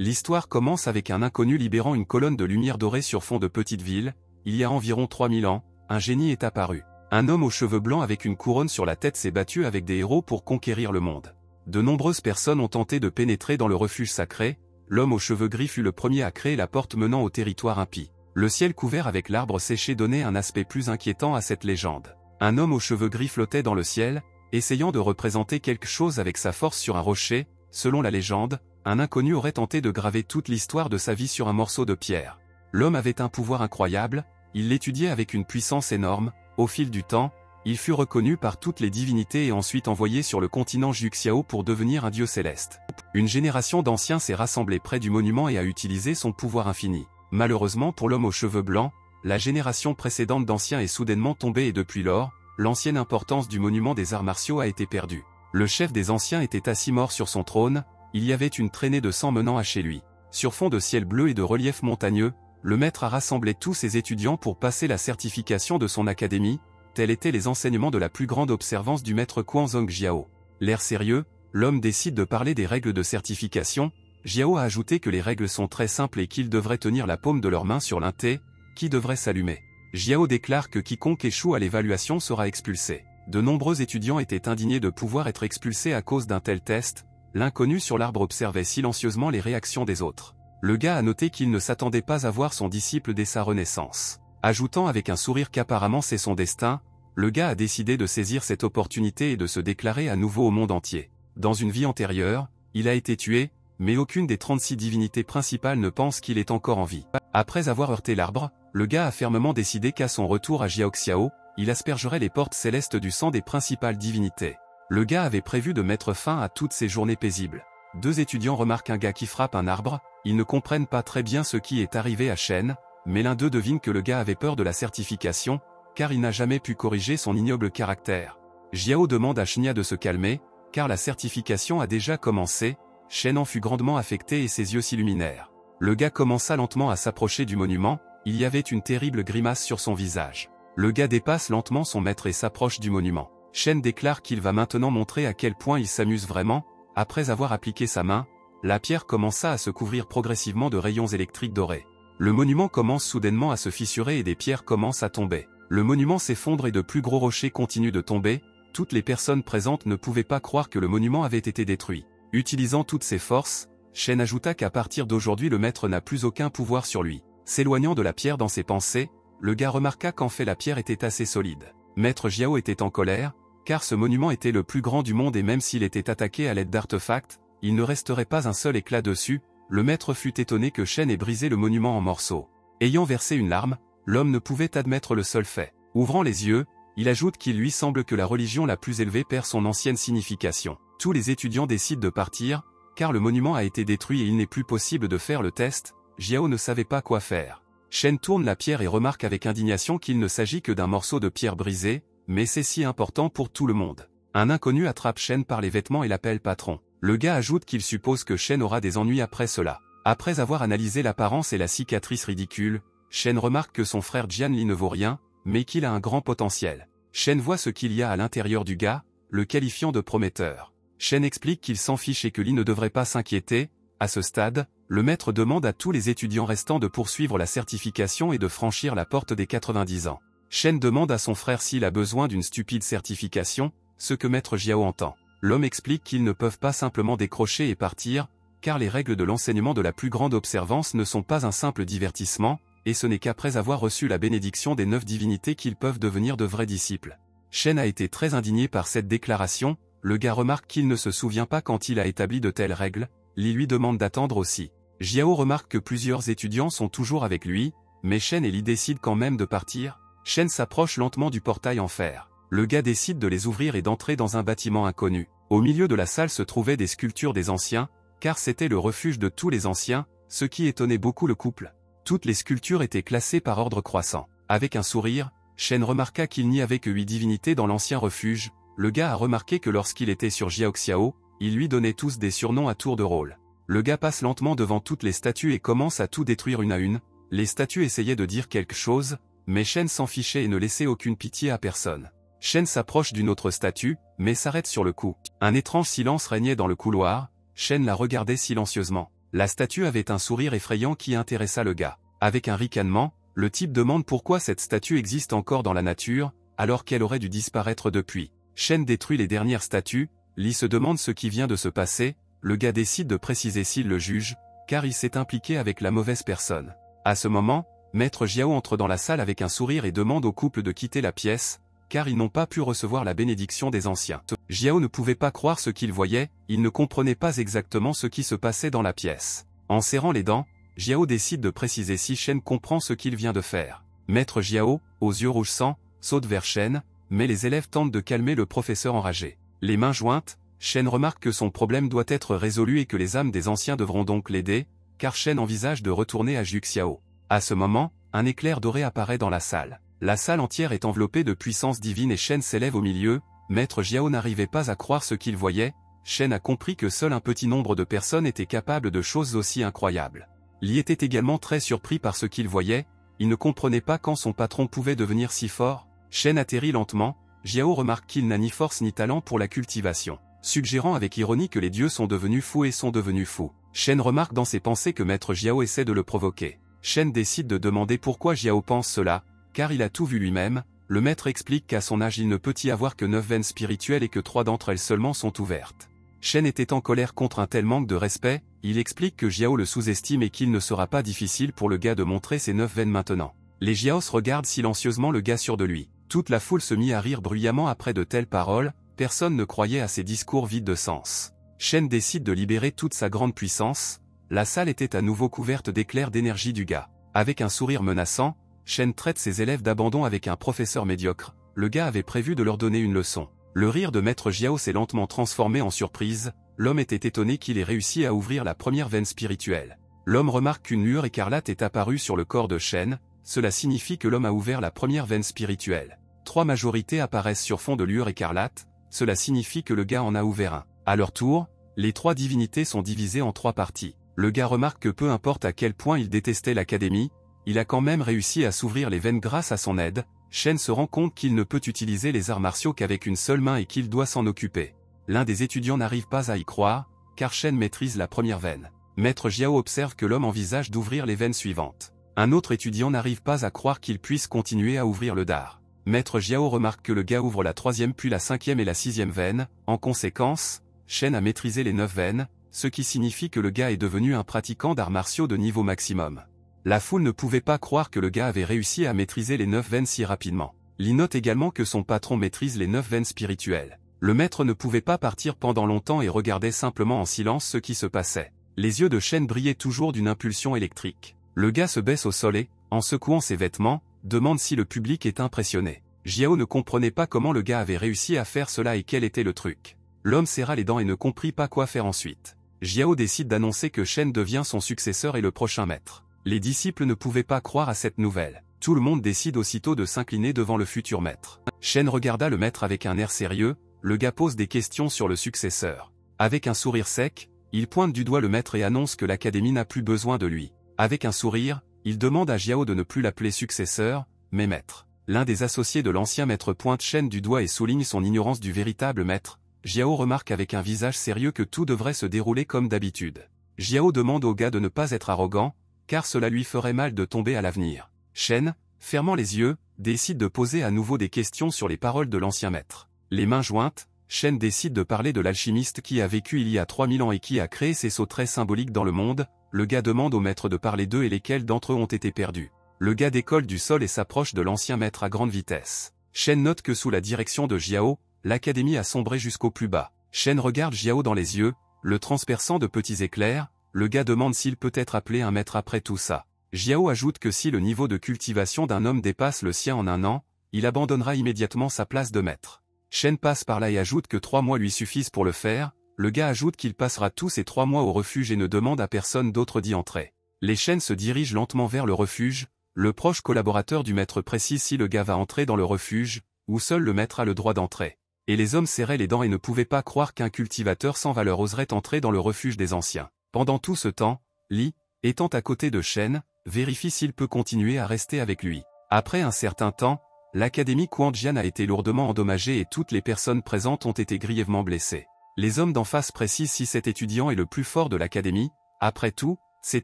L'histoire commence avec un inconnu libérant une colonne de lumière dorée sur fond de petite ville. Il y a environ 3000 ans, un génie est apparu. Un homme aux cheveux blancs avec une couronne sur la tête s'est battu avec des héros pour conquérir le monde. De nombreuses personnes ont tenté de pénétrer dans le refuge sacré. L'homme aux cheveux gris fut le premier à créer la porte menant au territoire impie. Le ciel couvert avec l'arbre séché donnait un aspect plus inquiétant à cette légende. Un homme aux cheveux gris flottait dans le ciel, essayant de représenter quelque chose avec sa force sur un rocher. Selon la légende, un inconnu aurait tenté de graver toute l'histoire de sa vie sur un morceau de pierre. L'homme avait un pouvoir incroyable, il l'étudiait avec une puissance énorme. Au fil du temps, il fut reconnu par toutes les divinités et ensuite envoyé sur le continent Juxiao pour devenir un dieu céleste. Une génération d'anciens s'est rassemblée près du monument et a utilisé son pouvoir infini. Malheureusement pour l'homme aux cheveux blancs, la génération précédente d'anciens est soudainement tombée et depuis lors, l'ancienne importance du monument des arts martiaux a été perdue. Le chef des anciens était assis mort sur son trône, il y avait une traînée de sang menant à chez lui. Sur fond de ciel bleu et de relief montagneux, le maître a rassemblé tous ses étudiants pour passer la certification de son académie, tels étaient les enseignements de la plus grande observance du maître Kuanzong Jiao. L'air sérieux, l'homme décide de parler des règles de certification. Jiao a ajouté que les règles sont très simples et qu'ils devraient tenir la paume de leur main sur l'un T, qui devrait s'allumer. Jiao déclare que quiconque échoue à l'évaluation sera expulsé. De nombreux étudiants étaient indignés de pouvoir être expulsés à cause d'un tel test. L'inconnu sur l'arbre observait silencieusement les réactions des autres. Le gars a noté qu'il ne s'attendait pas à voir son disciple dès sa renaissance. Ajoutant avec un sourire qu'apparemment c'est son destin, le gars a décidé de saisir cette opportunité et de se déclarer à nouveau au monde entier. Dans une vie antérieure, il a été tué, mais aucune des 36 divinités principales ne pense qu'il est encore en vie. Après avoir heurté l'arbre, le gars a fermement décidé qu'à son retour à Jiaoxiao, il aspergerait les portes célestes du sang des principales divinités. Le gars avait prévu de mettre fin à toutes ces journées paisibles. Deux étudiants remarquent un gars qui frappe un arbre, ils ne comprennent pas très bien ce qui est arrivé à Shen, mais l'un d'eux devine que le gars avait peur de la certification, car il n'a jamais pu corriger son ignoble caractère. Jiao demande à Shnia de se calmer, car la certification a déjà commencé. Shen en fut grandement affecté et ses yeux s'illuminèrent. Le gars commença lentement à s'approcher du monument, il y avait une terrible grimace sur son visage. Le gars dépasse lentement son maître et s'approche du monument. Shen déclare qu'il va maintenant montrer à quel point il s'amuse vraiment. Après avoir appliqué sa main, la pierre commença à se couvrir progressivement de rayons électriques dorés. Le monument commence soudainement à se fissurer et des pierres commencent à tomber. Le monument s'effondre et de plus gros rochers continuent de tomber. Toutes les personnes présentes ne pouvaient pas croire que le monument avait été détruit. Utilisant toutes ses forces, Shen ajouta qu'à partir d'aujourd'hui le maître n'a plus aucun pouvoir sur lui. S'éloignant de la pierre dans ses pensées, le gars remarqua qu'en fait la pierre était assez solide. Maître Jiao était en colère, car ce monument était le plus grand du monde et même s'il était attaqué à l'aide d'artefacts, il ne resterait pas un seul éclat dessus. Le maître fut étonné que Shen ait brisé le monument en morceaux. Ayant versé une larme, l'homme ne pouvait admettre le seul fait. Ouvrant les yeux, il ajoute qu'il lui semble que la religion la plus élevée perd son ancienne signification. Tous les étudiants décident de partir, car le monument a été détruit et il n'est plus possible de faire le test. Jiao ne savait pas quoi faire. Shen tourne la pierre et remarque avec indignation qu'il ne s'agit que d'un morceau de pierre brisé, mais c'est si important pour tout le monde. Un inconnu attrape Shen par les vêtements et l'appelle patron. Le gars ajoute qu'il suppose que Shen aura des ennuis après cela. Après avoir analysé l'apparence et la cicatrice ridicule, Shen remarque que son frère Jianli ne vaut rien, mais qu'il a un grand potentiel. Shen voit ce qu'il y a à l'intérieur du gars, le qualifiant de prometteur. Shen explique qu'il s'en fiche et que Li ne devrait pas s'inquiéter. À ce stade, le maître demande à tous les étudiants restants de poursuivre la certification et de franchir la porte des 90 ans. Shen demande à son frère s'il a besoin d'une stupide certification, ce que maître Jiao entend. L'homme explique qu'ils ne peuvent pas simplement décrocher et partir, car les règles de l'enseignement de la plus grande observance ne sont pas un simple divertissement, et ce n'est qu'après avoir reçu la bénédiction des 9 divinités qu'ils peuvent devenir de vrais disciples. Shen a été très indigné par cette déclaration. Le gars remarque qu'il ne se souvient pas quand il a établi de telles règles. Li lui demande d'attendre aussi. Jiao remarque que plusieurs étudiants sont toujours avec lui, mais Shen et Li décident quand même de partir. Shen s'approche lentement du portail en fer. Le gars décide de les ouvrir et d'entrer dans un bâtiment inconnu. Au milieu de la salle se trouvaient des sculptures des anciens, car c'était le refuge de tous les anciens, ce qui étonnait beaucoup le couple. Toutes les sculptures étaient classées par ordre croissant. Avec un sourire, Shen remarqua qu'il n'y avait que 8 divinités dans l'ancien refuge. Le gars a remarqué que lorsqu'il était sur Jiaoxiao, ils lui donnaient tous des surnoms à tour de rôle. Le gars passe lentement devant toutes les statues et commence à tout détruire une à une. Les statues essayaient de dire quelque chose, mais Shen s'en fichait et ne laissait aucune pitié à personne. Shen s'approche d'une autre statue, mais s'arrête sur le coup. Un étrange silence régnait dans le couloir. Shen la regardait silencieusement. La statue avait un sourire effrayant qui intéressa le gars. Avec un ricanement, le type demande pourquoi cette statue existe encore dans la nature, alors qu'elle aurait dû disparaître depuis. Shen détruit les dernières statues, Lee se demande ce qui vient de se passer, le gars décide de préciser s'il le juge, car il s'est impliqué avec la mauvaise personne. À ce moment, Maître Jiao entre dans la salle avec un sourire et demande au couple de quitter la pièce, car ils n'ont pas pu recevoir la bénédiction des anciens. Jiao ne pouvait pas croire ce qu'il voyait, il ne comprenait pas exactement ce qui se passait dans la pièce. En serrant les dents, Jiao décide de préciser si Shen comprend ce qu'il vient de faire. Maître Jiao, aux yeux rouges sang, saute vers Shen, mais les élèves tentent de calmer le professeur enragé. Les mains jointes, Shen remarque que son problème doit être résolu et que les âmes des anciens devront donc l'aider, car Shen envisage de retourner à Juxiao. À ce moment, un éclair doré apparaît dans la salle. La salle entière est enveloppée de puissance divine et Shen s'élève au milieu. Maître Jiao n'arrivait pas à croire ce qu'il voyait. Shen a compris que seul un petit nombre de personnes étaient capables de choses aussi incroyables. Li était également très surpris par ce qu'il voyait, il ne comprenait pas quand son patron pouvait devenir si fort. Shen atterrit lentement, Jiao remarque qu'il n'a ni force ni talent pour la cultivation, suggérant avec ironie que les dieux sont devenus fous et sont devenus fous. Shen remarque dans ses pensées que Maître Jiao essaie de le provoquer. Shen décide de demander pourquoi Jiao pense cela, car il a tout vu lui-même. Le maître explique qu'à son âge il ne peut y avoir que 9 veines spirituelles et que 3 d'entre elles seulement sont ouvertes. Shen était en colère contre un tel manque de respect, il explique que Jiao le sous-estime et qu'il ne sera pas difficile pour le gars de montrer ses 9 veines maintenant. Les Jiaos regardent silencieusement le gars sûr de lui. Toute la foule se mit à rire bruyamment après de telles paroles, personne ne croyait à ces discours vides de sens. Shen décide de libérer toute sa grande puissance, la salle était à nouveau couverte d'éclairs d'énergie du gars. Avec un sourire menaçant, Shen traite ses élèves d'abandon avec un professeur médiocre, le gars avait prévu de leur donner une leçon. Le rire de Maître Jiao s'est lentement transformé en surprise, l'homme était étonné qu'il ait réussi à ouvrir la première veine spirituelle. L'homme remarque qu'une lueur écarlate est apparue sur le corps de Shen, cela signifie que l'homme a ouvert la première veine spirituelle. 3 majorités apparaissent sur fond de lueur écarlate, cela signifie que le gars en a ouvert un. À leur tour, les 3 divinités sont divisées en 3 parties. Le gars remarque que peu importe à quel point il détestait l'académie, il a quand même réussi à s'ouvrir les veines grâce à son aide. Shen se rend compte qu'il ne peut utiliser les arts martiaux qu'avec une seule main et qu'il doit s'en occuper. L'un des étudiants n'arrive pas à y croire, car Shen maîtrise la première veine. Maître Jiao observe que l'homme envisage d'ouvrir les veines suivantes. Un autre étudiant n'arrive pas à croire qu'il puisse continuer à ouvrir le dard. Maître Jiao remarque que le gars ouvre la 3e puis la 5e et la 6e veine. En conséquence, Shen a maîtrisé les 9 veines, ce qui signifie que le gars est devenu un pratiquant d'arts martiaux de niveau maximum. La foule ne pouvait pas croire que le gars avait réussi à maîtriser les 9 veines si rapidement. Li note également que son patron maîtrise les 9 veines spirituelles. Le maître ne pouvait pas partir pendant longtemps et regardait simplement en silence ce qui se passait. Les yeux de Shen brillaient toujours d'une impulsion électrique. Le gars se baisse au sol et, en secouant ses vêtements, demande si le public est impressionné. Jiao ne comprenait pas comment le gars avait réussi à faire cela et quel était le truc. L'homme serra les dents et ne comprit pas quoi faire ensuite. Jiao décide d'annoncer que Shen devient son successeur et le prochain maître. Les disciples ne pouvaient pas croire à cette nouvelle. Tout le monde décide aussitôt de s'incliner devant le futur maître. Shen regarda le maître avec un air sérieux, le gars pose des questions sur le successeur. Avec un sourire sec, il pointe du doigt le maître et annonce que l'académie n'a plus besoin de lui. Avec un sourire, il demande à Jiao de ne plus l'appeler successeur, mais maître. L'un des associés de l'ancien maître pointe Shen du doigt et souligne son ignorance du véritable maître. Jiao remarque avec un visage sérieux que tout devrait se dérouler comme d'habitude. Jiao demande au gars de ne pas être arrogant, car cela lui ferait mal de tomber à l'avenir. Shen, fermant les yeux, décide de poser à nouveau des questions sur les paroles de l'ancien maître. Les mains jointes, Shen décide de parler de l'alchimiste qui a vécu il y a 3000 ans et qui a créé ces sceaux très symboliques dans le monde. Le gars demande au maître de parler d'eux et lesquels d'entre eux ont été perdus. Le gars décolle du sol et s'approche de l'ancien maître à grande vitesse. Shen note que sous la direction de Jiao, l'académie a sombré jusqu'au plus bas. Shen regarde Jiao dans les yeux, le transperçant de petits éclairs. Le gars demande s'il peut être appelé un maître après tout ça. Jiao ajoute que si le niveau de cultivation d'un homme dépasse le sien en un an, il abandonnera immédiatement sa place de maître. Shen passe par là et ajoute que 3 mois lui suffisent pour le faire. Le gars ajoute qu'il passera tous ces 3 mois au refuge et ne demande à personne d'autre d'y entrer. Les Shen se dirigent lentement vers le refuge. Le proche collaborateur du maître précise si le gars va entrer dans le refuge, ou seul le maître a le droit d'entrer. Et les hommes serraient les dents et ne pouvaient pas croire qu'un cultivateur sans valeur oserait entrer dans le refuge des anciens. Pendant tout ce temps, Li, étant à côté de Shen, vérifie s'il peut continuer à rester avec lui. Après un certain temps, l'académie Quanjian a été lourdement endommagée et toutes les personnes présentes ont été grièvement blessées. Les hommes d'en face précisent si cet étudiant est le plus fort de l'académie. Après tout, c'est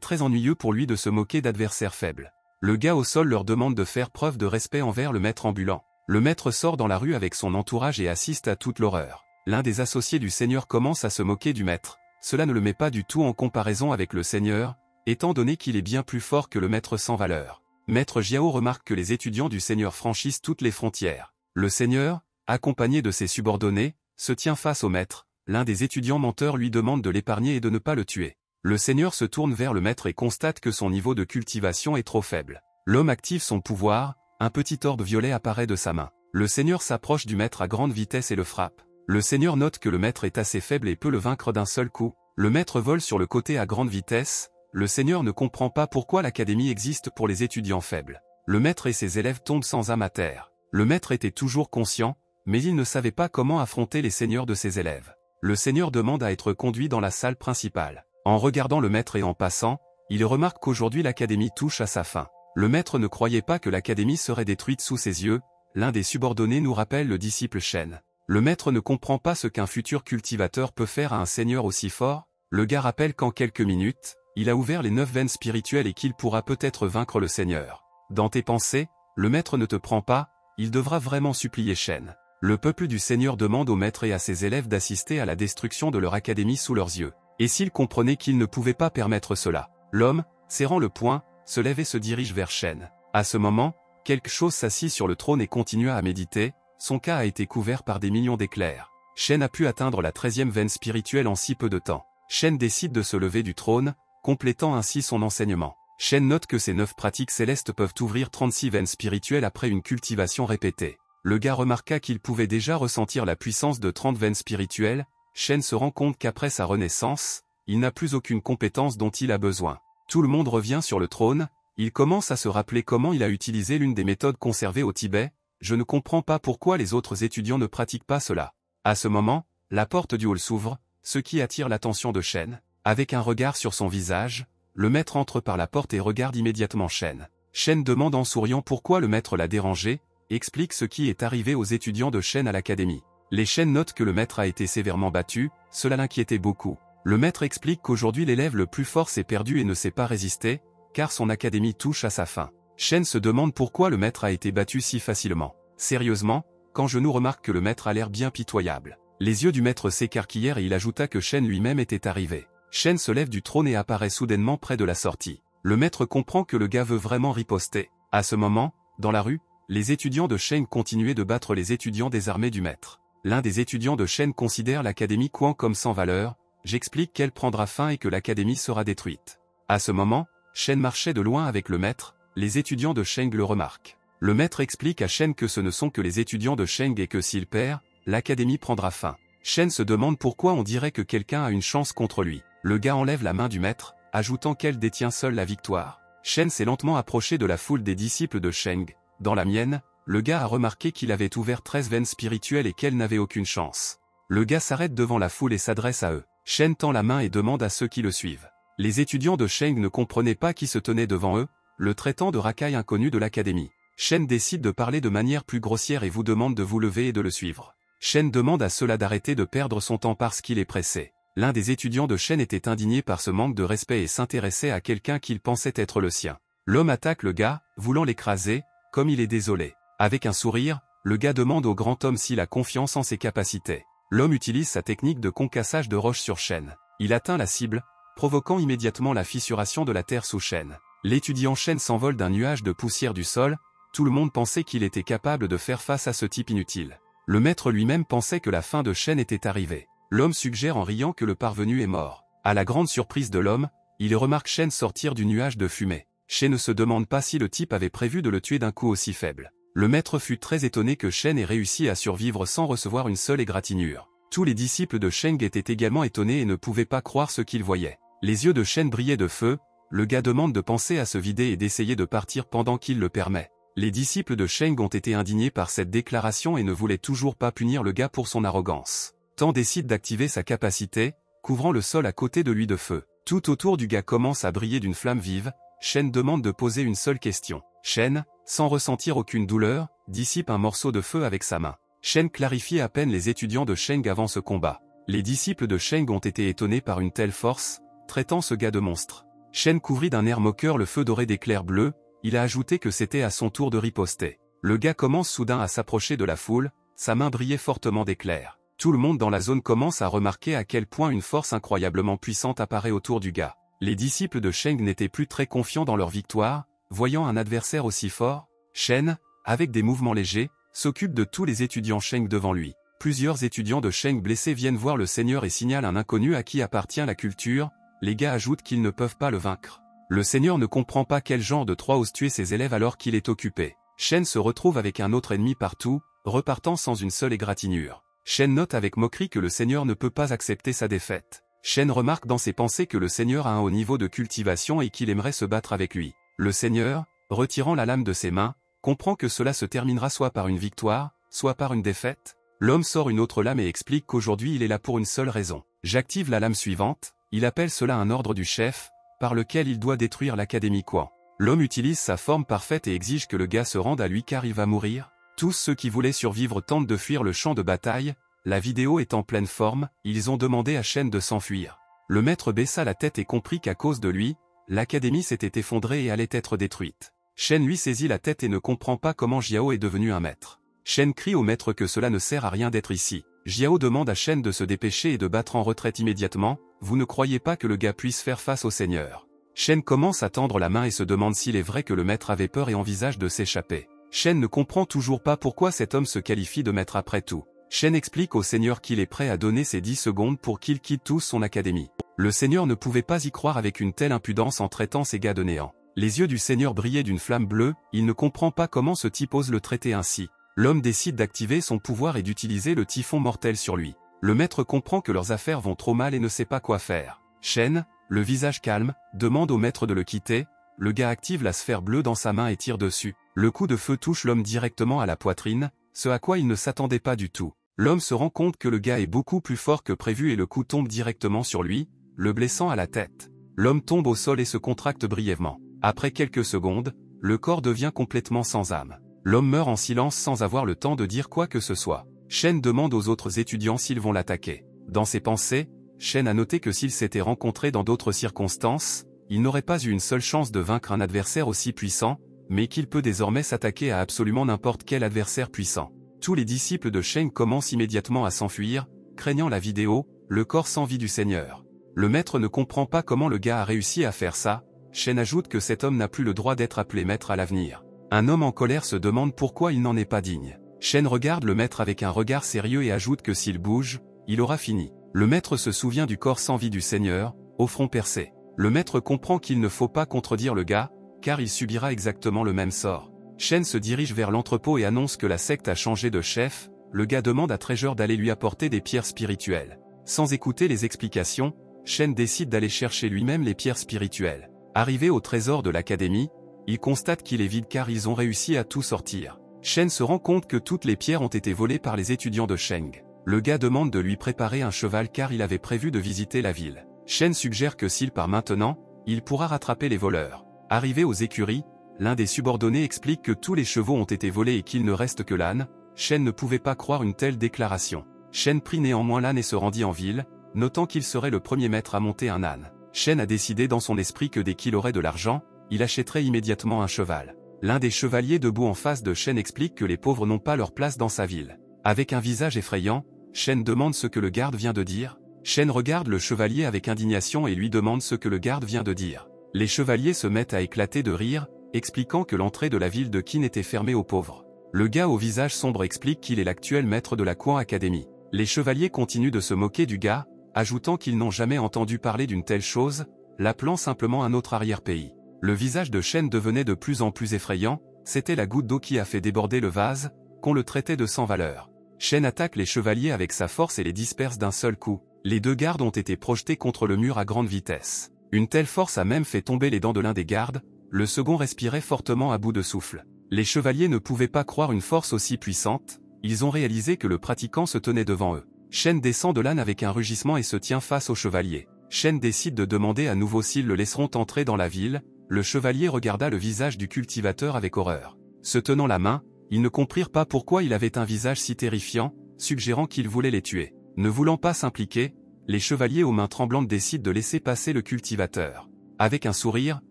très ennuyeux pour lui de se moquer d'adversaires faibles. Le gars au sol leur demande de faire preuve de respect envers le maître ambulant. Le maître sort dans la rue avec son entourage et assiste à toute l'horreur. L'un des associés du seigneur commence à se moquer du maître. Cela ne le met pas du tout en comparaison avec le seigneur, étant donné qu'il est bien plus fort que le maître sans valeur. Maître Jiao remarque que les étudiants du seigneur franchissent toutes les frontières. Le seigneur, accompagné de ses subordonnés, se tient face au maître. L'un des étudiants menteurs lui demande de l'épargner et de ne pas le tuer. Le seigneur se tourne vers le maître et constate que son niveau de cultivation est trop faible. L'homme active son pouvoir, un petit orbe violet apparaît de sa main. Le seigneur s'approche du maître à grande vitesse et le frappe. Le seigneur note que le maître est assez faible et peut le vaincre d'un seul coup. Le maître vole sur le côté à grande vitesse. Le seigneur ne comprend pas pourquoi l'académie existe pour les étudiants faibles. Le maître et ses élèves tombent sans âme à terre. Le maître était toujours conscient, mais il ne savait pas comment affronter les seigneurs de ses élèves. Le seigneur demande à être conduit dans la salle principale. En regardant le maître et en passant, il remarque qu'aujourd'hui l'académie touche à sa fin. Le maître ne croyait pas que l'académie serait détruite sous ses yeux. L'un des subordonnés nous rappelle le disciple Shen. Le maître ne comprend pas ce qu'un futur cultivateur peut faire à un seigneur aussi fort. Le gars rappelle qu'en quelques minutes, il a ouvert les 9 veines spirituelles et qu'il pourra peut-être vaincre le seigneur. Dans tes pensées, le maître ne te prend pas, il devra vraiment supplier Shen. Le peuple du seigneur demande au maître et à ses élèves d'assister à la destruction de leur académie sous leurs yeux. Et s'ils comprenaient qu'ils ne pouvaient pas permettre cela? L'homme, serrant le poing, se lève et se dirige vers Shen. À ce moment, quelque chose s'assit sur le trône et continua à méditer, son cas a été couvert par des millions d'éclairs. Shen a pu atteindre la 13e veine spirituelle en si peu de temps. Shen décide de se lever du trône, complétant ainsi son enseignement. Shen note que ces 9 pratiques célestes peuvent ouvrir 36 veines spirituelles après une cultivation répétée. Le gars remarqua qu'il pouvait déjà ressentir la puissance de 30 veines spirituelles. Shen se rend compte qu'après sa renaissance, il n'a plus aucune compétence dont il a besoin. Tout le monde revient sur le trône, il commence à se rappeler comment il a utilisé l'une des méthodes conservées au Tibet. Je ne comprends pas pourquoi les autres étudiants ne pratiquent pas cela. À ce moment, la porte du hall s'ouvre, ce qui attire l'attention de Shen. Avec un regard sur son visage, le maître entre par la porte et regarde immédiatement Shen. Shen demande en souriant pourquoi le maître l'a dérangé, explique ce qui est arrivé aux étudiants de Shen à l'académie. Les Shen notent que le maître a été sévèrement battu, cela l'inquiétait beaucoup. Le maître explique qu'aujourd'hui l'élève le plus fort s'est perdu et ne sait pas résister, car son académie touche à sa fin. Shen se demande pourquoi le maître a été battu si facilement. Sérieusement, quand je nous remarque que le maître a l'air bien pitoyable. Les yeux du maître s'écarquillèrent et il ajouta que Shen lui-même était arrivé. Shen se lève du trône et apparaît soudainement près de la sortie. Le maître comprend que le gars veut vraiment riposter. À ce moment, dans la rue, les étudiants de Shen continuaient de battre les étudiants désarmés du maître. L'un des étudiants de Shen considère l'académie Quan comme sans valeur. J'explique qu'elle prendra fin et que l'académie sera détruite. À ce moment, Shen marchait de loin avec le maître, les étudiants de Sheng le remarquent. Le maître explique à Shen que ce ne sont que les étudiants de Sheng et que s'il perd, l'académie prendra fin. Shen se demande pourquoi on dirait que quelqu'un a une chance contre lui. Le gars enlève la main du maître, ajoutant qu'elle détient seule la victoire. Shen s'est lentement approché de la foule des disciples de Sheng. Dans la mienne, le gars a remarqué qu'il avait ouvert 13 veines spirituelles et qu'elle n'avait aucune chance. Le gars s'arrête devant la foule et s'adresse à eux. Shen tend la main et demande à ceux qui le suivent. Les étudiants de Sheng ne comprenaient pas qui se tenait devant eux, le traitant de racaille inconnu de l'académie. Shen décide de parler de manière plus grossière et vous demande de vous lever et de le suivre. Shen demande à ceux-là d'arrêter de perdre son temps parce qu'il est pressé. L'un des étudiants de Shen était indigné par ce manque de respect et s'intéressait à quelqu'un qu'il pensait être le sien. L'homme attaque le gars, voulant l'écraser, comme il est désolé. Avec un sourire, le gars demande au grand homme s'il a confiance en ses capacités. L'homme utilise sa technique de concassage de roche sur Shen. Il atteint la cible, provoquant immédiatement la fissuration de la terre sous Shen. L'étudiant Shen s'envole d'un nuage de poussière du sol, tout le monde pensait qu'il était capable de faire face à ce type inutile. Le maître lui-même pensait que la fin de Shen était arrivée. L'homme suggère en riant que le parvenu est mort. À la grande surprise de l'homme, il remarque Shen sortir du nuage de fumée. Shen ne se demande pas si le type avait prévu de le tuer d'un coup aussi faible. Le maître fut très étonné que Shen ait réussi à survivre sans recevoir une seule égratignure. Tous les disciples de Sheng étaient également étonnés et ne pouvaient pas croire ce qu'ils voyaient. Les yeux de Shen brillaient de feu, le gars demande de penser à se vider et d'essayer de partir pendant qu'il le permet. Les disciples de Sheng ont été indignés par cette déclaration et ne voulaient toujours pas punir le gars pour son arrogance. Tan décide d'activer sa capacité, couvrant le sol à côté de lui de feu. Tout autour du gars commence à briller d'une flamme vive. Shen demande de poser une seule question. Shen, sans ressentir aucune douleur, dissipe un morceau de feu avec sa main. Shen clarifie à peine les étudiants de Sheng avant ce combat. Les disciples de Sheng ont été étonnés par une telle force, traitant ce gars de monstre. Shen couvrit d'un air moqueur le feu doré d'éclairs bleus, il a ajouté que c'était à son tour de riposter. Le gars commence soudain à s'approcher de la foule, sa main brillait fortement d'éclairs. Tout le monde dans la zone commence à remarquer à quel point une force incroyablement puissante apparaît autour du gars. Les disciples de Sheng n'étaient plus très confiants dans leur victoire, voyant un adversaire aussi fort. Shen, avec des mouvements légers, s'occupe de tous les étudiants Sheng devant lui. Plusieurs étudiants de Sheng blessés viennent voir le seigneur et signalent un inconnu à qui appartient la culture. Les gars ajoutent qu'ils ne peuvent pas le vaincre. Le seigneur ne comprend pas quel genre de 3 ose tuer ses élèves alors qu'il est occupé. Shen se retrouve avec un autre ennemi partout, repartant sans une seule égratignure. Shen note avec moquerie que le seigneur ne peut pas accepter sa défaite. Shen remarque dans ses pensées que le seigneur a un haut niveau de cultivation et qu'il aimerait se battre avec lui. Le seigneur, retirant la lame de ses mains, comprend que cela se terminera soit par une victoire, soit par une défaite. L'homme sort une autre lame et explique qu'aujourd'hui il est là pour une seule raison. J'active la lame suivante, il appelle cela un ordre du chef, par lequel il doit détruire l'académie Quan. L'homme utilise sa forme parfaite et exige que le gars se rende à lui car il va mourir. Tous ceux qui voulaient survivre tentent de fuir le champ de bataille, la vidéo est en pleine forme, ils ont demandé à Shen de s'enfuir. Le maître baissa la tête et comprit qu'à cause de lui, l'académie s'était effondrée et allait être détruite. Shen lui saisit la tête et ne comprend pas comment Jiao est devenu un maître. Shen crie au maître que cela ne sert à rien d'être ici. Jiao demande à Shen de se dépêcher et de battre en retraite immédiatement. Vous ne croyez pas que le gars puisse faire face au seigneur? Shen commence à tendre la main et se demande s'il est vrai que le maître avait peur et envisage de s'échapper. Shen ne comprend toujours pas pourquoi cet homme se qualifie de maître après tout. Shen explique au seigneur qu'il est prêt à donner ses 10 secondes pour qu'il quitte tous son académie. Le seigneur ne pouvait pas y croire avec une telle impudence en traitant ces gars de néant. Les yeux du seigneur brillaient d'une flamme bleue, il ne comprend pas comment ce type ose le traiter ainsi. L'homme décide d'activer son pouvoir et d'utiliser le typhon mortel sur lui. Le maître comprend que leurs affaires vont trop mal et ne sait pas quoi faire. Shen, le visage calme, demande au maître de le quitter. Le gars active la sphère bleue dans sa main et tire dessus. Le coup de feu touche l'homme directement à la poitrine, ce à quoi il ne s'attendait pas du tout. L'homme se rend compte que le gars est beaucoup plus fort que prévu et le coup tombe directement sur lui, le blessant à la tête. L'homme tombe au sol et se contracte brièvement. Après quelques secondes, le corps devient complètement sans âme. L'homme meurt en silence sans avoir le temps de dire quoi que ce soit. Shen demande aux autres étudiants s'ils vont l'attaquer. Dans ses pensées, Shen a noté que s'ils s'étaient rencontrés dans d'autres circonstances, il n'aurait pas eu une seule chance de vaincre un adversaire aussi puissant, mais qu'il peut désormais s'attaquer à absolument n'importe quel adversaire puissant. Tous les disciples de Shen commencent immédiatement à s'enfuir, craignant la vidéo, le corps sans vie du seigneur. Le maître ne comprend pas comment le gars a réussi à faire ça. Shen ajoute que cet homme n'a plus le droit d'être appelé maître à l'avenir. Un homme en colère se demande pourquoi il n'en est pas digne. Shen regarde le maître avec un regard sérieux et ajoute que s'il bouge, il aura fini. Le maître se souvient du corps sans vie du seigneur, au front percé. Le maître comprend qu'il ne faut pas contredire le gars, car il subira exactement le même sort. Shen se dirige vers l'entrepôt et annonce que la secte a changé de chef. Le gars demande à Treasure d'aller lui apporter des pierres spirituelles. Sans écouter les explications, Shen décide d'aller chercher lui-même les pierres spirituelles. Arrivé au trésor de l'académie, il constate qu'il est vide car ils ont réussi à tout sortir. Shen se rend compte que toutes les pierres ont été volées par les étudiants de Sheng. Le gars demande de lui préparer un cheval car il avait prévu de visiter la ville. Shen suggère que s'il part maintenant, il pourra rattraper les voleurs. Arrivé aux écuries, l'un des subordonnés explique que tous les chevaux ont été volés et qu'il ne reste que l'âne. Shen ne pouvait pas croire une telle déclaration. Shen prit néanmoins l'âne et se rendit en ville, notant qu'il serait le premier maître à monter un âne. Shen a décidé dans son esprit que dès qu'il aurait de l'argent, il achèterait immédiatement un cheval. L'un des chevaliers debout en face de Shen explique que les pauvres n'ont pas leur place dans sa ville. Avec un visage effrayant, Shen demande ce que le garde vient de dire. Shen regarde le chevalier avec indignation et lui demande ce que le garde vient de dire. Les chevaliers se mettent à éclater de rire, expliquant que l'entrée de la ville de Qin était fermée aux pauvres. Le gars au visage sombre explique qu'il est l'actuel maître de la Quan Academy. Les chevaliers continuent de se moquer du gars, ajoutant qu'ils n'ont jamais entendu parler d'une telle chose, l'appelant simplement un autre arrière-pays. Le visage de Shen devenait de plus en plus effrayant, c'était la goutte d'eau qui a fait déborder le vase, qu'on le traitait de sans valeur. Shen attaque les chevaliers avec sa force et les disperse d'un seul coup. Les deux gardes ont été projetés contre le mur à grande vitesse. Une telle force a même fait tomber les dents de l'un des gardes, le second respirait fortement à bout de souffle. Les chevaliers ne pouvaient pas croire une force aussi puissante, ils ont réalisé que le pratiquant se tenait devant eux. Shen descend de l'âne avec un rugissement et se tient face au chevalier. Shen décide de demander à nouveau s'ils le laisseront entrer dans la ville. Le chevalier regarda le visage du cultivateur avec horreur. Se tenant la main, ils ne comprirent pas pourquoi il avait un visage si terrifiant, suggérant qu'il voulait les tuer. Ne voulant pas s'impliquer, les chevaliers aux mains tremblantes décident de laisser passer le cultivateur. Avec un sourire,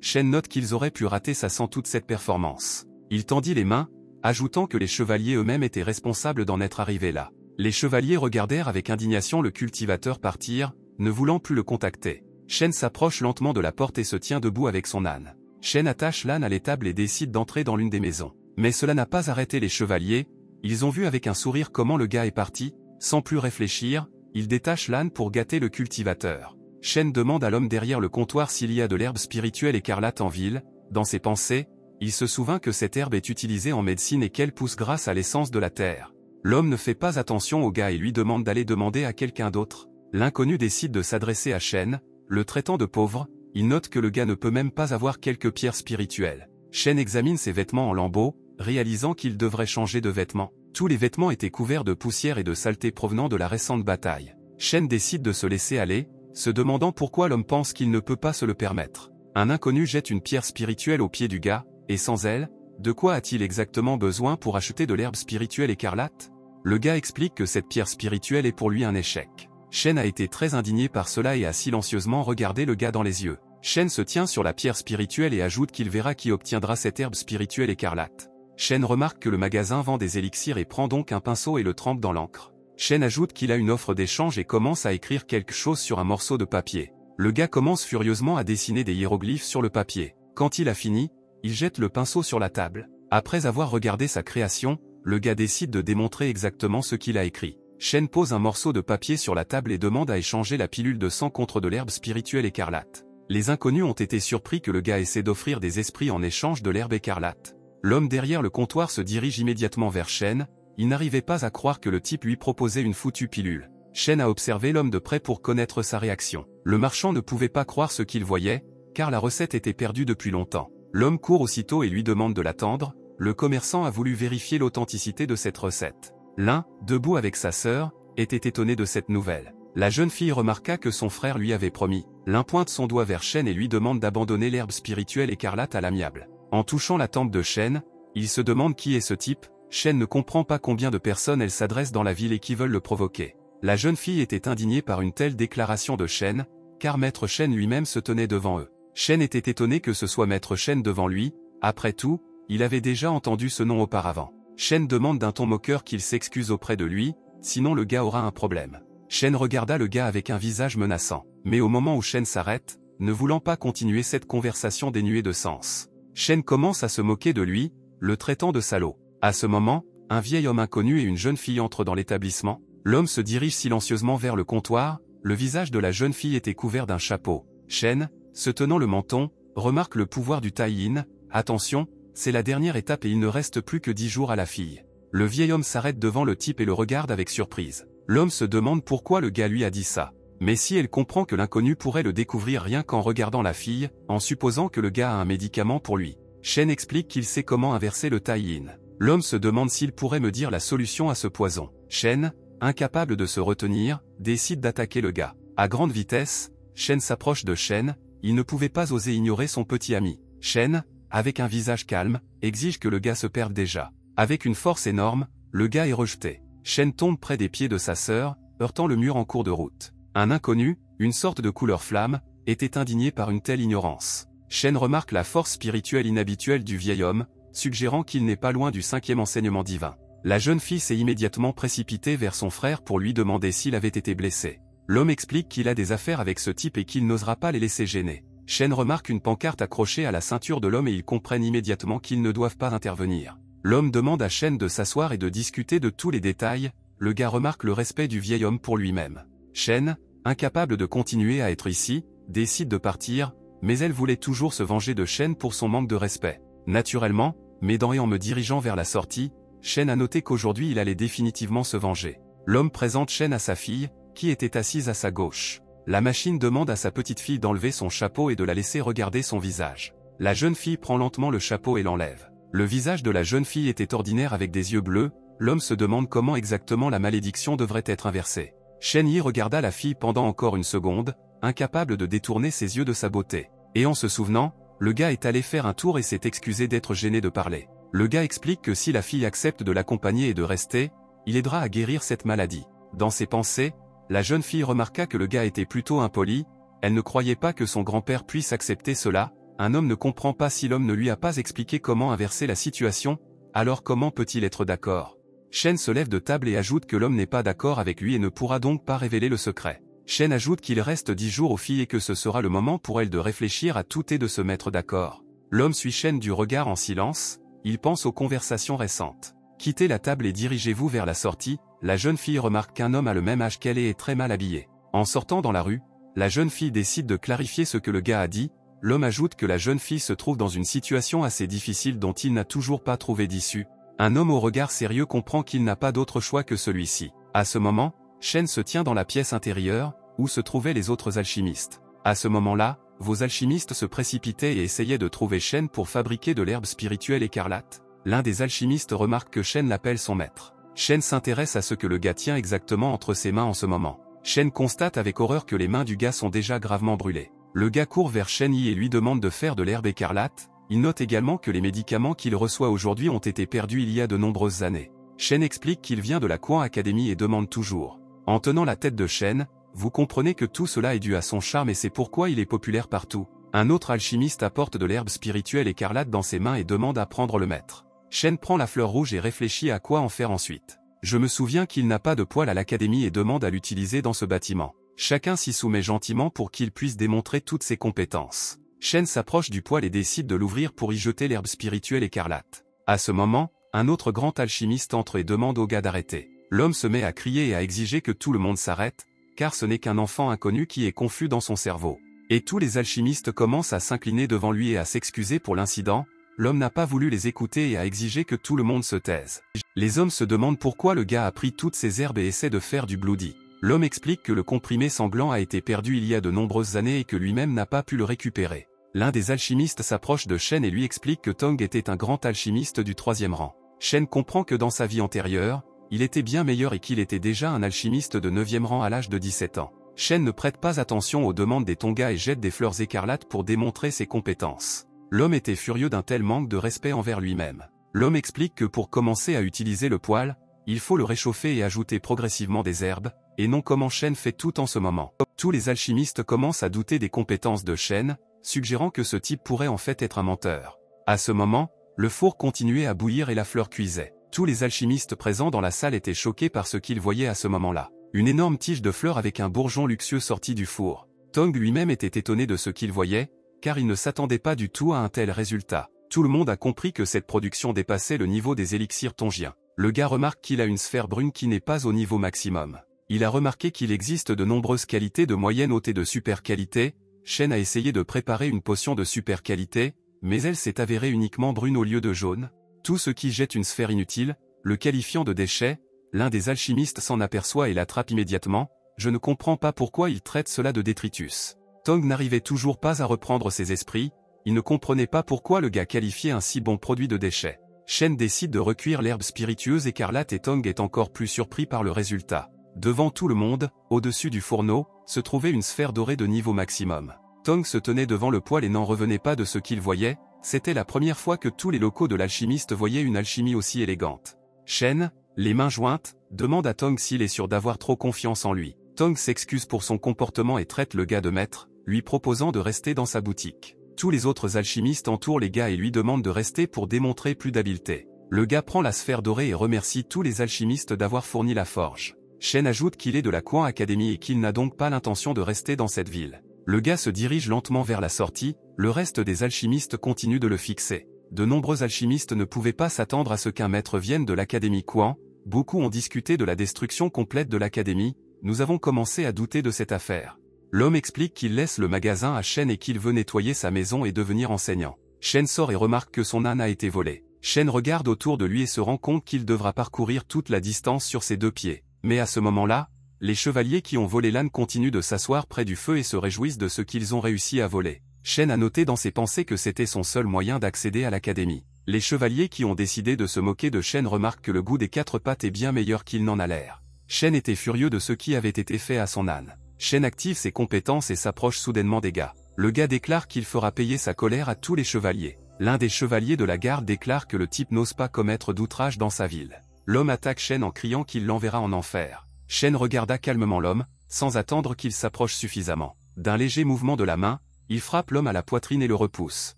Shen note qu'ils auraient pu rater ça sans toute cette performance. Il tendit les mains, ajoutant que les chevaliers eux-mêmes étaient responsables d'en être arrivés là. Les chevaliers regardèrent avec indignation le cultivateur partir, ne voulant plus le contacter. Shen s'approche lentement de la porte et se tient debout avec son âne. Shen attache l'âne à l'étable et décide d'entrer dans l'une des maisons. Mais cela n'a pas arrêté les chevaliers, ils ont vu avec un sourire comment le gars est parti, sans plus réfléchir, ils détachent l'âne pour gâter le cultivateur. Shen demande à l'homme derrière le comptoir s'il y a de l'herbe spirituelle écarlate en ville. Dans ses pensées, il se souvint que cette herbe est utilisée en médecine et qu'elle pousse grâce à l'essence de la terre. L'homme ne fait pas attention au gars et lui demande d'aller demander à quelqu'un d'autre. L'inconnu décide de s'adresser à Shen, le traitant de pauvre, il note que le gars ne peut même pas avoir quelques pierres spirituelles. Shen examine ses vêtements en lambeaux, réalisant qu'il devrait changer de vêtements. Tous les vêtements étaient couverts de poussière et de saleté provenant de la récente bataille. Shen décide de se laisser aller, se demandant pourquoi l'homme pense qu'il ne peut pas se le permettre. Un inconnu jette une pierre spirituelle au pied du gars, et sans elle, de quoi a-t-il exactement besoin pour acheter de l'herbe spirituelle écarlate? Le gars explique que cette pierre spirituelle est pour lui un échec. Shen a été très indigné par cela et a silencieusement regardé le gars dans les yeux. Shen se tient sur la pierre spirituelle et ajoute qu'il verra qui obtiendra cette herbe spirituelle écarlate. Shen remarque que le magasin vend des élixirs et prend donc un pinceau et le trempe dans l'encre. Shen ajoute qu'il a une offre d'échange et commence à écrire quelque chose sur un morceau de papier. Le gars commence furieusement à dessiner des hiéroglyphes sur le papier. Quand il a fini, il jette le pinceau sur la table. Après avoir regardé sa création, le gars décide de démontrer exactement ce qu'il a écrit. Shen pose un morceau de papier sur la table et demande à échanger la pilule de sang contre de l'herbe spirituelle écarlate. Les inconnus ont été surpris que le gars essaie d'offrir des esprits en échange de l'herbe écarlate. L'homme derrière le comptoir se dirige immédiatement vers Shen, il n'arrivait pas à croire que le type lui proposait une foutue pilule. Shen a observé l'homme de près pour connaître sa réaction. Le marchand ne pouvait pas croire ce qu'il voyait, car la recette était perdue depuis longtemps. L'homme court aussitôt et lui demande de l'attendre, le commerçant a voulu vérifier l'authenticité de cette recette. L'un, debout avec sa sœur, était étonné de cette nouvelle. La jeune fille remarqua que son frère lui avait promis. L'un pointe son doigt vers Shen et lui demande d'abandonner l'herbe spirituelle écarlate à l'amiable. En touchant la tempe de Shen, il se demande qui est ce type. Shen ne comprend pas combien de personnes elle s'adresse dans la ville et qui veulent le provoquer. La jeune fille était indignée par une telle déclaration de Shen, car Maître Shen lui-même se tenait devant eux. Shen était étonné que ce soit Maître Shen devant lui, après tout, il avait déjà entendu ce nom auparavant. Shen demande d'un ton moqueur qu'il s'excuse auprès de lui, sinon le gars aura un problème. Shen regarda le gars avec un visage menaçant. Mais au moment où Shen s'arrête, ne voulant pas continuer cette conversation dénuée de sens, Shen commence à se moquer de lui, le traitant de salaud. À ce moment, un vieil homme inconnu et une jeune fille entrent dans l'établissement. L'homme se dirige silencieusement vers le comptoir, le visage de la jeune fille était couvert d'un chapeau. Shen, se tenant le menton, remarque le pouvoir du tie-in. Attention, c'est la dernière étape et il ne reste plus que 10 jours à la fille. Le vieil homme s'arrête devant le type et le regarde avec surprise. L'homme se demande pourquoi le gars lui a dit ça. Mais si elle comprend que l'inconnu pourrait le découvrir rien qu'en regardant la fille, en supposant que le gars a un médicament pour lui. Shen explique qu'il sait comment inverser le tie-in. L'homme se demande s'il pourrait me dire la solution à ce poison. Shen, incapable de se retenir, décide d'attaquer le gars. À grande vitesse, Shen s'approche de Shen, il ne pouvait pas oser ignorer son petit ami. Shen, avec un visage calme, exige que le gars se perde déjà. Avec une force énorme, le gars est rejeté. Shen tombe près des pieds de sa sœur, heurtant le mur en cours de route. Un inconnu, une sorte de couleur flamme, était indigné par une telle ignorance. Shen remarque la force spirituelle inhabituelle du vieil homme, suggérant qu'il n'est pas loin du 5e enseignement divin. La jeune fille s'est immédiatement précipitée vers son frère pour lui demander s'il avait été blessé. L'homme explique qu'il a des affaires avec ce type et qu'il n'osera pas les laisser gêner. Shen remarque une pancarte accrochée à la ceinture de l'homme et ils comprennent immédiatement qu'ils ne doivent pas intervenir. L'homme demande à Shen de s'asseoir et de discuter de tous les détails, le gars remarque le respect du vieil homme pour lui-même. Shen, incapable de continuer à être ici, décide de partir, mais elle voulait toujours se venger de Shen pour son manque de respect. Naturellement, m'aidant et en me dirigeant vers la sortie, Shen a noté qu'aujourd'hui il allait définitivement se venger. L'homme présente Shen à sa fille, qui était assise à sa gauche. La machine demande à sa petite fille d'enlever son chapeau et de la laisser regarder son visage. La jeune fille prend lentement le chapeau et l'enlève. Le visage de la jeune fille était ordinaire avec des yeux bleus, l'homme se demande comment exactement la malédiction devrait être inversée. Shen Yi regarda la fille pendant encore une seconde, incapable de détourner ses yeux de sa beauté. Et en se souvenant, le gars est allé faire un tour et s'est excusé d'être gêné de parler. Le gars explique que si la fille accepte de l'accompagner et de rester, il aidera à guérir cette maladie. Dans ses pensées, la jeune fille remarqua que le gars était plutôt impoli, elle ne croyait pas que son grand-père puisse accepter cela, un homme ne comprend pas si l'homme ne lui a pas expliqué comment inverser la situation, alors comment peut-il être d'accord? Shen se lève de table et ajoute que l'homme n'est pas d'accord avec lui et ne pourra donc pas révéler le secret. Shen ajoute qu'il reste 10 jours aux filles et que ce sera le moment pour elles de réfléchir à tout et de se mettre d'accord. L'homme suit Shen du regard en silence, il pense aux conversations récentes. Quittez la table et dirigez-vous vers la sortie, la jeune fille remarque qu'un homme a le même âge qu'elle et est très mal habillé. En sortant dans la rue, la jeune fille décide de clarifier ce que le gars a dit, l'homme ajoute que la jeune fille se trouve dans une situation assez difficile dont il n'a toujours pas trouvé d'issue. Un homme au regard sérieux comprend qu'il n'a pas d'autre choix que celui-ci. À ce moment, Shen se tient dans la pièce intérieure, où se trouvaient les autres alchimistes. À ce moment-là, vos alchimistes se précipitaient et essayaient de trouver Shen pour fabriquer de l'herbe spirituelle écarlate. L'un des alchimistes remarque que Shen l'appelle son maître. Shen s'intéresse à ce que le gars tient exactement entre ses mains en ce moment. Shen constate avec horreur que les mains du gars sont déjà gravement brûlées. Le gars court vers Shen Yi et lui demande de faire de l'herbe écarlate. Il note également que les médicaments qu'il reçoit aujourd'hui ont été perdus il y a de nombreuses années. Shen explique qu'il vient de la Quan Academy et demande toujours. En tenant la tête de Shen, vous comprenez que tout cela est dû à son charme et c'est pourquoi il est populaire partout. Un autre alchimiste apporte de l'herbe spirituelle écarlate dans ses mains et demande à prendre le maître. Shen prend la fleur rouge et réfléchit à quoi en faire ensuite. Je me souviens qu'il n'a pas de poêle à l'académie et demande à l'utiliser dans ce bâtiment. Chacun s'y soumet gentiment pour qu'il puisse démontrer toutes ses compétences. Shen s'approche du poêle et décide de l'ouvrir pour y jeter l'herbe spirituelle écarlate. À ce moment, un autre grand alchimiste entre et demande au gars d'arrêter. L'homme se met à crier et à exiger que tout le monde s'arrête, car ce n'est qu'un enfant inconnu qui est confus dans son cerveau. Et tous les alchimistes commencent à s'incliner devant lui et à s'excuser pour l'incident. L'homme n'a pas voulu les écouter et a exigé que tout le monde se taise. Les hommes se demandent pourquoi le gars a pris toutes ces herbes et essaie de faire du bloody. L'homme explique que le comprimé sanglant a été perdu il y a de nombreuses années et que lui-même n'a pas pu le récupérer. L'un des alchimistes s'approche de Shen et lui explique que Tong était un grand alchimiste du 3e rang. Shen comprend que dans sa vie antérieure, il était bien meilleur et qu'il était déjà un alchimiste de 9e rang à l'âge de 17 ans. Shen ne prête pas attention aux demandes des Tonga et jette des fleurs écarlates pour démontrer ses compétences. L'homme était furieux d'un tel manque de respect envers lui-même. L'homme explique que pour commencer à utiliser le poêle, il faut le réchauffer et ajouter progressivement des herbes, et non comme Shen fait tout en ce moment. Tous les alchimistes commencent à douter des compétences de Shen, suggérant que ce type pourrait en fait être un menteur. À ce moment, le four continuait à bouillir et la fleur cuisait. Tous les alchimistes présents dans la salle étaient choqués par ce qu'ils voyaient à ce moment-là. Une énorme tige de fleurs avec un bourgeon luxueux sortit du four. Tong lui-même était étonné de ce qu'il voyait, car il ne s'attendait pas du tout à un tel résultat. Tout le monde a compris que cette production dépassait le niveau des élixirs tongiens. Le gars remarque qu'il a une sphère brune qui n'est pas au niveau maximum. Il a remarqué qu'il existe de nombreuses qualités de moyenne haute et de super qualité. Shen a essayé de préparer une potion de super qualité, mais elle s'est avérée uniquement brune au lieu de jaune. Tout ce qui jette une sphère inutile, le qualifiant de déchet, l'un des alchimistes s'en aperçoit et l'attrape immédiatement. Je ne comprends pas pourquoi il traite cela de détritus. Tong n'arrivait toujours pas à reprendre ses esprits, il ne comprenait pas pourquoi le gars qualifiait un si bon produit de déchet. Shen décide de recueillir l'herbe spiritueuse écarlate et Tong est encore plus surpris par le résultat. Devant tout le monde, au-dessus du fourneau, se trouvait une sphère dorée de niveau maximum. Tong se tenait devant le poêle et n'en revenait pas de ce qu'il voyait, c'était la première fois que tous les locaux de l'alchimiste voyaient une alchimie aussi élégante. Shen, les mains jointes, demande à Tong s'il est sûr d'avoir trop confiance en lui. Tong s'excuse pour son comportement et traite le gars de maître, lui proposant de rester dans sa boutique. Tous les autres alchimistes entourent les gars et lui demandent de rester pour démontrer plus d'habileté. Le gars prend la sphère dorée et remercie tous les alchimistes d'avoir fourni la forge. Shen ajoute qu'il est de la Quan Academy et qu'il n'a donc pas l'intention de rester dans cette ville. Le gars se dirige lentement vers la sortie, le reste des alchimistes continue de le fixer. De nombreux alchimistes ne pouvaient pas s'attendre à ce qu'un maître vienne de l'Académie Quan, beaucoup ont discuté de la destruction complète de l'Académie, nous avons commencé à douter de cette affaire. L'homme explique qu'il laisse le magasin à Shen et qu'il veut nettoyer sa maison et devenir enseignant. Shen sort et remarque que son âne a été volé. Shen regarde autour de lui et se rend compte qu'il devra parcourir toute la distance sur ses 2 pieds. Mais à ce moment-là, les chevaliers qui ont volé l'âne continuent de s'asseoir près du feu et se réjouissent de ce qu'ils ont réussi à voler. Shen a noté dans ses pensées que c'était son seul moyen d'accéder à l'académie. Les chevaliers qui ont décidé de se moquer de Shen remarquent que le goût des 4 pattes est bien meilleur qu'il n'en a l'air. Shen était furieux de ce qui avait été fait à son âne. Shen active ses compétences et s'approche soudainement des gars. Le gars déclare qu'il fera payer sa colère à tous les chevaliers. L'un des chevaliers de la garde déclare que le type n'ose pas commettre d'outrage dans sa ville. L'homme attaque Shen en criant qu'il l'enverra en enfer. Shen regarda calmement l'homme, sans attendre qu'il s'approche suffisamment. D'un léger mouvement de la main, il frappe l'homme à la poitrine et le repousse.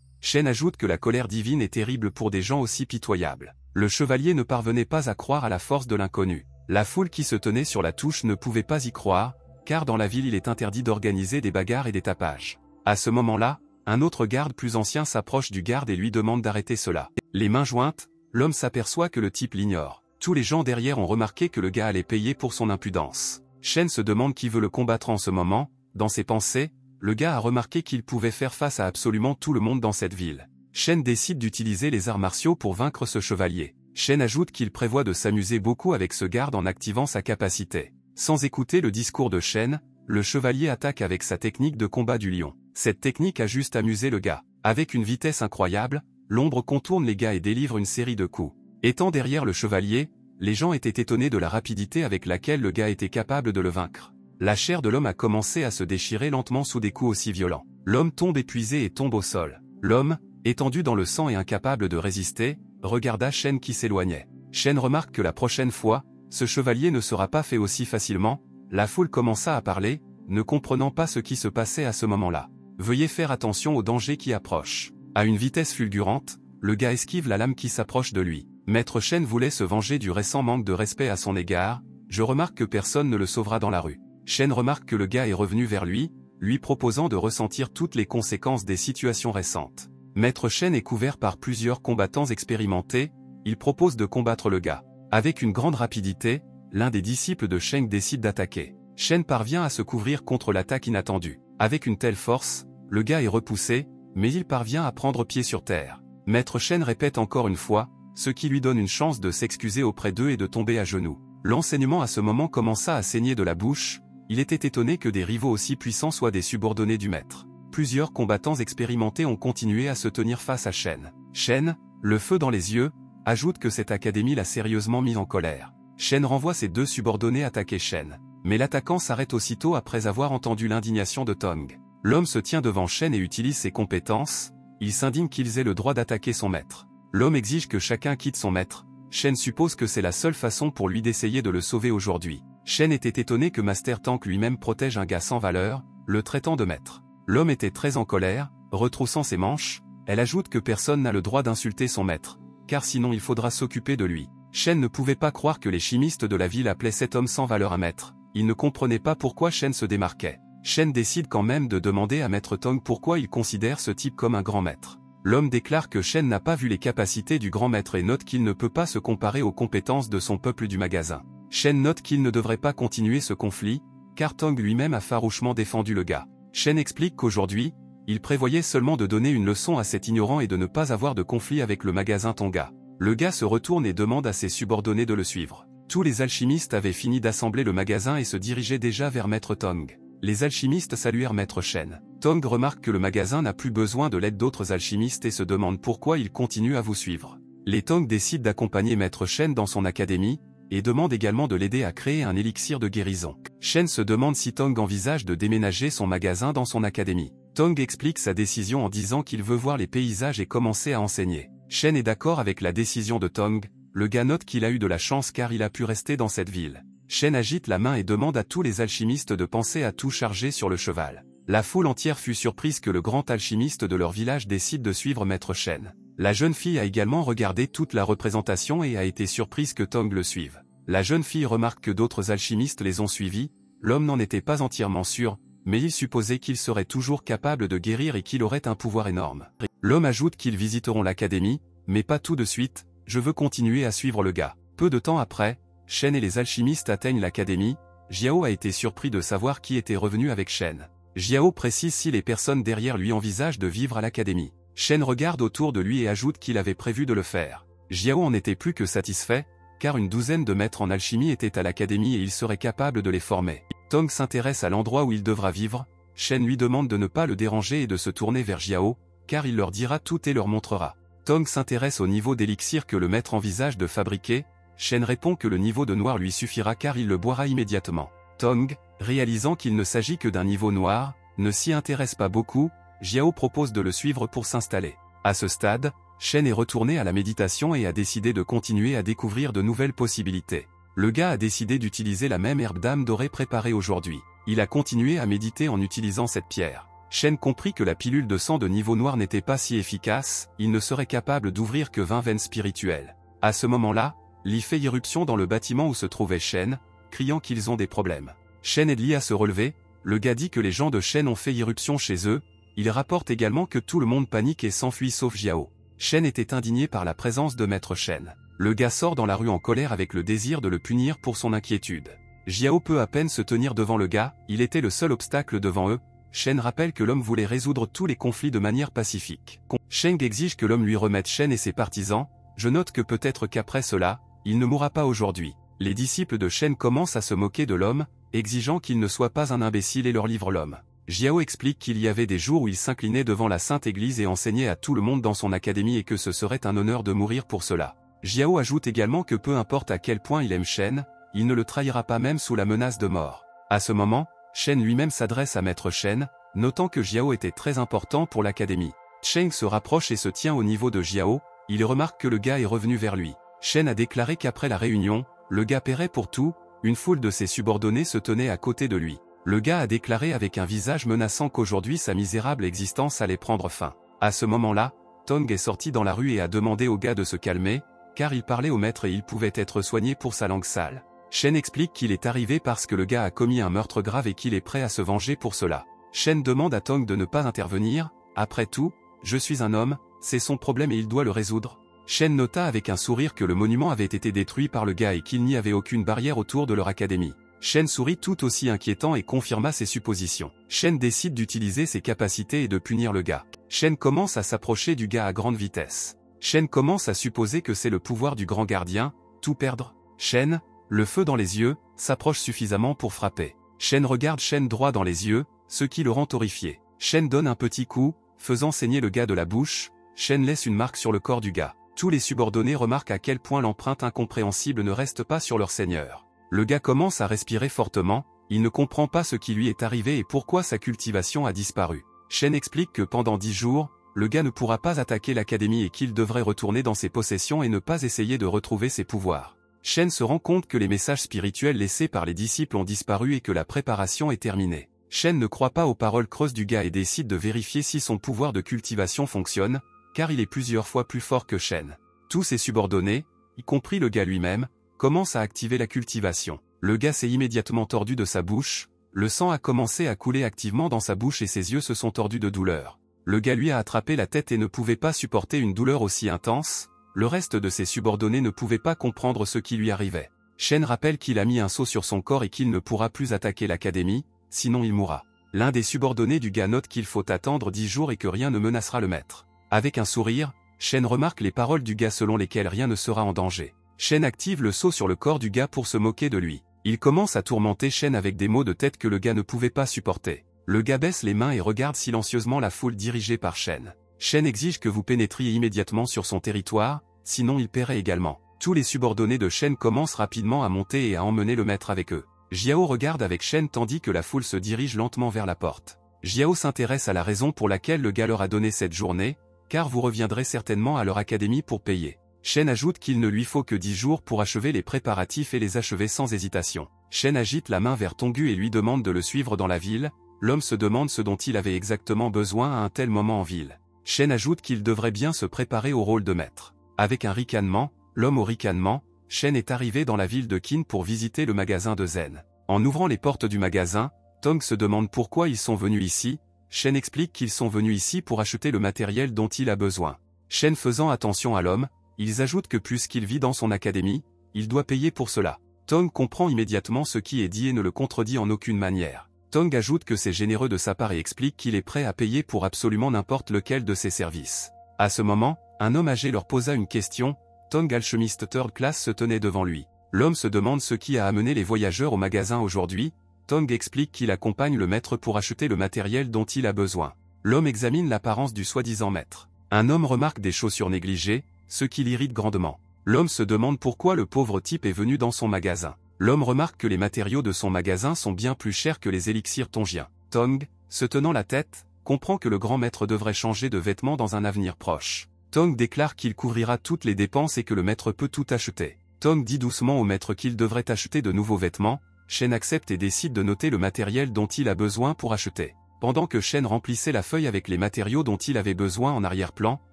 Shen ajoute que la colère divine est terrible pour des gens aussi pitoyables. Le chevalier ne parvenait pas à croire à la force de l'inconnu. La foule qui se tenait sur la touche ne pouvait pas y croire, car dans la ville il est interdit d'organiser des bagarres et des tapages. À ce moment-là, un autre garde plus ancien s'approche du garde et lui demande d'arrêter cela. Les mains jointes, l'homme s'aperçoit que le type l'ignore. Tous les gens derrière ont remarqué que le gars allait payer pour son impudence. Shen se demande qui veut le combattre en ce moment. Dans ses pensées, le gars a remarqué qu'il pouvait faire face à absolument tout le monde dans cette ville. Shen décide d'utiliser les arts martiaux pour vaincre ce chevalier. Shen ajoute qu'il prévoit de s'amuser beaucoup avec ce garde en activant sa capacité. Sans écouter le discours de Shen, le chevalier attaque avec sa technique de combat du lion. Cette technique a juste amusé le gars. Avec une vitesse incroyable, l'ombre contourne les gars et délivre une série de coups. Étant derrière le chevalier, les gens étaient étonnés de la rapidité avec laquelle le gars était capable de le vaincre. La chair de l'homme a commencé à se déchirer lentement sous des coups aussi violents. L'homme tombe épuisé et tombe au sol. L'homme, étendu dans le sang et incapable de résister, regarda Shen qui s'éloignait. Shen remarque que la prochaine fois, ce chevalier ne sera pas fait aussi facilement. La foule commença à parler, ne comprenant pas ce qui se passait à ce moment-là. Veuillez faire attention aux dangers qui approchent. À une vitesse fulgurante, le gars esquive la lame qui s'approche de lui. Maître Shen voulait se venger du récent manque de respect à son égard. Je remarque que personne ne le sauvera dans la rue. Shen remarque que le gars est revenu vers lui, lui proposant de ressentir toutes les conséquences des situations récentes. Maître Shen est couvert par plusieurs combattants expérimentés, il propose de combattre le gars. Avec une grande rapidité, l'un des disciples de Shen décide d'attaquer. Shen parvient à se couvrir contre l'attaque inattendue. Avec une telle force, le gars est repoussé, mais il parvient à prendre pied sur terre. Maître Shen répète encore une fois, ce qui lui donne une chance de s'excuser auprès d'eux et de tomber à genoux. L'enseignement à ce moment commença à saigner de la bouche, il était étonné que des rivaux aussi puissants soient des subordonnés du maître. Plusieurs combattants expérimentés ont continué à se tenir face à Shen. Shen, le feu dans les yeux, ajoute que cette académie l'a sérieusement mis en colère. Shen renvoie ses deux subordonnés attaquer Shen. Mais l'attaquant s'arrête aussitôt après avoir entendu l'indignation de Tong. L'homme se tient devant Shen et utilise ses compétences, il s'indigne qu'ils aient le droit d'attaquer son maître. L'homme exige que chacun quitte son maître. Shen suppose que c'est la seule façon pour lui d'essayer de le sauver aujourd'hui. Shen était étonné que Master Tank lui-même protège un gars sans valeur, le traitant de maître. L'homme était très en colère, retroussant ses manches, elle ajoute que personne n'a le droit d'insulter son maître, car sinon il faudra s'occuper de lui. Shen ne pouvait pas croire que les chimistes de la ville appelaient cet homme sans valeur un maître. Il ne comprenait pas pourquoi Shen se démarquait. Shen décide quand même de demander à Maître Tong pourquoi il considère ce type comme un grand maître. L'homme déclare que Shen n'a pas vu les capacités du grand maître et note qu'il ne peut pas se comparer aux compétences de son peuple du magasin. Shen note qu'il ne devrait pas continuer ce conflit, car Tong lui-même a farouchement défendu le gars. Shen explique qu'aujourd'hui, il prévoyait seulement de donner une leçon à cet ignorant et de ne pas avoir de conflit avec le magasin Tonga. Le gars se retourne et demande à ses subordonnés de le suivre. Tous les alchimistes avaient fini d'assembler le magasin et se dirigeaient déjà vers Maître Tong. Les alchimistes saluèrent Maître Shen. Tong remarque que le magasin n'a plus besoin de l'aide d'autres alchimistes et se demande pourquoi il continue à vous suivre. Les Tong décident d'accompagner Maître Shen dans son académie, et demandent également de l'aider à créer un élixir de guérison. Shen se demande si Tong envisage de déménager son magasin dans son académie. Tong explique sa décision en disant qu'il veut voir les paysages et commencer à enseigner. Shen est d'accord avec la décision de Tong. Le gars note qu'il a eu de la chance car il a pu rester dans cette ville. Shen agite la main et demande à tous les alchimistes de penser à tout charger sur le cheval. La foule entière fut surprise que le grand alchimiste de leur village décide de suivre Maître Shen. La jeune fille a également regardé toute la représentation et a été surprise que Tong le suive. La jeune fille remarque que d'autres alchimistes les ont suivis, l'homme n'en était pas entièrement sûr, mais il supposait qu'il serait toujours capable de guérir et qu'il aurait un pouvoir énorme. L'homme ajoute qu'ils visiteront l'académie, mais pas tout de suite. Je veux continuer à suivre le gars. Peu de temps après, Shen et les alchimistes atteignent l'académie. Jiao a été surpris de savoir qui était revenu avec Shen. Jiao précise si les personnes derrière lui envisagent de vivre à l'académie. Shen regarde autour de lui et ajoute qu'il avait prévu de le faire. Jiao en était plus que satisfait, car une douzaine de maîtres en alchimie étaient à l'académie et il serait capable de les former. Tong s'intéresse à l'endroit où il devra vivre. Shen lui demande de ne pas le déranger et de se tourner vers Jiao, car il leur dira tout et leur montrera. Tong s'intéresse au niveau d'élixir que le maître envisage de fabriquer. Shen répond que le niveau de noir lui suffira car il le boira immédiatement. Tong, réalisant qu'il ne s'agit que d'un niveau noir, ne s'y intéresse pas beaucoup. Jiao propose de le suivre pour s'installer. À ce stade, Shen est retourné à la méditation et a décidé de continuer à découvrir de nouvelles possibilités. Le gars a décidé d'utiliser la même herbe d'âme dorée préparée aujourd'hui. Il a continué à méditer en utilisant cette pierre. Shen comprit que la pilule de sang de niveau noir n'était pas si efficace, il ne serait capable d'ouvrir que 20 veines spirituelles. À ce moment-là, Li fait irruption dans le bâtiment où se trouvait Shen, criant qu'ils ont des problèmes. Shen aide Li à se relever, le gars dit que les gens de Shen ont fait irruption chez eux, il rapporte également que tout le monde panique et s'enfuit sauf Jiao. Shen était indigné par la présence de Maître Shen. Le gars sort dans la rue en colère avec le désir de le punir pour son inquiétude. Jiao peut à peine se tenir devant le gars, il était le seul obstacle devant eux. Shen rappelle que l'homme voulait résoudre tous les conflits de manière pacifique. Sheng exige que l'homme lui remette Shen et ses partisans, je note que peut-être qu'après cela, il ne mourra pas aujourd'hui. Les disciples de Shen commencent à se moquer de l'homme, exigeant qu'il ne soit pas un imbécile et leur livre l'homme. Jiao explique qu'il y avait des jours où il s'inclinait devant la Sainte Église et enseignait à tout le monde dans son académie et que ce serait un honneur de mourir pour cela. Jiao ajoute également que peu importe à quel point il aime Shen, il ne le trahira pas même sous la menace de mort. À ce moment, Shen lui-même s'adresse à Maître Shen, notant que Jiao était très important pour l'académie. Cheng se rapproche et se tient au niveau de Jiao, il remarque que le gars est revenu vers lui. Shen a déclaré qu'après la réunion, le gars paierait pour tout, une foule de ses subordonnés se tenait à côté de lui. Le gars a déclaré avec un visage menaçant qu'aujourd'hui sa misérable existence allait prendre fin. À ce moment-là, Tong est sorti dans la rue et a demandé au gars de se calmer, car il parlait au maître et il pouvait être soigné pour sa langue sale. Shen explique qu'il est arrivé parce que le gars a commis un meurtre grave et qu'il est prêt à se venger pour cela. Shen demande à Tong de ne pas intervenir, après tout, je suis un homme, c'est son problème et il doit le résoudre. Shen nota avec un sourire que le monument avait été détruit par le gars et qu'il n'y avait aucune barrière autour de leur académie. Shen sourit tout aussi inquiétant et confirma ses suppositions. Shen décide d'utiliser ses capacités et de punir le gars. Shen commence à s'approcher du gars à grande vitesse. Shen commence à supposer que c'est le pouvoir du grand gardien, tout perdre. Shen, le feu dans les yeux, s'approche suffisamment pour frapper. Shen regarde Shen droit dans les yeux, ce qui le rend horrifié. Shen donne un petit coup, faisant saigner le gars de la bouche. Shen laisse une marque sur le corps du gars. Tous les subordonnés remarquent à quel point l'empreinte incompréhensible ne reste pas sur leur seigneur. Le gars commence à respirer fortement, il ne comprend pas ce qui lui est arrivé et pourquoi sa cultivation a disparu. Shen explique que pendant 10 jours, le gars ne pourra pas attaquer l'académie et qu'il devrait retourner dans ses possessions et ne pas essayer de retrouver ses pouvoirs. Shen se rend compte que les messages spirituels laissés par les disciples ont disparu et que la préparation est terminée. Shen ne croit pas aux paroles creuses du gars et décide de vérifier si son pouvoir de cultivation fonctionne, car il est plusieurs fois plus fort que Shen. Tous ses subordonnés, y compris le gars lui-même, commencent à activer la cultivation. Le gars s'est immédiatement tordu de sa bouche, le sang a commencé à couler activement dans sa bouche et ses yeux se sont tordus de douleur. Le gars lui a attrapé la tête et ne pouvait pas supporter une douleur aussi intense, le reste de ses subordonnés ne pouvaient pas comprendre ce qui lui arrivait. Shen rappelle qu'il a mis un sceau sur son corps et qu'il ne pourra plus attaquer l'académie, sinon il mourra. L'un des subordonnés du gars note qu'il faut attendre 10 jours et que rien ne menacera le maître. Avec un sourire, Shen remarque les paroles du gars selon lesquelles rien ne sera en danger. Shen active le sceau sur le corps du gars pour se moquer de lui. Il commence à tourmenter Shen avec des maux de tête que le gars ne pouvait pas supporter. Le gars baisse les mains et regarde silencieusement la foule dirigée par Shen. Shen exige que vous pénétriez immédiatement sur son territoire, sinon il paierait également. Tous les subordonnés de Shen commencent rapidement à monter et à emmener le maître avec eux. Jiao regarde avec Shen tandis que la foule se dirige lentement vers la porte. Jiao s'intéresse à la raison pour laquelle le gars leur a donné cette journée, car vous reviendrez certainement à leur académie pour payer. Shen ajoute qu'il ne lui faut que 10 jours pour achever les préparatifs et les achever sans hésitation. Shen agite la main vers Tongu et lui demande de le suivre dans la ville. L'homme se demande ce dont il avait exactement besoin à un tel moment en ville. Shen ajoute qu'il devrait bien se préparer au rôle de maître. Avec un ricanement, l'homme au ricanement, Shen est arrivé dans la ville de Qin pour visiter le magasin de Zen. En ouvrant les portes du magasin, Tong se demande pourquoi ils sont venus ici. Shen explique qu'ils sont venus ici pour acheter le matériel dont il a besoin. Shen faisant attention à l'homme, ils ajoutent que puisqu'il vit dans son académie, il doit payer pour cela. Tong comprend immédiatement ce qui est dit et ne le contredit en aucune manière. Tong ajoute que c'est généreux de sa part et explique qu'il est prêt à payer pour absolument n'importe lequel de ses services. À ce moment, un homme âgé leur posa une question. Tong alchimiste third class se tenait devant lui. L'homme se demande ce qui a amené les voyageurs au magasin aujourd'hui. Tong explique qu'il accompagne le maître pour acheter le matériel dont il a besoin. L'homme examine l'apparence du soi-disant maître. Un homme remarque des chaussures négligées, ce qui l'irrite grandement. L'homme se demande pourquoi le pauvre type est venu dans son magasin. L'homme remarque que les matériaux de son magasin sont bien plus chers que les élixirs tongiens. Tong, se tenant la tête, comprend que le grand maître devrait changer de vêtements dans un avenir proche. Tong déclare qu'il couvrira toutes les dépenses et que le maître peut tout acheter. Tong dit doucement au maître qu'il devrait acheter de nouveaux vêtements, Shen accepte et décide de noter le matériel dont il a besoin pour acheter. Pendant que Shen remplissait la feuille avec les matériaux dont il avait besoin en arrière-plan,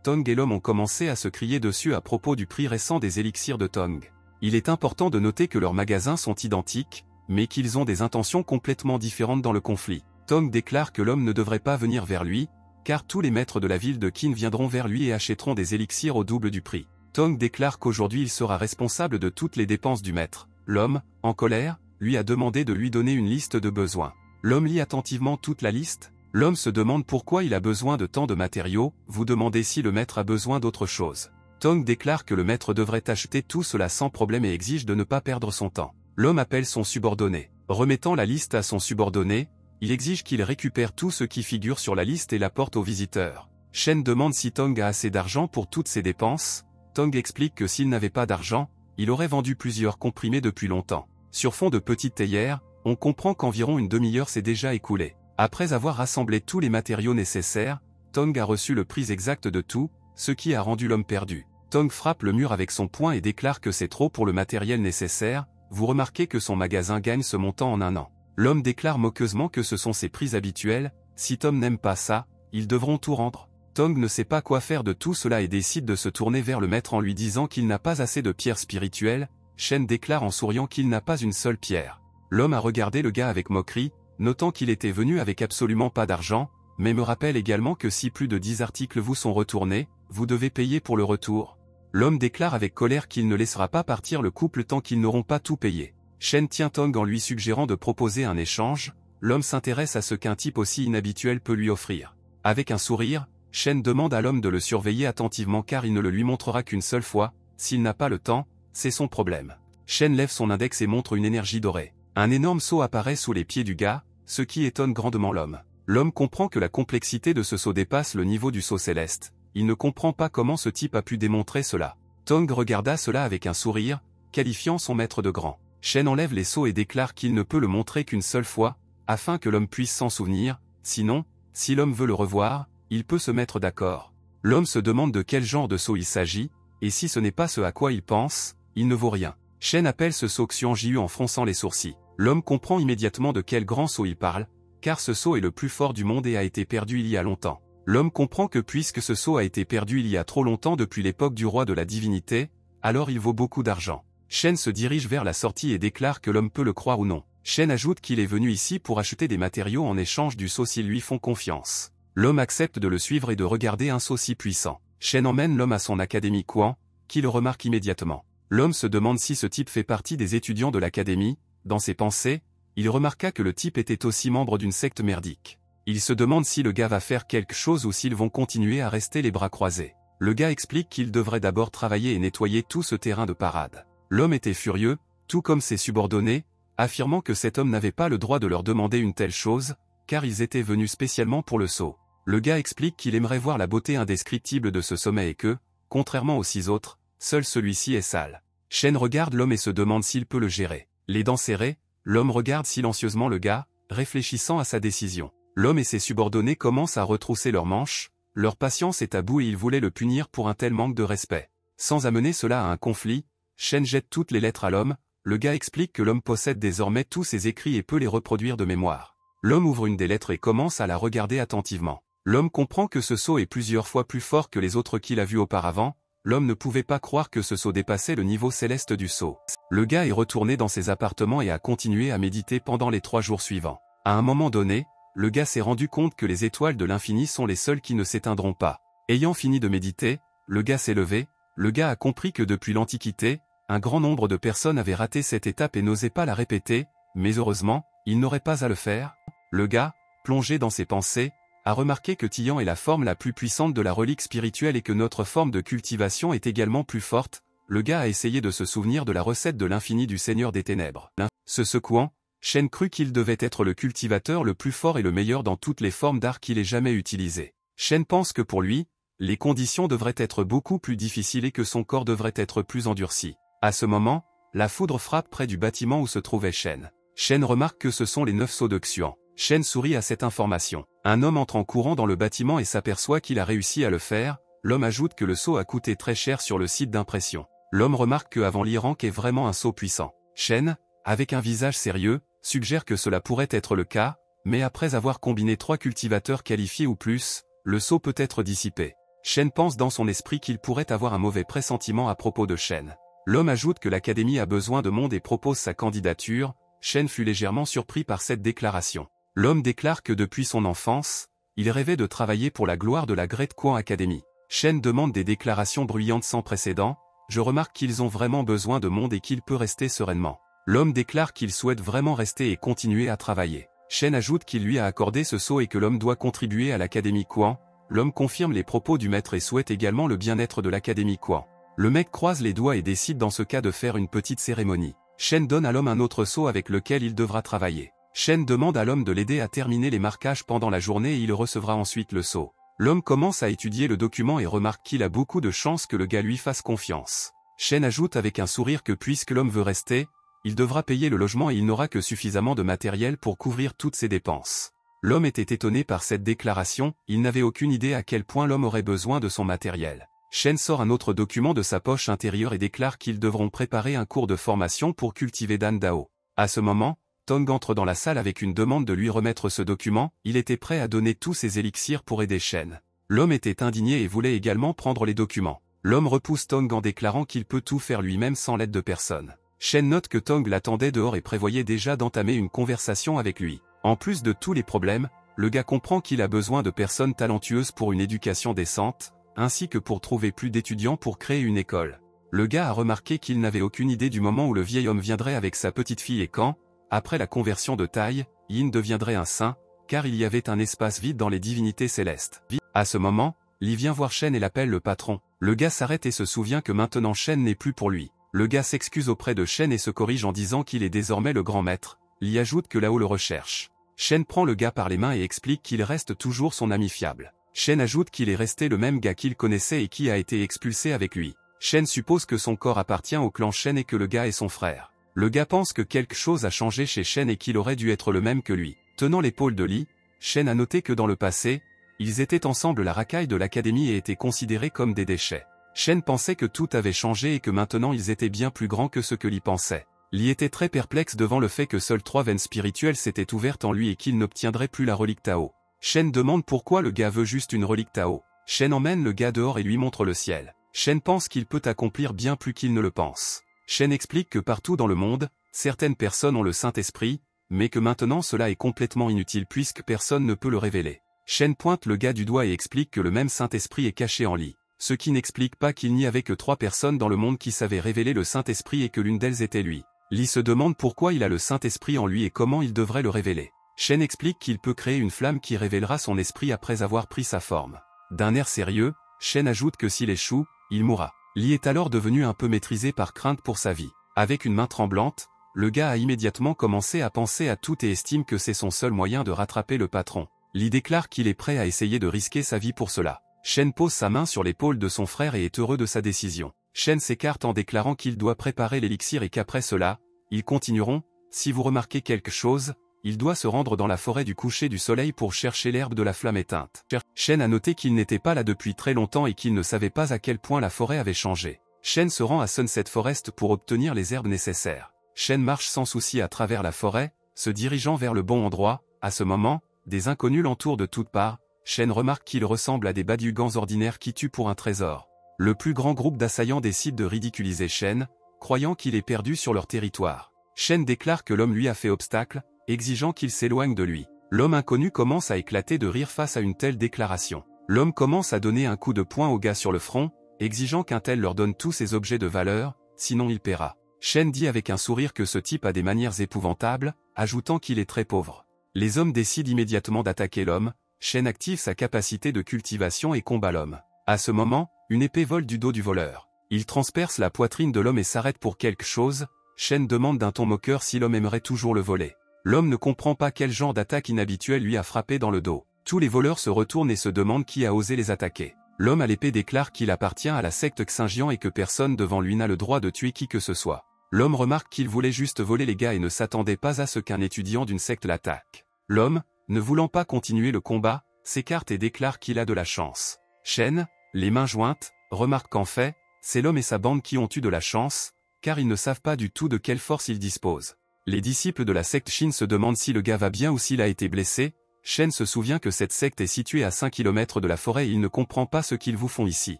Tong et l'homme ont commencé à se crier dessus à propos du prix récent des élixirs de Tong. Il est important de noter que leurs magasins sont identiques, mais qu'ils ont des intentions complètement différentes dans le conflit. Tong déclare que l'homme ne devrait pas venir vers lui, car tous les maîtres de la ville de Qin viendront vers lui et achèteront des élixirs au double du prix. Tong déclare qu'aujourd'hui il sera responsable de toutes les dépenses du maître. L'homme, en colère, lui a demandé de lui donner une liste de besoins. L'homme lit attentivement toute la liste. L'homme se demande pourquoi il a besoin de tant de matériaux, vous demandez si le maître a besoin d'autre chose. Tong déclare que le maître devrait acheter tout cela sans problème et exige de ne pas perdre son temps. L'homme appelle son subordonné. Remettant la liste à son subordonné, il exige qu'il récupère tout ce qui figure sur la liste et l'apporte aux visiteurs. Shen demande si Tong a assez d'argent pour toutes ses dépenses. Tong explique que s'il n'avait pas d'argent, il aurait vendu plusieurs comprimés depuis longtemps. Sur fond de petite théière, on comprend qu'environ une demi-heure s'est déjà écoulée. Après avoir rassemblé tous les matériaux nécessaires, Tong a reçu le prix exact de tout, ce qui a rendu l'homme perdu. Tong frappe le mur avec son poing et déclare que c'est trop pour le matériel nécessaire. Vous remarquez que son magasin gagne ce montant en un an. L'homme déclare moqueusement que ce sont ses prix habituels, si Tom n'aime pas ça, ils devront tout rendre. Tong ne sait pas quoi faire de tout cela et décide de se tourner vers le maître en lui disant qu'il n'a pas assez de pierres spirituelles. Shen déclare en souriant qu'il n'a pas une seule pierre. L'homme a regardé le gars avec moquerie, notant qu'il était venu avec absolument pas d'argent, mais me rappelle également que si plus de 10 articles vous sont retournés, vous devez payer pour le retour. L'homme déclare avec colère qu'il ne laissera pas partir le couple tant qu'ils n'auront pas tout payé. Shen tient Tong en lui suggérant de proposer un échange. L'homme s'intéresse à ce qu'un type aussi inhabituel peut lui offrir. Avec un sourire, Shen demande à l'homme de le surveiller attentivement car il ne le lui montrera qu'une seule fois. S'il n'a pas le temps, c'est son problème. Shen lève son index et montre une énergie dorée. Un énorme seau apparaît sous les pieds du gars, ce qui étonne grandement l'homme. L'homme comprend que la complexité de ce seau dépasse le niveau du seau céleste. Il ne comprend pas comment ce type a pu démontrer cela. Tong regarda cela avec un sourire, qualifiant son maître de grand. Shen enlève les seaux et déclare qu'il ne peut le montrer qu'une seule fois, afin que l'homme puisse s'en souvenir, sinon, si l'homme veut le revoir, il peut se mettre d'accord. L'homme se demande de quel genre de seau il s'agit, et si ce n'est pas ce à quoi il pense, il ne vaut rien. Shen appelle ce seau Xianjiu en fronçant les sourcils. L'homme comprend immédiatement de quel grand seau il parle, car ce seau est le plus fort du monde et a été perdu il y a longtemps. L'homme comprend que puisque ce seau a été perdu il y a trop longtemps depuis l'époque du roi de la divinité, alors il vaut beaucoup d'argent. Shen se dirige vers la sortie et déclare que l'homme peut le croire ou non. Shen ajoute qu'il est venu ici pour acheter des matériaux en échange du seau s'ils lui font confiance. L'homme accepte de le suivre et de regarder un seau si puissant. Shen emmène l'homme à son académie Quan, qui le remarque immédiatement. L'homme se demande si ce type fait partie des étudiants de l'académie. Dans ses pensées, il remarqua que le type était aussi membre d'une secte merdique. Il se demande si le gars va faire quelque chose ou s'ils vont continuer à rester les bras croisés. Le gars explique qu'il devrait d'abord travailler et nettoyer tout ce terrain de parade. L'homme était furieux, tout comme ses subordonnés, affirmant que cet homme n'avait pas le droit de leur demander une telle chose, car ils étaient venus spécialement pour le seau. Le gars explique qu'il aimerait voir la beauté indescriptible de ce sommet et que, contrairement aux 6 autres, seul celui-ci est sale. Shen regarde l'homme et se demande s'il peut le gérer. Les dents serrées, l'homme regarde silencieusement le gars, réfléchissant à sa décision. L'homme et ses subordonnés commencent à retrousser leurs manches, leur patience est à bout et ils voulaient le punir pour un tel manque de respect. Sans amener cela à un conflit, Shen jette toutes les lettres à l'homme. Le gars explique que l'homme possède désormais tous ses écrits et peut les reproduire de mémoire. L'homme ouvre une des lettres et commence à la regarder attentivement. L'homme comprend que ce seau est plusieurs fois plus fort que les autres qu'il a vus auparavant. L'homme ne pouvait pas croire que ce seau dépassait le niveau céleste du seau. Le gars est retourné dans ses appartements et a continué à méditer pendant les 3 jours suivants. À un moment donné, le gars s'est rendu compte que les étoiles de l'infini sont les seules qui ne s'éteindront pas. Ayant fini de méditer, le gars s'est levé. Le gars a compris que depuis l'Antiquité, un grand nombre de personnes avaient raté cette étape et n'osaient pas la répéter, mais heureusement, ils n'auraient pas à le faire. Le gars, plongé dans ses pensées, a remarqué que Tian est la forme la plus puissante de la relique spirituelle et que notre forme de cultivation est également plus forte. Le gars a essayé de se souvenir de la recette de l'infini du Seigneur des Ténèbres. Se secouant, Shen crut qu'il devait être le cultivateur le plus fort et le meilleur dans toutes les formes d'art qu'il ait jamais utilisées. Shen pense que pour lui, les conditions devraient être beaucoup plus difficiles et que son corps devrait être plus endurci. À ce moment, la foudre frappe près du bâtiment où se trouvait Shen. Shen remarque que ce sont les 9 sceaux de Xuan. Shen sourit à cette information. Un homme entre en courant dans le bâtiment et s'aperçoit qu'il a réussi à le faire. L'homme ajoute que le seau a coûté très cher sur le site d'impression. L'homme remarque que avant l'Iran qu'est vraiment un seau puissant. Shen, avec un visage sérieux, suggère que cela pourrait être le cas, mais après avoir combiné 3 cultivateurs qualifiés ou plus, le sceau peut être dissipé. Shen pense dans son esprit qu'il pourrait avoir un mauvais pressentiment à propos de Shen. L'homme ajoute que l'Académie a besoin de monde et propose sa candidature. Shen fut légèrement surpris par cette déclaration. L'homme déclare que depuis son enfance, il rêvait de travailler pour la gloire de la Great Kwang Academy. Shen demande des déclarations bruyantes sans précédent. Je remarque qu'ils ont vraiment besoin de monde et qu'il peut rester sereinement. L'homme déclare qu'il souhaite vraiment rester et continuer à travailler. Shen ajoute qu'il lui a accordé ce sceau et que l'homme doit contribuer à l'Académie Kwang. L'homme confirme les propos du maître et souhaite également le bien-être de l'Académie Kwang. Le mec croise les doigts et décide dans ce cas de faire une petite cérémonie. Shen donne à l'homme un autre sceau avec lequel il devra travailler. Shen demande à l'homme de l'aider à terminer les marquages pendant la journée et il recevra ensuite le sceau. L'homme commence à étudier le document et remarque qu'il a beaucoup de chances que le gars lui fasse confiance. Shen ajoute avec un sourire que puisque l'homme veut rester, il devra payer le logement et il n'aura que suffisamment de matériel pour couvrir toutes ses dépenses. L'homme était étonné par cette déclaration, il n'avait aucune idée à quel point l'homme aurait besoin de son matériel. Shen sort un autre document de sa poche intérieure et déclare qu'ils devront préparer un cours de formation pour cultiver Dan Dao. À ce moment, Tong entre dans la salle avec une demande de lui remettre ce document, il était prêt à donner tous ses élixirs pour aider Shen. L'homme était indigné et voulait également prendre les documents. L'homme repousse Tong en déclarant qu'il peut tout faire lui-même sans l'aide de personne. Shen note que Tong l'attendait dehors et prévoyait déjà d'entamer une conversation avec lui. En plus de tous les problèmes, le gars comprend qu'il a besoin de personnes talentueuses pour une éducation décente, ainsi que pour trouver plus d'étudiants pour créer une école. Le gars a remarqué qu'il n'avait aucune idée du moment où le vieil homme viendrait avec sa petite fille et quand, après la conversion de Tai, Yin deviendrait un saint, car il y avait un espace vide dans les divinités célestes. À ce moment, Li vient voir Shen et l'appelle le patron. Le gars s'arrête et se souvient que maintenant Shen n'est plus pour lui. Le gars s'excuse auprès de Shen et se corrige en disant qu'il est désormais le grand maître. Li ajoute que là-haut le recherche. Shen prend le gars par les mains et explique qu'il reste toujours son ami fiable. Shen ajoute qu'il est resté le même gars qu'il connaissait et qui a été expulsé avec lui. Shen suppose que son corps appartient au clan Shen et que le gars est son frère. Le gars pense que quelque chose a changé chez Shen et qu'il aurait dû être le même que lui. Tenant l'épaule de Li, Shen a noté que dans le passé, ils étaient ensemble la racaille de l'académie et étaient considérés comme des déchets. Shen pensait que tout avait changé et que maintenant ils étaient bien plus grands que ce que Li pensait. Li était très perplexe devant le fait que seules 3 veines spirituelles s'étaient ouvertes en lui et qu'il n'obtiendrait plus la relique Tao. Shen demande pourquoi le gars veut juste une relique Tao. Shen emmène le gars dehors et lui montre le ciel. Shen pense qu'il peut accomplir bien plus qu'il ne le pense. Shen explique que partout dans le monde, certaines personnes ont le Saint-Esprit, mais que maintenant cela est complètement inutile puisque personne ne peut le révéler. Shen pointe le gars du doigt et explique que le même Saint-Esprit est caché en Li. Ce qui n'explique pas qu'il n'y avait que 3 personnes dans le monde qui savaient révéler le Saint-Esprit et que l'une d'elles était lui. Li se demande pourquoi il a le Saint-Esprit en lui et comment il devrait le révéler. Shen explique qu'il peut créer une flamme qui révélera son esprit après avoir pris sa forme. D'un air sérieux, Shen ajoute que s'il échoue, il mourra. Li est alors devenu un peu maîtrisé par crainte pour sa vie. Avec une main tremblante, le gars a immédiatement commencé à penser à tout et estime que c'est son seul moyen de rattraper le patron. Li déclare qu'il est prêt à essayer de risquer sa vie pour cela. Shen pose sa main sur l'épaule de son frère et est heureux de sa décision. Shen s'écarte en déclarant qu'il doit préparer l'élixir et qu'après cela, ils continueront. Si vous remarquez quelque chose, il doit se rendre dans la forêt du coucher du soleil pour chercher l'herbe de la flamme éteinte. Shen a noté qu'il n'était pas là depuis très longtemps et qu'il ne savait pas à quel point la forêt avait changé. Shen se rend à Sunset Forest pour obtenir les herbes nécessaires. Shen marche sans souci à travers la forêt, se dirigeant vers le bon endroit. À ce moment, des inconnus l'entourent de toutes parts. Shen remarque qu'il ressemble à des badugans ordinaires qui tuent pour un trésor. Le plus grand groupe d'assaillants décide de ridiculiser Shen, croyant qu'il est perdu sur leur territoire. Shen déclare que l'homme lui a fait obstacle, exigeant qu'il s'éloigne de lui. L'homme inconnu commence à éclater de rire face à une telle déclaration. L'homme commence à donner un coup de poing au gars sur le front, exigeant qu'un tel leur donne tous ses objets de valeur, sinon il paiera. Shen dit avec un sourire que ce type a des manières épouvantables, ajoutant qu'il est très pauvre. Les hommes décident immédiatement d'attaquer l'homme. Shen active sa capacité de cultivation et combat l'homme. À ce moment, une épée vole du dos du voleur. Il transperce la poitrine de l'homme et s'arrête pour quelque chose. Shen demande d'un ton moqueur si l'homme aimerait toujours le voler. L'homme ne comprend pas quel genre d'attaque inhabituelle lui a frappé dans le dos. Tous les voleurs se retournent et se demandent qui a osé les attaquer. L'homme à l'épée déclare qu'il appartient à la secte Xinjiang et que personne devant lui n'a le droit de tuer qui que ce soit. L'homme remarque qu'il voulait juste voler les gars et ne s'attendait pas à ce qu'un étudiant d'une secte l'attaque. L'homme, ne voulant pas continuer le combat, s'écarte et déclare qu'il a de la chance. Shen, les mains jointes, remarque qu'en fait, c'est l'homme et sa bande qui ont eu de la chance, car ils ne savent pas du tout de quelle force ils disposent. Les disciples de la secte Shin se demandent si le gars va bien ou s'il a été blessé. Shen se souvient que cette secte est située à 5 km de la forêt et il ne comprend pas ce qu'ils vous font ici.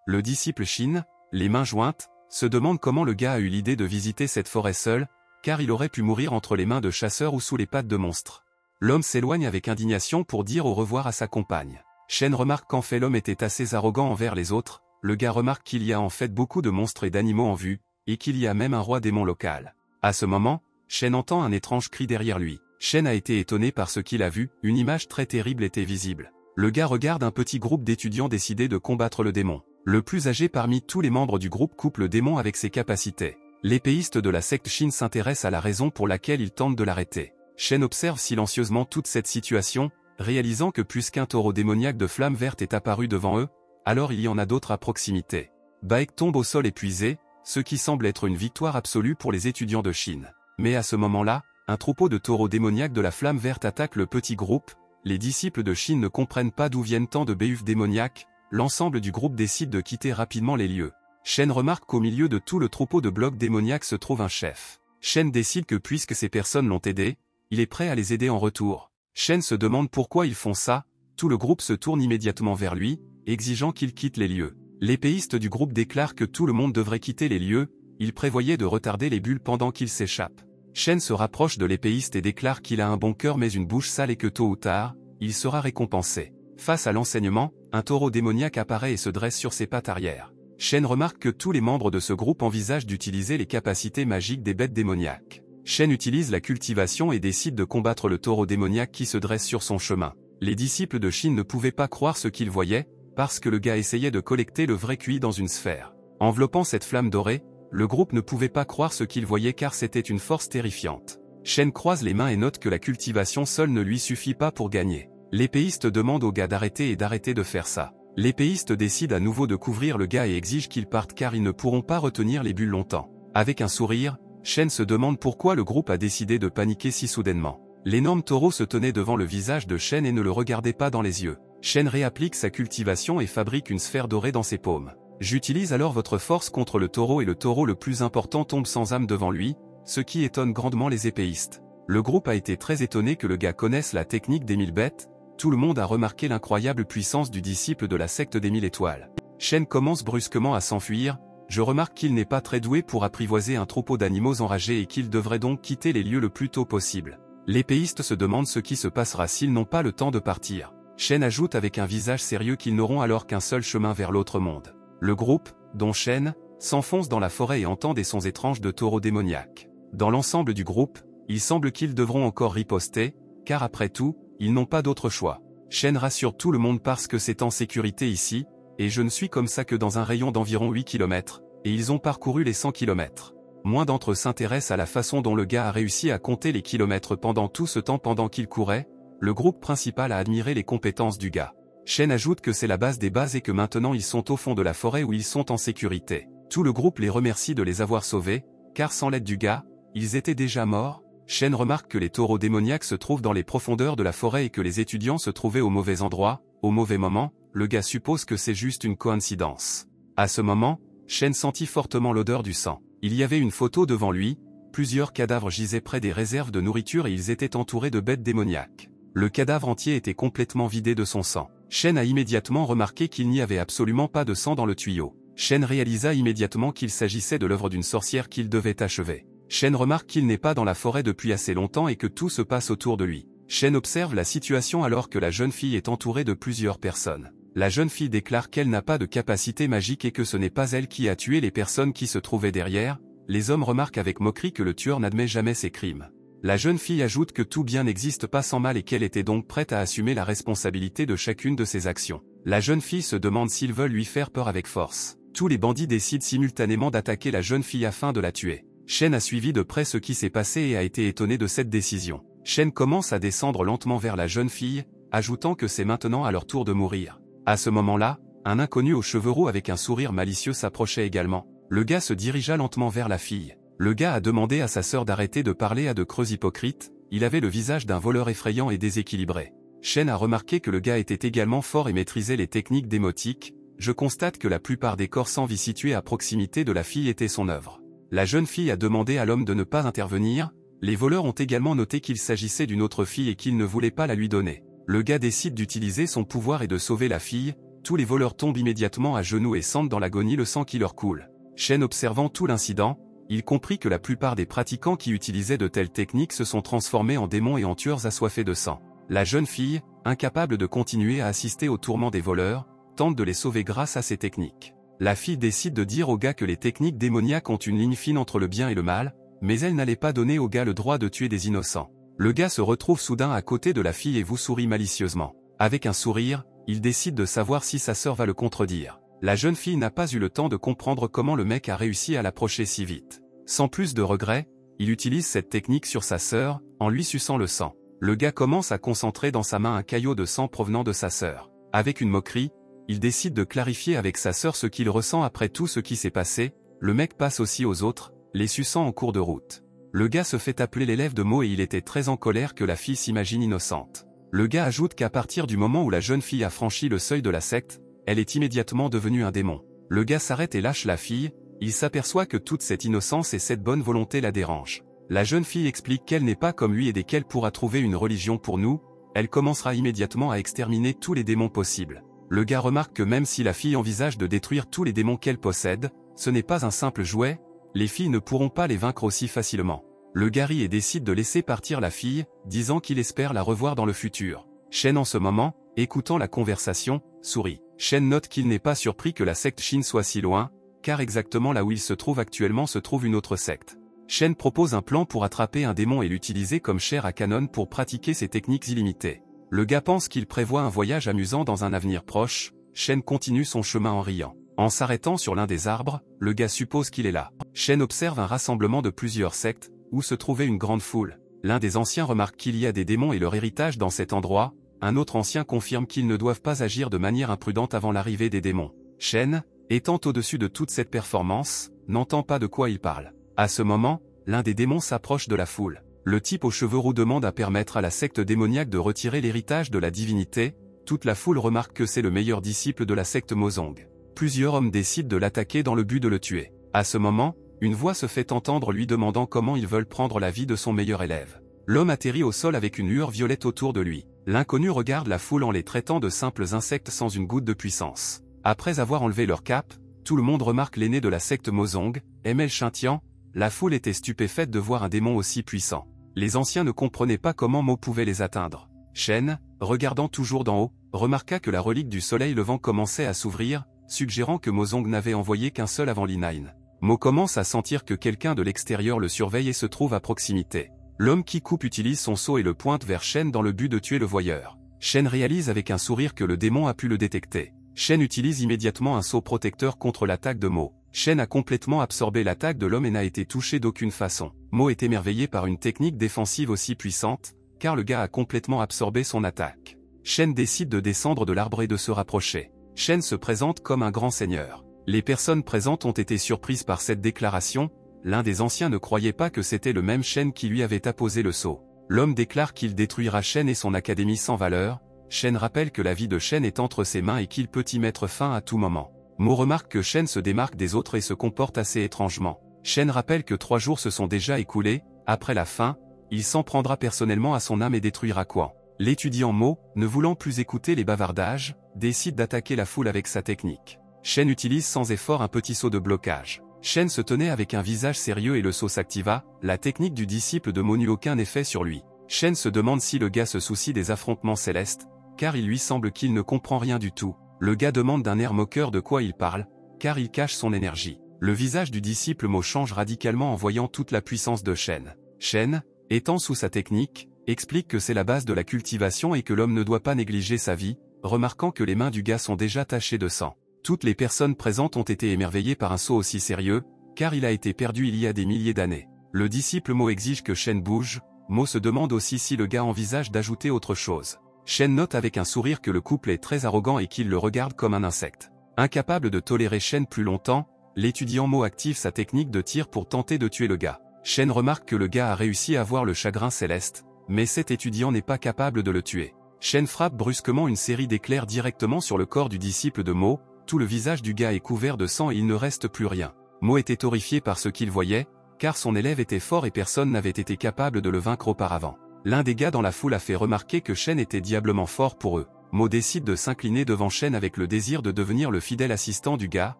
Le disciple Shin, les mains jointes, se demande comment le gars a eu l'idée de visiter cette forêt seul, car il aurait pu mourir entre les mains de chasseurs ou sous les pattes de monstres. L'homme s'éloigne avec indignation pour dire au revoir à sa compagne. Shen remarque qu'en fait l'homme était assez arrogant envers les autres, le gars remarque qu'il y a en fait beaucoup de monstres et d'animaux en vue, et qu'il y a même un roi démon local. À ce moment, Shen entend un étrange cri derrière lui. Shen a été étonné par ce qu'il a vu, une image très terrible était visible. Le gars regarde un petit groupe d'étudiants décidés de combattre le démon. Le plus âgé parmi tous les membres du groupe coupe le démon avec ses capacités. L'épéiste de la secte Shin s'intéresse à la raison pour laquelle il tente de l'arrêter. Shen observe silencieusement toute cette situation, réalisant que puisqu'un taureau démoniaque de flamme verte est apparu devant eux, alors il y en a d'autres à proximité. Baek tombe au sol épuisé, ce qui semble être une victoire absolue pour les étudiants de Shin. Mais à ce moment-là, un troupeau de taureaux démoniaques de la flamme verte attaque le petit groupe. Les disciples de Shin ne comprennent pas d'où viennent tant de béhufs démoniaques. L'ensemble du groupe décide de quitter rapidement les lieux. Shen remarque qu'au milieu de tout le troupeau de blocs démoniaques se trouve un chef. Shen décide que puisque ces personnes l'ont aidé, il est prêt à les aider en retour. Shen se demande pourquoi ils font ça. Tout le groupe se tourne immédiatement vers lui, exigeant qu'il quitte les lieux. L'épéiste du groupe déclare que tout le monde devrait quitter les lieux. Il prévoyait de retarder les bulles pendant qu'ils s'échappent. Shen se rapproche de l'épéiste et déclare qu'il a un bon cœur mais une bouche sale et que tôt ou tard, il sera récompensé. Face à l'enseignement, un taureau démoniaque apparaît et se dresse sur ses pattes arrière. Shen remarque que tous les membres de ce groupe envisagent d'utiliser les capacités magiques des bêtes démoniaques. Shen utilise la cultivation et décide de combattre le taureau démoniaque qui se dresse sur son chemin. Les disciples de Shin ne pouvaient pas croire ce qu'ils voyaient, parce que le gars essayait de collecter le vrai QI dans une sphère. Enveloppant cette flamme dorée, le groupe ne pouvait pas croire ce qu'il voyait car c'était une force terrifiante. Shen croise les mains et note que la cultivation seule ne lui suffit pas pour gagner. L'épéiste demande au gars d'arrêter et d'arrêter de faire ça. L'épéiste décide à nouveau de couvrir le gars et exige qu'il parte car ils ne pourront pas retenir les bulles longtemps. Avec un sourire, Shen se demande pourquoi le groupe a décidé de paniquer si soudainement. L'énorme taureau se tenait devant le visage de Shen et ne le regardait pas dans les yeux. Shen réapplique sa cultivation et fabrique une sphère dorée dans ses paumes. J'utilise alors votre force contre le taureau et le taureau le plus important tombe sans âme devant lui, ce qui étonne grandement les épéistes. Le groupe a été très étonné que le gars connaisse la technique des 1000 bêtes, tout le monde a remarqué l'incroyable puissance du disciple de la secte des 1000 étoiles. Shen commence brusquement à s'enfuir, je remarque qu'il n'est pas très doué pour apprivoiser un troupeau d'animaux enragés et qu'il devrait donc quitter les lieux le plus tôt possible. L'épéiste se demande ce qui se passera s'ils n'ont pas le temps de partir. Shen ajoute avec un visage sérieux qu'ils n'auront alors qu'un seul chemin vers l'autre monde. Le groupe, dont Shen, s'enfonce dans la forêt et entend des sons étranges de taureaux démoniaques. Dans l'ensemble du groupe, il semble qu'ils devront encore riposter, car après tout, ils n'ont pas d'autre choix. Shen rassure tout le monde parce que c'est en sécurité ici, et je ne suis comme ça que dans un rayon d'environ 8 km, et ils ont parcouru les 100 km. Moins d'entre eux s'intéressent à la façon dont le gars a réussi à compter les kilomètres pendant tout ce temps pendant qu'il courait. Le groupe principal a admiré les compétences du gars. Shen ajoute que c'est la base des bases et que maintenant ils sont au fond de la forêt où ils sont en sécurité. Tout le groupe les remercie de les avoir sauvés, car sans l'aide du gars, ils étaient déjà morts. Shen remarque que les taureaux démoniaques se trouvent dans les profondeurs de la forêt et que les étudiants se trouvaient au mauvais endroit, au mauvais moment. Le gars suppose que c'est juste une coïncidence. À ce moment, Shen sentit fortement l'odeur du sang. Il y avait une photo devant lui, plusieurs cadavres gisaient près des réserves de nourriture et ils étaient entourés de bêtes démoniaques. Le cadavre entier était complètement vidé de son sang. Shen a immédiatement remarqué qu'il n'y avait absolument pas de sang dans le tuyau. Shen réalisa immédiatement qu'il s'agissait de l'œuvre d'une sorcière qu'il devait achever. Shen remarque qu'il n'est pas dans la forêt depuis assez longtemps et que tout se passe autour de lui. Shen observe la situation alors que la jeune fille est entourée de plusieurs personnes. La jeune fille déclare qu'elle n'a pas de capacité magique et que ce n'est pas elle qui a tué les personnes qui se trouvaient derrière. Les hommes remarquent avec moquerie que le tueur n'admet jamais ses crimes. La jeune fille ajoute que tout bien n'existe pas sans mal et qu'elle était donc prête à assumer la responsabilité de chacune de ses actions. La jeune fille se demande s'ils veulent lui faire peur avec force. Tous les bandits décident simultanément d'attaquer la jeune fille afin de la tuer. Shen a suivi de près ce qui s'est passé et a été étonné de cette décision. Shen commence à descendre lentement vers la jeune fille, ajoutant que c'est maintenant à leur tour de mourir. À ce moment-là, un inconnu aux cheveux roux avec un sourire malicieux s'approchait également. Le gars se dirigea lentement vers la fille. Le gars a demandé à sa sœur d'arrêter de parler à de creux hypocrites, il avait le visage d'un voleur effrayant et déséquilibré. Shen a remarqué que le gars était également fort et maîtrisait les techniques démotiques. Je constate que la plupart des corps sans vie situés à proximité de la fille étaient son œuvre. La jeune fille a demandé à l'homme de ne pas intervenir, Les voleurs ont également noté qu'il s'agissait d'une autre fille et qu'ils ne voulaient pas la lui donner. Le gars décide d'utiliser son pouvoir et de sauver la fille. Tous les voleurs tombent immédiatement à genoux et sentent dans l'agonie le sang qui leur coule. Shen, observant tout l'incident, il comprit que la plupart des pratiquants qui utilisaient de telles techniques se sont transformés en démons et en tueurs assoiffés de sang. La jeune fille, incapable de continuer à assister aux tourments des voleurs, tente de les sauver grâce à ces techniques. La fille décide de dire au gars que les techniques démoniaques ont une ligne fine entre le bien et le mal, mais elle n'allait pas donner au gars le droit de tuer des innocents. Le gars se retrouve soudain à côté de la fille et vous sourit malicieusement. Avec un sourire, il décide de savoir si sa sœur va le contredire. La jeune fille n'a pas eu le temps de comprendre comment le mec a réussi à l'approcher si vite. Sans plus de regrets, il utilise cette technique sur sa sœur, en lui suçant le sang. Le gars commence à concentrer dans sa main un caillot de sang provenant de sa sœur. Avec une moquerie, il décide de clarifier avec sa sœur ce qu'il ressent après tout ce qui s'est passé. Le mec passe aussi aux autres, les suçant en cours de route. Le gars se fait appeler l'élève de Mo et il était très en colère que la fille s'imagine innocente. Le gars ajoute qu'à partir du moment où la jeune fille a franchi le seuil de la secte, elle est immédiatement devenue un démon. Le gars s'arrête et lâche la fille, il s'aperçoit que toute cette innocence et cette bonne volonté la dérangent. La jeune fille explique qu'elle n'est pas comme lui et qu'elle pourra trouver une religion pour nous, elle commencera immédiatement à exterminer tous les démons possibles. Le gars remarque que même si la fille envisage de détruire tous les démons qu'elle possède, ce n'est pas un simple jouet, les filles ne pourront pas les vaincre aussi facilement. Le gars rit et décide de laisser partir la fille, disant qu'il espère la revoir dans le futur. Shen en ce moment, écoutant la conversation, sourit. Shen note qu'il n'est pas surpris que la secte Shin soit si loin, car exactement là où il se trouve actuellement se trouve une autre secte. Shen propose un plan pour attraper un démon et l'utiliser comme chair à canon pour pratiquer ses techniques illimitées. Le gars pense qu'il prévoit un voyage amusant dans un avenir proche. Shen continue son chemin en riant. En s'arrêtant sur l'un des arbres, le gars suppose qu'il est là. Shen observe un rassemblement de plusieurs sectes, où se trouvait une grande foule. L'un des anciens remarque qu'il y a des démons et leur héritage dans cet endroit, un autre ancien confirme qu'ils ne doivent pas agir de manière imprudente avant l'arrivée des démons. Shen, étant au-dessus de toute cette performance, n'entend pas de quoi il parle. À ce moment, l'un des démons s'approche de la foule. Le type aux cheveux roux demande à permettre à la secte démoniaque de retirer l'héritage de la divinité. Toute la foule remarque que c'est le meilleur disciple de la secte Mozong. Plusieurs hommes décident de l'attaquer dans le but de le tuer. À ce moment, une voix se fait entendre lui demandant comment ils veulent prendre la vie de son meilleur élève. L'homme atterrit au sol avec une lueur violette autour de lui. L'inconnu regarde la foule en les traitant de simples insectes sans une goutte de puissance. Après avoir enlevé leur cape, tout le monde remarque l'aîné de la secte Mozong, ML Shintian. La foule était stupéfaite de voir un démon aussi puissant. Les anciens ne comprenaient pas comment Mo pouvait les atteindre. Shen, regardant toujours d'en haut, remarqua que la relique du soleil levant commençait à s'ouvrir, suggérant que Mozong n'avait envoyé qu'un seul avant l'I9. Mo commence à sentir que quelqu'un de l'extérieur le surveille et se trouve à proximité. L'homme qui coupe utilise son seau et le pointe vers Shen dans le but de tuer le voyeur. Shen réalise avec un sourire que le démon a pu le détecter. Shen utilise immédiatement un seau protecteur contre l'attaque de Mo. Shen a complètement absorbé l'attaque de l'homme et n'a été touché d'aucune façon. Mo est émerveillé par une technique défensive aussi puissante, car le gars a complètement absorbé son attaque. Shen décide de descendre de l'arbre et de se rapprocher. Shen se présente comme un grand seigneur. Les personnes présentes ont été surprises par cette déclaration. L'un des anciens ne croyait pas que c'était le même Shen qui lui avait apposé le sceau. L'homme déclare qu'il détruira Shen et son académie sans valeur. Shen rappelle que la vie de Shen est entre ses mains et qu'il peut y mettre fin à tout moment. Mo remarque que Shen se démarque des autres et se comporte assez étrangement. Shen rappelle que 3 jours se sont déjà écoulés. Après la fin, il s'en prendra personnellement à son âme et détruira Quan. L'étudiant Mo, ne voulant plus écouter les bavardages, décide d'attaquer la foule avec sa technique. Shen utilise sans effort un petit seau de blocage. Shen se tenait avec un visage sérieux et le seau s'activa. La technique du disciple de Mo n'eut aucun effet sur lui. Shen se demande si le gars se soucie des affrontements célestes, car il lui semble qu'il ne comprend rien du tout. Le gars demande d'un air moqueur de quoi il parle, car il cache son énergie. Le visage du disciple Mo change radicalement en voyant toute la puissance de Shen. Shen, étant sous sa technique, explique que c'est la base de la cultivation et que l'homme ne doit pas négliger sa vie, remarquant que les mains du gars sont déjà tachées de sang. Toutes les personnes présentes ont été émerveillées par un saut aussi sérieux, car il a été perdu il y a des milliers d'années. Le disciple Mo exige que Shen bouge. Mo se demande aussi si le gars envisage d'ajouter autre chose. Shen note avec un sourire que le couple est très arrogant et qu'il le regarde comme un insecte. Incapable de tolérer Shen plus longtemps, l'étudiant Mo active sa technique de tir pour tenter de tuer le gars. Shen remarque que le gars a réussi à voir le chagrin céleste, mais cet étudiant n'est pas capable de le tuer. Shen frappe brusquement une série d'éclairs directement sur le corps du disciple de Mo. Tout le visage du gars est couvert de sang et il ne reste plus rien. Mo était horrifié par ce qu'il voyait. car son élève était fort et personne n'avait été capable de le vaincre auparavant. L'un des gars dans la foule a fait remarquer que Shen était diablement fort pour eux. Mo décide de s'incliner devant Shen avec le désir de devenir le fidèle assistant du gars.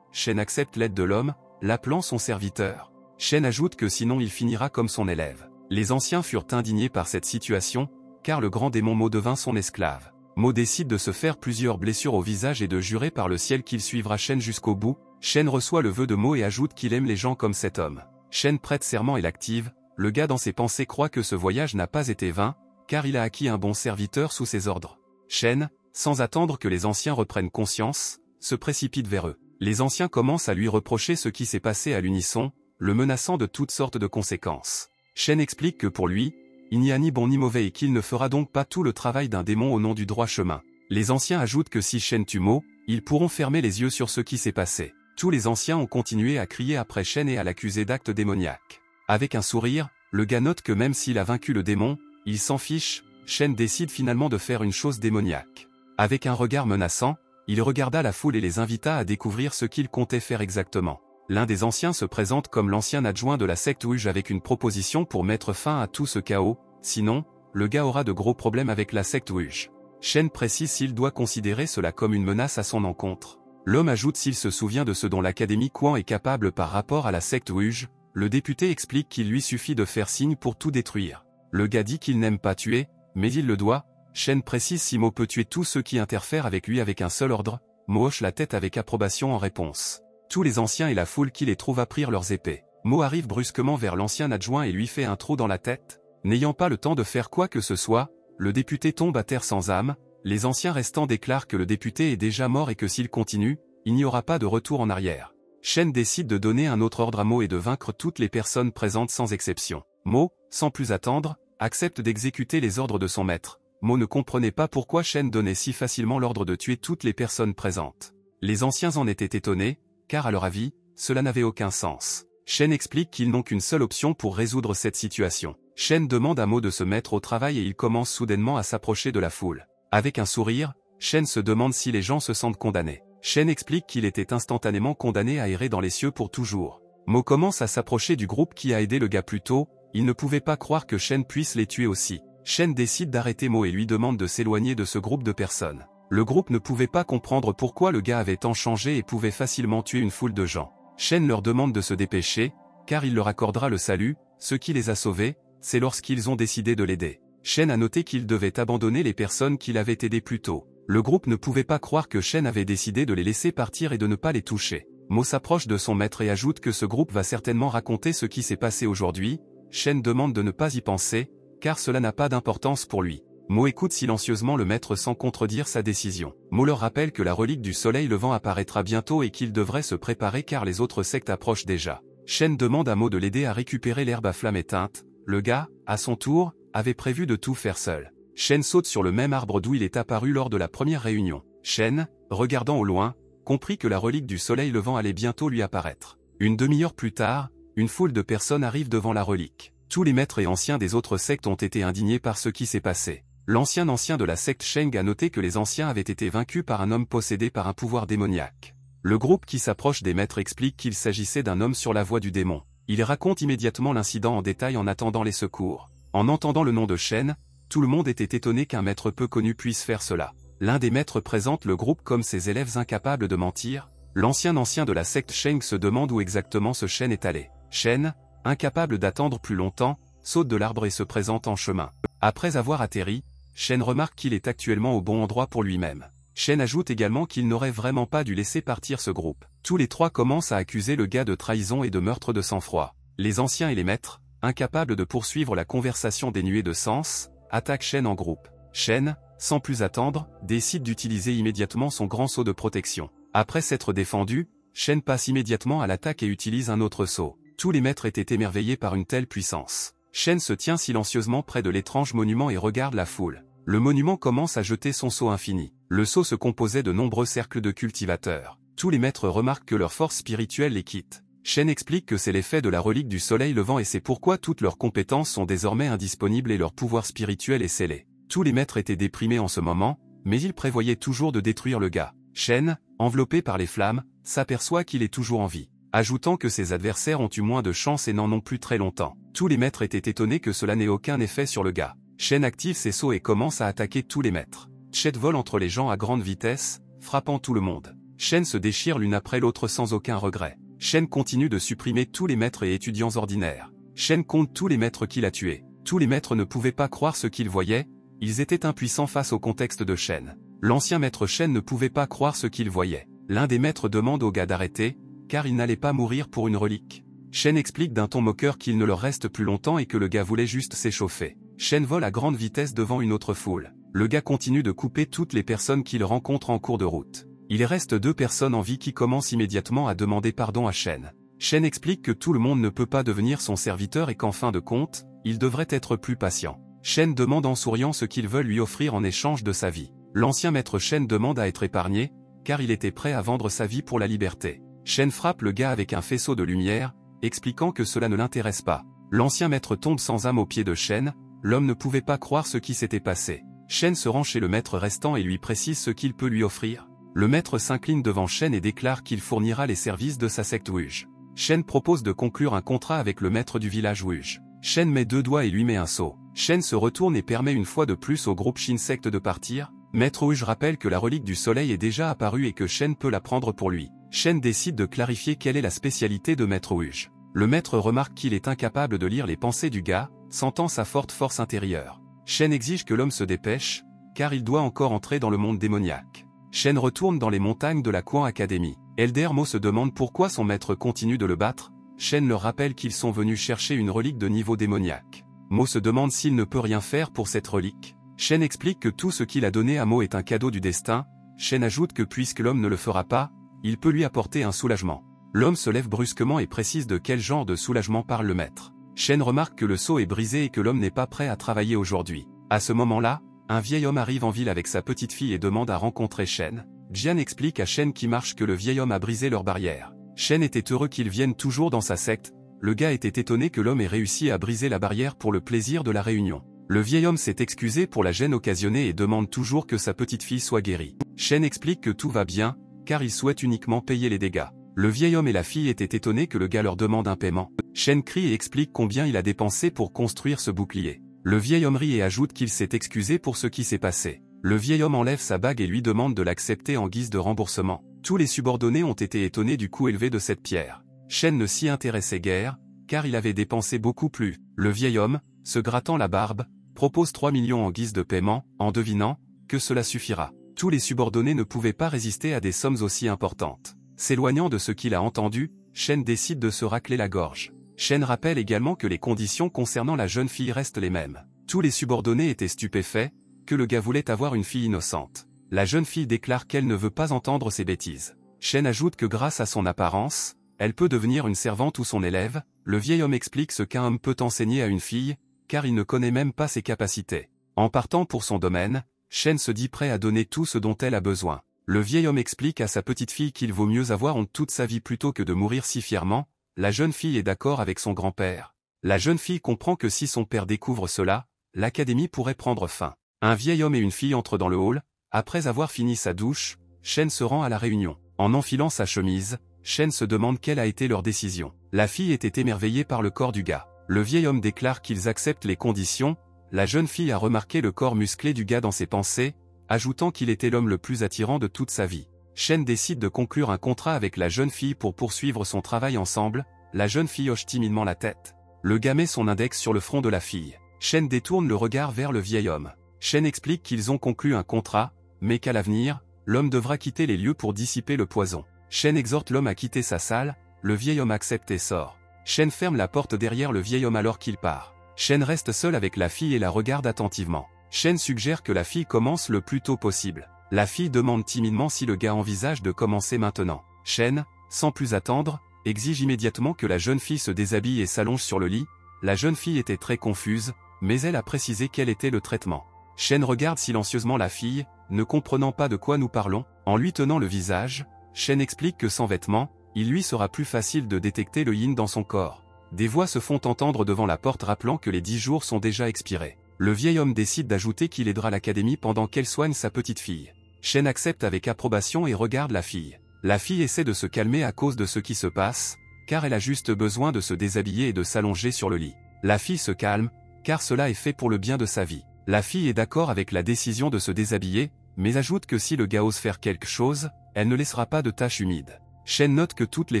Shen accepte l'aide de l'homme, l'appelant son serviteur. Shen ajoute que sinon il finira comme son élève. Les anciens furent indignés par cette situation, car le grand démon Mo devint son esclave. Mo décide de se faire plusieurs blessures au visage et de jurer par le ciel qu'il suivra Shen jusqu'au bout. Shen reçoit le vœu de Mo et ajoute qu'il aime les gens comme cet homme. Shen prête serment et l'active. Le gars dans ses pensées croit que ce voyage n'a pas été vain, car il a acquis un bon serviteur sous ses ordres. Shen, sans attendre que les anciens reprennent conscience, se précipite vers eux. Les anciens commencent à lui reprocher ce qui s'est passé à l'unisson, le menaçant de toutes sortes de conséquences. Shen explique que pour lui, il n'y a ni bon ni mauvais et qu'il ne fera donc pas tout le travail d'un démon au nom du droit chemin. Les anciens ajoutent que si Shen tue Mo, ils pourront fermer les yeux sur ce qui s'est passé. Tous les anciens ont continué à crier après Shen et à l'accuser d'actes démoniaques. Avec un sourire, le gars note que même s'il a vaincu le démon, il s'en fiche. Shen décide finalement de faire une chose démoniaque. Avec un regard menaçant, il regarda la foule et les invita à découvrir ce qu'il comptait faire exactement. L'un des anciens se présente comme l'ancien adjoint de la secte Ouija avec une proposition pour mettre fin à tout ce chaos, sinon, le gars aura de gros problèmes avec la secte Ouija. Shen précise s'il doit considérer cela comme une menace à son encontre. L'homme ajoute s'il se souvient de ce dont l'Académie Quan est capable par rapport à la secte Ouija. Le député explique qu'il lui suffit de faire signe pour tout détruire. Le gars dit qu'il n'aime pas tuer, mais il le doit. Shen précise si Mo peut tuer tous ceux qui interfèrent avec lui avec un seul ordre. Mo hoche la tête avec approbation en réponse. Tous les anciens et la foule qui les trouva prirent leurs épées. Mo arrive brusquement vers l'ancien adjoint et lui fait un trou dans la tête. N'ayant pas le temps de faire quoi que ce soit, le député tombe à terre sans âme. Les anciens restants déclarent que le député est déjà mort et que s'il continue, il n'y aura pas de retour en arrière. Shen décide de donner un autre ordre à Mo et de vaincre toutes les personnes présentes sans exception. Mo, sans plus attendre, accepte d'exécuter les ordres de son maître. Mo ne comprenait pas pourquoi Shen donnait si facilement l'ordre de tuer toutes les personnes présentes. Les anciens en étaient étonnés, car à leur avis, cela n'avait aucun sens. Shen explique qu'ils n'ont qu'une seule option pour résoudre cette situation. Shen demande à Mo de se mettre au travail et il commence soudainement à s'approcher de la foule. Avec un sourire, Shen se demande si les gens se sentent condamnés. Shen explique qu'il était instantanément condamné à errer dans les cieux pour toujours. Mo commence à s'approcher du groupe qui a aidé le gars plus tôt, il ne pouvait pas croire que Shen puisse les tuer aussi. Shen décide d'arrêter Mo et lui demande de s'éloigner de ce groupe de personnes. Le groupe ne pouvait pas comprendre pourquoi le gars avait tant changé et pouvait facilement tuer une foule de gens. Shen leur demande de se dépêcher, car il leur accordera le salut. Ce qui les a sauvés, c'est lorsqu'ils ont décidé de l'aider. Shen a noté qu'il devait abandonner les personnes qu'il avait aidées plus tôt. Le groupe ne pouvait pas croire que Shen avait décidé de les laisser partir et de ne pas les toucher. Mo s'approche de son maître et ajoute que ce groupe va certainement raconter ce qui s'est passé aujourd'hui. Shen demande de ne pas y penser, car cela n'a pas d'importance pour lui. Mo écoute silencieusement le maître sans contredire sa décision. Mo leur rappelle que la relique du soleil levant apparaîtra bientôt et qu'ils devraient se préparer car les autres sectes approchent déjà. Shen demande à Mo de l'aider à récupérer l'herbe à flamme éteinte. Le gars, à son tour, avait prévu de tout faire seul. Shen saute sur le même arbre d'où il est apparu lors de la première réunion. Shen, regardant au loin, comprit que la relique du soleil levant allait bientôt lui apparaître. Une demi-heure plus tard, une foule de personnes arrive devant la relique. Tous les maîtres et anciens des autres sectes ont été indignés par ce qui s'est passé. L'ancien de la secte Sheng a noté que les anciens avaient été vaincus par un homme possédé par un pouvoir démoniaque. Le groupe qui s'approche des maîtres explique qu'il s'agissait d'un homme sur la voie du démon. Il raconte immédiatement l'incident en détail en attendant les secours. En entendant le nom de Shen, tout le monde était étonné qu'un maître peu connu puisse faire cela. L'un des maîtres présente le groupe comme ses élèves incapables de mentir. L'ancien de la secte Sheng se demande où exactement ce Shen est allé. Shen, incapable d'attendre plus longtemps, saute de l'arbre et se présente en chemin. Après avoir atterri, Shen remarque qu'il est actuellement au bon endroit pour lui-même. Shen ajoute également qu'il n'aurait vraiment pas dû laisser partir ce groupe. Tous les trois commencent à accuser le gars de trahison et de meurtre de sang-froid. Les anciens et les maîtres, incapables de poursuivre la conversation dénuée de sens, attaquent Shen en groupe. Shen, sans plus attendre, décide d'utiliser immédiatement son grand saut de protection. Après s'être défendu, Shen passe immédiatement à l'attaque et utilise un autre saut. Tous les maîtres étaient émerveillés par une telle puissance. Shen se tient silencieusement près de l'étrange monument et regarde la foule. Le monument commence à jeter son sceau infini. Le sceau se composait de nombreux cercles de cultivateurs. Tous les maîtres remarquent que leur force spirituelle les quitte. Shen explique que c'est l'effet de la relique du soleil levant et c'est pourquoi toutes leurs compétences sont désormais indisponibles et leur pouvoir spirituel est scellé. Tous les maîtres étaient déprimés en ce moment, mais ils prévoyaient toujours de détruire le gars. Shen, enveloppé par les flammes, s'aperçoit qu'il est toujours en vie. ajoutant que ses adversaires ont eu moins de chance et n'en ont plus très longtemps. Tous les maîtres étaient étonnés que cela n'ait aucun effet sur le gars. Shen active ses sauts et commence à attaquer tous les maîtres. Chet vole entre les gens à grande vitesse, frappant tout le monde. Shen se déchire l'une après l'autre sans aucun regret. Shen continue de supprimer tous les maîtres et étudiants ordinaires. Shen compte tous les maîtres qu'il a tués. Tous les maîtres ne pouvaient pas croire ce qu'ils voyaient, ils étaient impuissants face au contexte de Shen. L'ancien maître Shen ne pouvait pas croire ce qu'il voyait. L'un des maîtres demande au gars d'arrêter, car il n'allait pas mourir pour une relique. Shen explique d'un ton moqueur qu'il ne leur reste plus longtemps et que le gars voulait juste s'échauffer. Shen vole à grande vitesse devant une autre foule. Le gars continue de couper toutes les personnes qu'il rencontre en cours de route. Il reste 2 personnes en vie qui commencent immédiatement à demander pardon à Shen. Shen explique que tout le monde ne peut pas devenir son serviteur et qu'en fin de compte, il devrait être plus patient. Shen demande en souriant ce qu'ils veulent lui offrir en échange de sa vie. L'ancien maître Shen demande à être épargné, car il était prêt à vendre sa vie pour la liberté. Shen frappe le gars avec un faisceau de lumière, expliquant que cela ne l'intéresse pas. L'ancien maître tombe sans âme aux pieds de Shen, l'homme ne pouvait pas croire ce qui s'était passé. Shen se rend chez le maître restant et lui précise ce qu'il peut lui offrir. Le maître s'incline devant Shen et déclare qu'il fournira les services de sa secte Wuge. Shen propose de conclure un contrat avec le maître du village Wuge. Shen met 2 doigts et lui met un sceau. Shen se retourne et permet une fois de plus au groupe Shin Sect de partir. Maître Wuge rappelle que la relique du soleil est déjà apparue et que Shen peut la prendre pour lui. Shen décide de clarifier quelle est la spécialité de Maître Wuge. Le maître remarque qu'il est incapable de lire les pensées du gars, sentant sa forte force intérieure. Shen exige que l'homme se dépêche, car il doit encore entrer dans le monde démoniaque. Shen retourne dans les montagnes de la Quan Academy. Elder Mo se demande pourquoi son maître continue de le battre. Shen leur rappelle qu'ils sont venus chercher une relique de niveau démoniaque. Mo se demande s'il ne peut rien faire pour cette relique. Shen explique que tout ce qu'il a donné à Mo est un cadeau du destin. Shen ajoute que puisque l'homme ne le fera pas, il peut lui apporter un soulagement. L'homme se lève brusquement et précise de quel genre de soulagement parle le maître. Shen remarque que le sceau est brisé et que l'homme n'est pas prêt à travailler aujourd'hui. À ce moment-là, un vieil homme arrive en ville avec sa petite fille et demande à rencontrer Shen. Jian explique à Shen qui marche que le vieil homme a brisé leur barrière. Shen était heureux qu'il vienne toujours dans sa secte. Le gars était étonné que l'homme ait réussi à briser la barrière pour le plaisir de la réunion. Le vieil homme s'est excusé pour la gêne occasionnée et demande toujours que sa petite fille soit guérie. Shen explique que tout va bien, car il souhaite uniquement payer les dégâts. Le vieil homme et la fille étaient étonnés que le gars leur demande un paiement. Shen crie et explique combien il a dépensé pour construire ce bouclier. Le vieil homme rit et ajoute qu'il s'est excusé pour ce qui s'est passé. Le vieil homme enlève sa bague et lui demande de l'accepter en guise de remboursement. Tous les subordonnés ont été étonnés du coût élevé de cette pierre. Shen ne s'y intéressait guère, car il avait dépensé beaucoup plus. Le vieil homme, se grattant la barbe, propose 3 millions en guise de paiement, en devinant que cela suffira. Tous les subordonnés ne pouvaient pas résister à des sommes aussi importantes. S'éloignant de ce qu'il a entendu, Shen décide de se racler la gorge. Shen rappelle également que les conditions concernant la jeune fille restent les mêmes. Tous les subordonnés étaient stupéfaits, que le gars voulait avoir une fille innocente. La jeune fille déclare qu'elle ne veut pas entendre ces bêtises. Shen ajoute que grâce à son apparence, elle peut devenir une servante ou son élève. Le vieil homme explique ce qu'un homme peut enseigner à une fille, car il ne connaît même pas ses capacités. En partant pour son domaine, Shen se dit prêt à donner tout ce dont elle a besoin. Le vieil homme explique à sa petite fille qu'il vaut mieux avoir honte toute sa vie plutôt que de mourir si fièrement. La jeune fille est d'accord avec son grand-père. La jeune fille comprend que si son père découvre cela, l'académie pourrait prendre fin. Un vieil homme et une fille entrent dans le hall. Après avoir fini sa douche, Shen se rend à la réunion. En enfilant sa chemise, Shen se demande quelle a été leur décision. La fille était émerveillée par le corps du gars. Le vieil homme déclare qu'ils acceptent les conditions. La jeune fille a remarqué le corps musclé du gars dans ses pensées, ajoutant qu'il était l'homme le plus attirant de toute sa vie. Shen décide de conclure un contrat avec la jeune fille pour poursuivre son travail ensemble. La jeune fille hoche timidement la tête. Le gars met son index sur le front de la fille. Shen détourne le regard vers le vieil homme. Shen explique qu'ils ont conclu un contrat, mais qu'à l'avenir, l'homme devra quitter les lieux pour dissiper le poison. Shen exhorte l'homme à quitter sa salle. Le vieil homme accepte et sort. Shen ferme la porte derrière le vieil homme alors qu'il part. Shen reste seul avec la fille et la regarde attentivement. Shen suggère que la fille commence le plus tôt possible. La fille demande timidement si le gars envisage de commencer maintenant. Shen, sans plus attendre, exige immédiatement que la jeune fille se déshabille et s'allonge sur le lit. La jeune fille était très confuse, mais elle a précisé quel était le traitement. Shen regarde silencieusement la fille, ne comprenant pas de quoi nous parlons. En lui tenant le visage, Shen explique que sans vêtements, il lui sera plus facile de détecter le yin dans son corps. Des voix se font entendre devant la porte rappelant que les 10 jours sont déjà expirés. Le vieil homme décide d'ajouter qu'il aidera l'académie pendant qu'elle soigne sa petite fille. Shen accepte avec approbation et regarde la fille. La fille essaie de se calmer à cause de ce qui se passe. car elle a juste besoin de se déshabiller et de s'allonger sur le lit. La fille se calme, car cela est fait pour le bien de sa vie. La fille est d'accord avec la décision de se déshabiller, mais ajoute que si le gars ose faire quelque chose, elle ne laissera pas de taches humides. Shen note que toutes les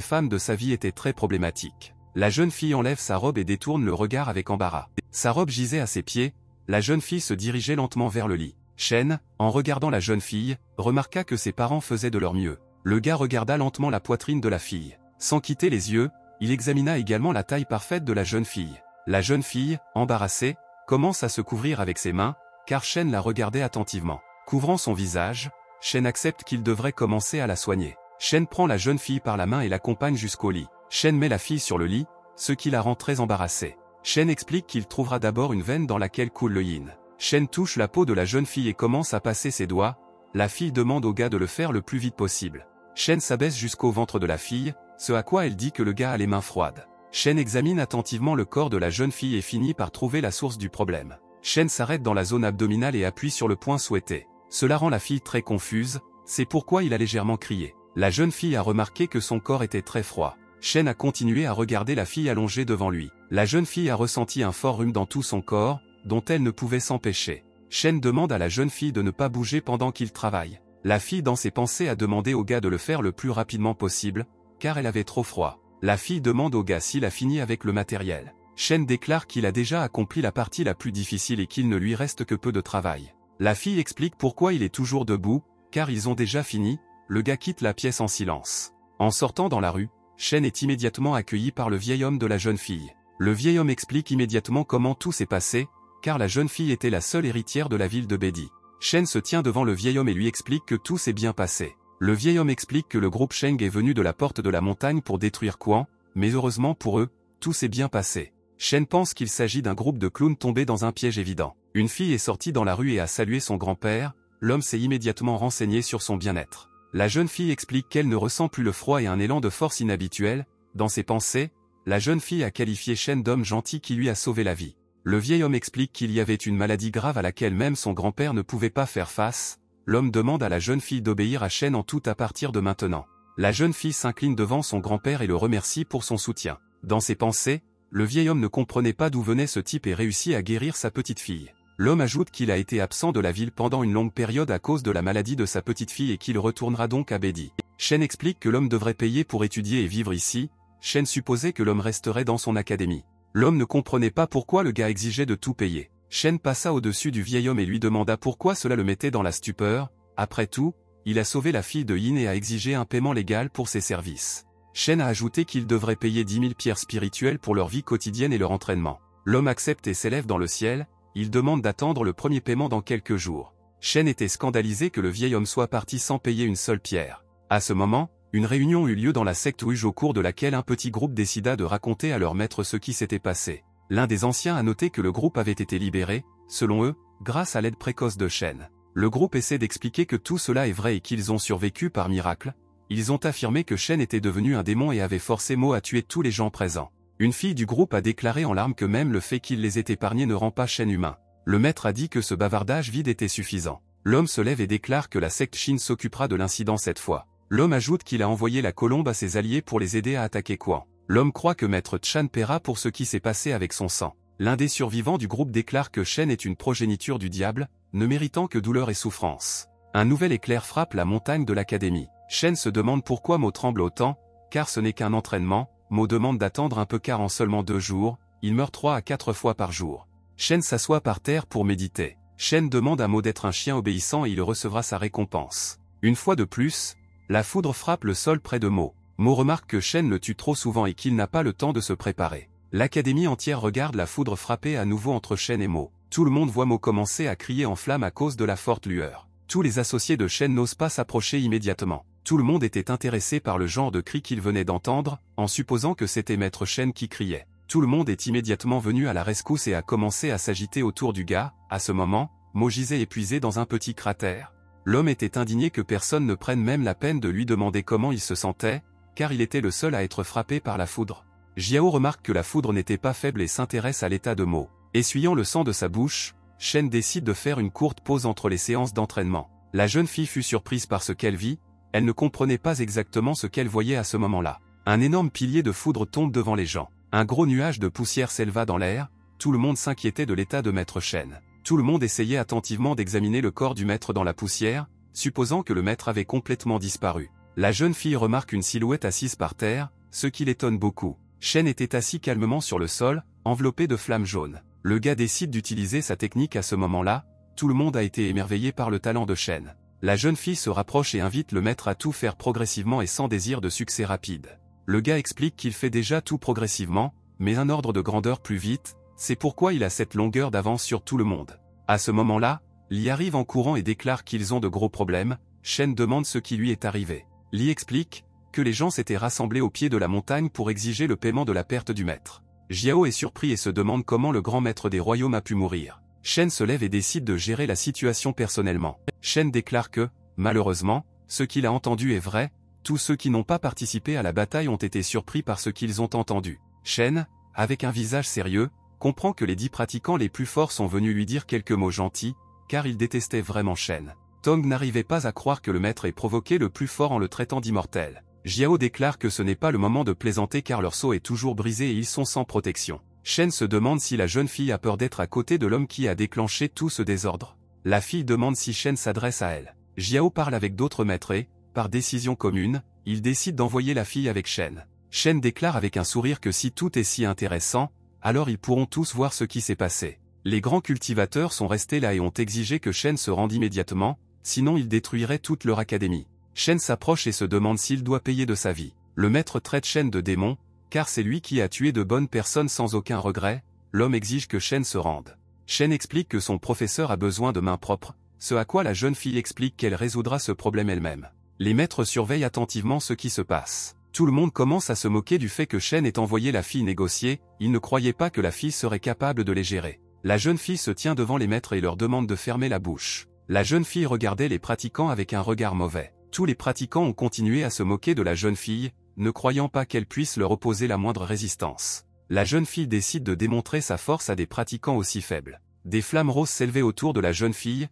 femmes de sa vie étaient très problématiques. La jeune fille enlève sa robe et détourne le regard avec embarras. Sa robe gisait à ses pieds, la jeune fille se dirigeait lentement vers le lit. Shen, en regardant la jeune fille, remarqua que ses parents faisaient de leur mieux. Le gars regarda lentement la poitrine de la fille. Sans quitter les yeux, il examina également la taille parfaite de la jeune fille. La jeune fille, embarrassée, commence à se couvrir avec ses mains, car Shen la regardait attentivement. Couvrant son visage, Shen accepte qu'il devrait commencer à la soigner. Shen prend la jeune fille par la main et l'accompagne jusqu'au lit. Shen met la fille sur le lit, ce qui la rend très embarrassée. Shen explique qu'il trouvera d'abord une veine dans laquelle coule le yin. Shen touche la peau de la jeune fille et commence à passer ses doigts. La fille demande au gars de le faire le plus vite possible. Shen s'abaisse jusqu'au ventre de la fille, ce à quoi elle dit que le gars a les mains froides. Shen examine attentivement le corps de la jeune fille et finit par trouver la source du problème. Shen s'arrête dans la zone abdominale et appuie sur le point souhaité. Cela rend la fille très confuse, c'est pourquoi il a légèrement crié. La jeune fille a remarqué que son corps était très froid. Shen a continué à regarder la fille allongée devant lui. La jeune fille a ressenti un fort rhume dans tout son corps, dont elle ne pouvait s'empêcher. Shen demande à la jeune fille de ne pas bouger pendant qu'il travaille. La fille dans ses pensées a demandé au gars de le faire le plus rapidement possible, car elle avait trop froid. La fille demande au gars s'il a fini avec le matériel. Shen déclare qu'il a déjà accompli la partie la plus difficile et qu'il ne lui reste que peu de travail. La fille explique pourquoi il est toujours debout, car ils ont déjà fini. Le gars quitte la pièce en silence. En sortant dans la rue, Shen est immédiatement accueilli par le vieil homme de la jeune fille. Le vieil homme explique immédiatement comment tout s'est passé, car la jeune fille était la seule héritière de la ville de Bedi. Shen se tient devant le vieil homme et lui explique que tout s'est bien passé. Le vieil homme explique que le groupe Sheng est venu de la porte de la montagne pour détruire Quan, mais heureusement pour eux, tout s'est bien passé. Shen pense qu'il s'agit d'un groupe de clowns tombés dans un piège évident. Une fille est sortie dans la rue et a salué son grand-père. L'homme s'est immédiatement renseigné sur son bien-être. La jeune fille explique qu'elle ne ressent plus le froid et un élan de force inhabituel. Dans ses pensées, la jeune fille a qualifié Shen d'homme gentil qui lui a sauvé la vie. Le vieil homme explique qu'il y avait une maladie grave à laquelle même son grand-père ne pouvait pas faire face. L'homme demande à la jeune fille d'obéir à Shen en tout à partir de maintenant. La jeune fille s'incline devant son grand-père et le remercie pour son soutien. Dans ses pensées, le vieil homme ne comprenait pas d'où venait ce type et réussit à guérir sa petite fille. L'homme ajoute qu'il a été absent de la ville pendant une longue période à cause de la maladie de sa petite fille et qu'il retournera donc à Bedi. Shen explique que l'homme devrait payer pour étudier et vivre ici. Shen supposait que l'homme resterait dans son académie. L'homme ne comprenait pas pourquoi le gars exigeait de tout payer. Shen passa au-dessus du vieil homme et lui demanda pourquoi cela le mettait dans la stupeur. Après tout, il a sauvé la fille de Yin et a exigé un paiement légal pour ses services. Shen a ajouté qu'il devrait payer 10 000 pierres spirituelles pour leur vie quotidienne et leur entraînement. L'homme accepte et s'élève dans le ciel. Il demande d'attendre le premier paiement dans quelques jours. Shen était scandalisé que le vieil homme soit parti sans payer une seule pierre. À ce moment, une réunion eut lieu dans la secte Rouge au cours de laquelle un petit groupe décida de raconter à leur maître ce qui s'était passé. L'un des anciens a noté que le groupe avait été libéré, selon eux, grâce à l'aide précoce de Shen. Le groupe essaie d'expliquer que tout cela est vrai et qu'ils ont survécu par miracle. Ils ont affirmé que Shen était devenu un démon et avait forcé Mo à tuer tous les gens présents. Une fille du groupe a déclaré en larmes que même le fait qu'il les ait épargnés ne rend pas Shen humain. Le maître a dit que ce bavardage vide était suffisant. L'homme se lève et déclare que la secte Shin s'occupera de l'incident cette fois. L'homme ajoute qu'il a envoyé la colombe à ses alliés pour les aider à attaquer Quan. L'homme croit que maître Chan paiera pour ce qui s'est passé avec son sang. L'un des survivants du groupe déclare que Shen est une progéniture du diable, ne méritant que douleur et souffrance. Un nouvel éclair frappe la montagne de l'académie. Shen se demande pourquoi Mo tremble autant, car ce n'est qu'un entraînement. Mo demande d'attendre un peu car en seulement 2 jours, il meurt 3 à 4 fois par jour. Shen s'assoit par terre pour méditer. Shen demande à Mo d'être un chien obéissant et il recevra sa récompense. Une fois de plus, la foudre frappe le sol près de Mo. Mo remarque que Shen le tue trop souvent et qu'il n'a pas le temps de se préparer. L'académie entière regarde la foudre frapper à nouveau entre Shen et Mo. Tout le monde voit Mo commencer à crier en flammes à cause de la forte lueur. Tous les associés de Shen n'osent pas s'approcher immédiatement. Tout le monde était intéressé par le genre de cri qu'il venait d'entendre, en supposant que c'était maître Shen qui criait. Tout le monde est immédiatement venu à la rescousse et a commencé à s'agiter autour du gars. À ce moment, Mo gisait épuisé dans un petit cratère. L'homme était indigné que personne ne prenne même la peine de lui demander comment il se sentait, car il était le seul à être frappé par la foudre. Jiao remarque que la foudre n'était pas faible et s'intéresse à l'état de Mo. Essuyant le sang de sa bouche, Shen décide de faire une courte pause entre les séances d'entraînement. La jeune fille fut surprise par ce qu'elle vit. Elle ne comprenait pas exactement ce qu'elle voyait à ce moment-là. Un énorme pilier de foudre tombe devant les gens. Un gros nuage de poussière s'éleva dans l'air, tout le monde s'inquiétait de l'état de Maître Shen. Tout le monde essayait attentivement d'examiner le corps du maître dans la poussière, supposant que le maître avait complètement disparu. La jeune fille remarque une silhouette assise par terre, ce qui l'étonne beaucoup. Shen était assis calmement sur le sol, enveloppé de flammes jaunes. Le gars décide d'utiliser sa technique à ce moment-là, tout le monde a été émerveillé par le talent de Shen. La jeune fille se rapproche et invite le maître à tout faire progressivement et sans désir de succès rapide. Le gars explique qu'il fait déjà tout progressivement, mais un ordre de grandeur plus vite, c'est pourquoi il a cette longueur d'avance sur tout le monde. À ce moment-là, Li arrive en courant et déclare qu'ils ont de gros problèmes. Shen demande ce qui lui est arrivé. Li explique que les gens s'étaient rassemblés au pied de la montagne pour exiger le paiement de la perte du maître. Jiao est surpris et se demande comment le grand maître des royaumes a pu mourir. Shen se lève et décide de gérer la situation personnellement. Shen déclare que, malheureusement, ce qu'il a entendu est vrai, tous ceux qui n'ont pas participé à la bataille ont été surpris par ce qu'ils ont entendu. Shen, avec un visage sérieux, comprend que les 10 pratiquants les plus forts sont venus lui dire quelques mots gentils, car il détestait vraiment Shen. Tong n'arrivait pas à croire que le maître ait provoqué le plus fort en le traitant d'immortel. Jiao déclare que ce n'est pas le moment de plaisanter car leur sceau est toujours brisé et ils sont sans protection. Shen se demande si la jeune fille a peur d'être à côté de l'homme qui a déclenché tout ce désordre. La fille demande si Shen s'adresse à elle. Jiao parle avec d'autres maîtres et, par décision commune, il décide d'envoyer la fille avec Shen. Shen déclare avec un sourire que si tout est si intéressant, alors ils pourront tous voir ce qui s'est passé. Les grands cultivateurs sont restés là et ont exigé que Shen se rende immédiatement, sinon ils détruiraient toute leur académie. Shen s'approche et se demande s'il doit payer de sa vie. Le maître traite Shen de démon, car c'est lui qui a tué de bonnes personnes sans aucun regret. L'homme exige que Shen se rende. Shen explique que son professeur a besoin de mains propres, ce à quoi la jeune fille explique qu'elle résoudra ce problème elle-même. Les maîtres surveillent attentivement ce qui se passe. Tout le monde commence à se moquer du fait que Shen ait envoyé la fille négocier, ils ne croyaient pas que la fille serait capable de les gérer. La jeune fille se tient devant les maîtres et leur demande de fermer la bouche. La jeune fille regardait les pratiquants avec un regard mauvais. Tous les pratiquants ont continué à se moquer de la jeune fille, ne croyant pas qu'elle puisse leur opposer la moindre résistance. La jeune fille décide de démontrer sa force à des pratiquants aussi faibles. Des flammes roses s'élevaient autour de la jeune fille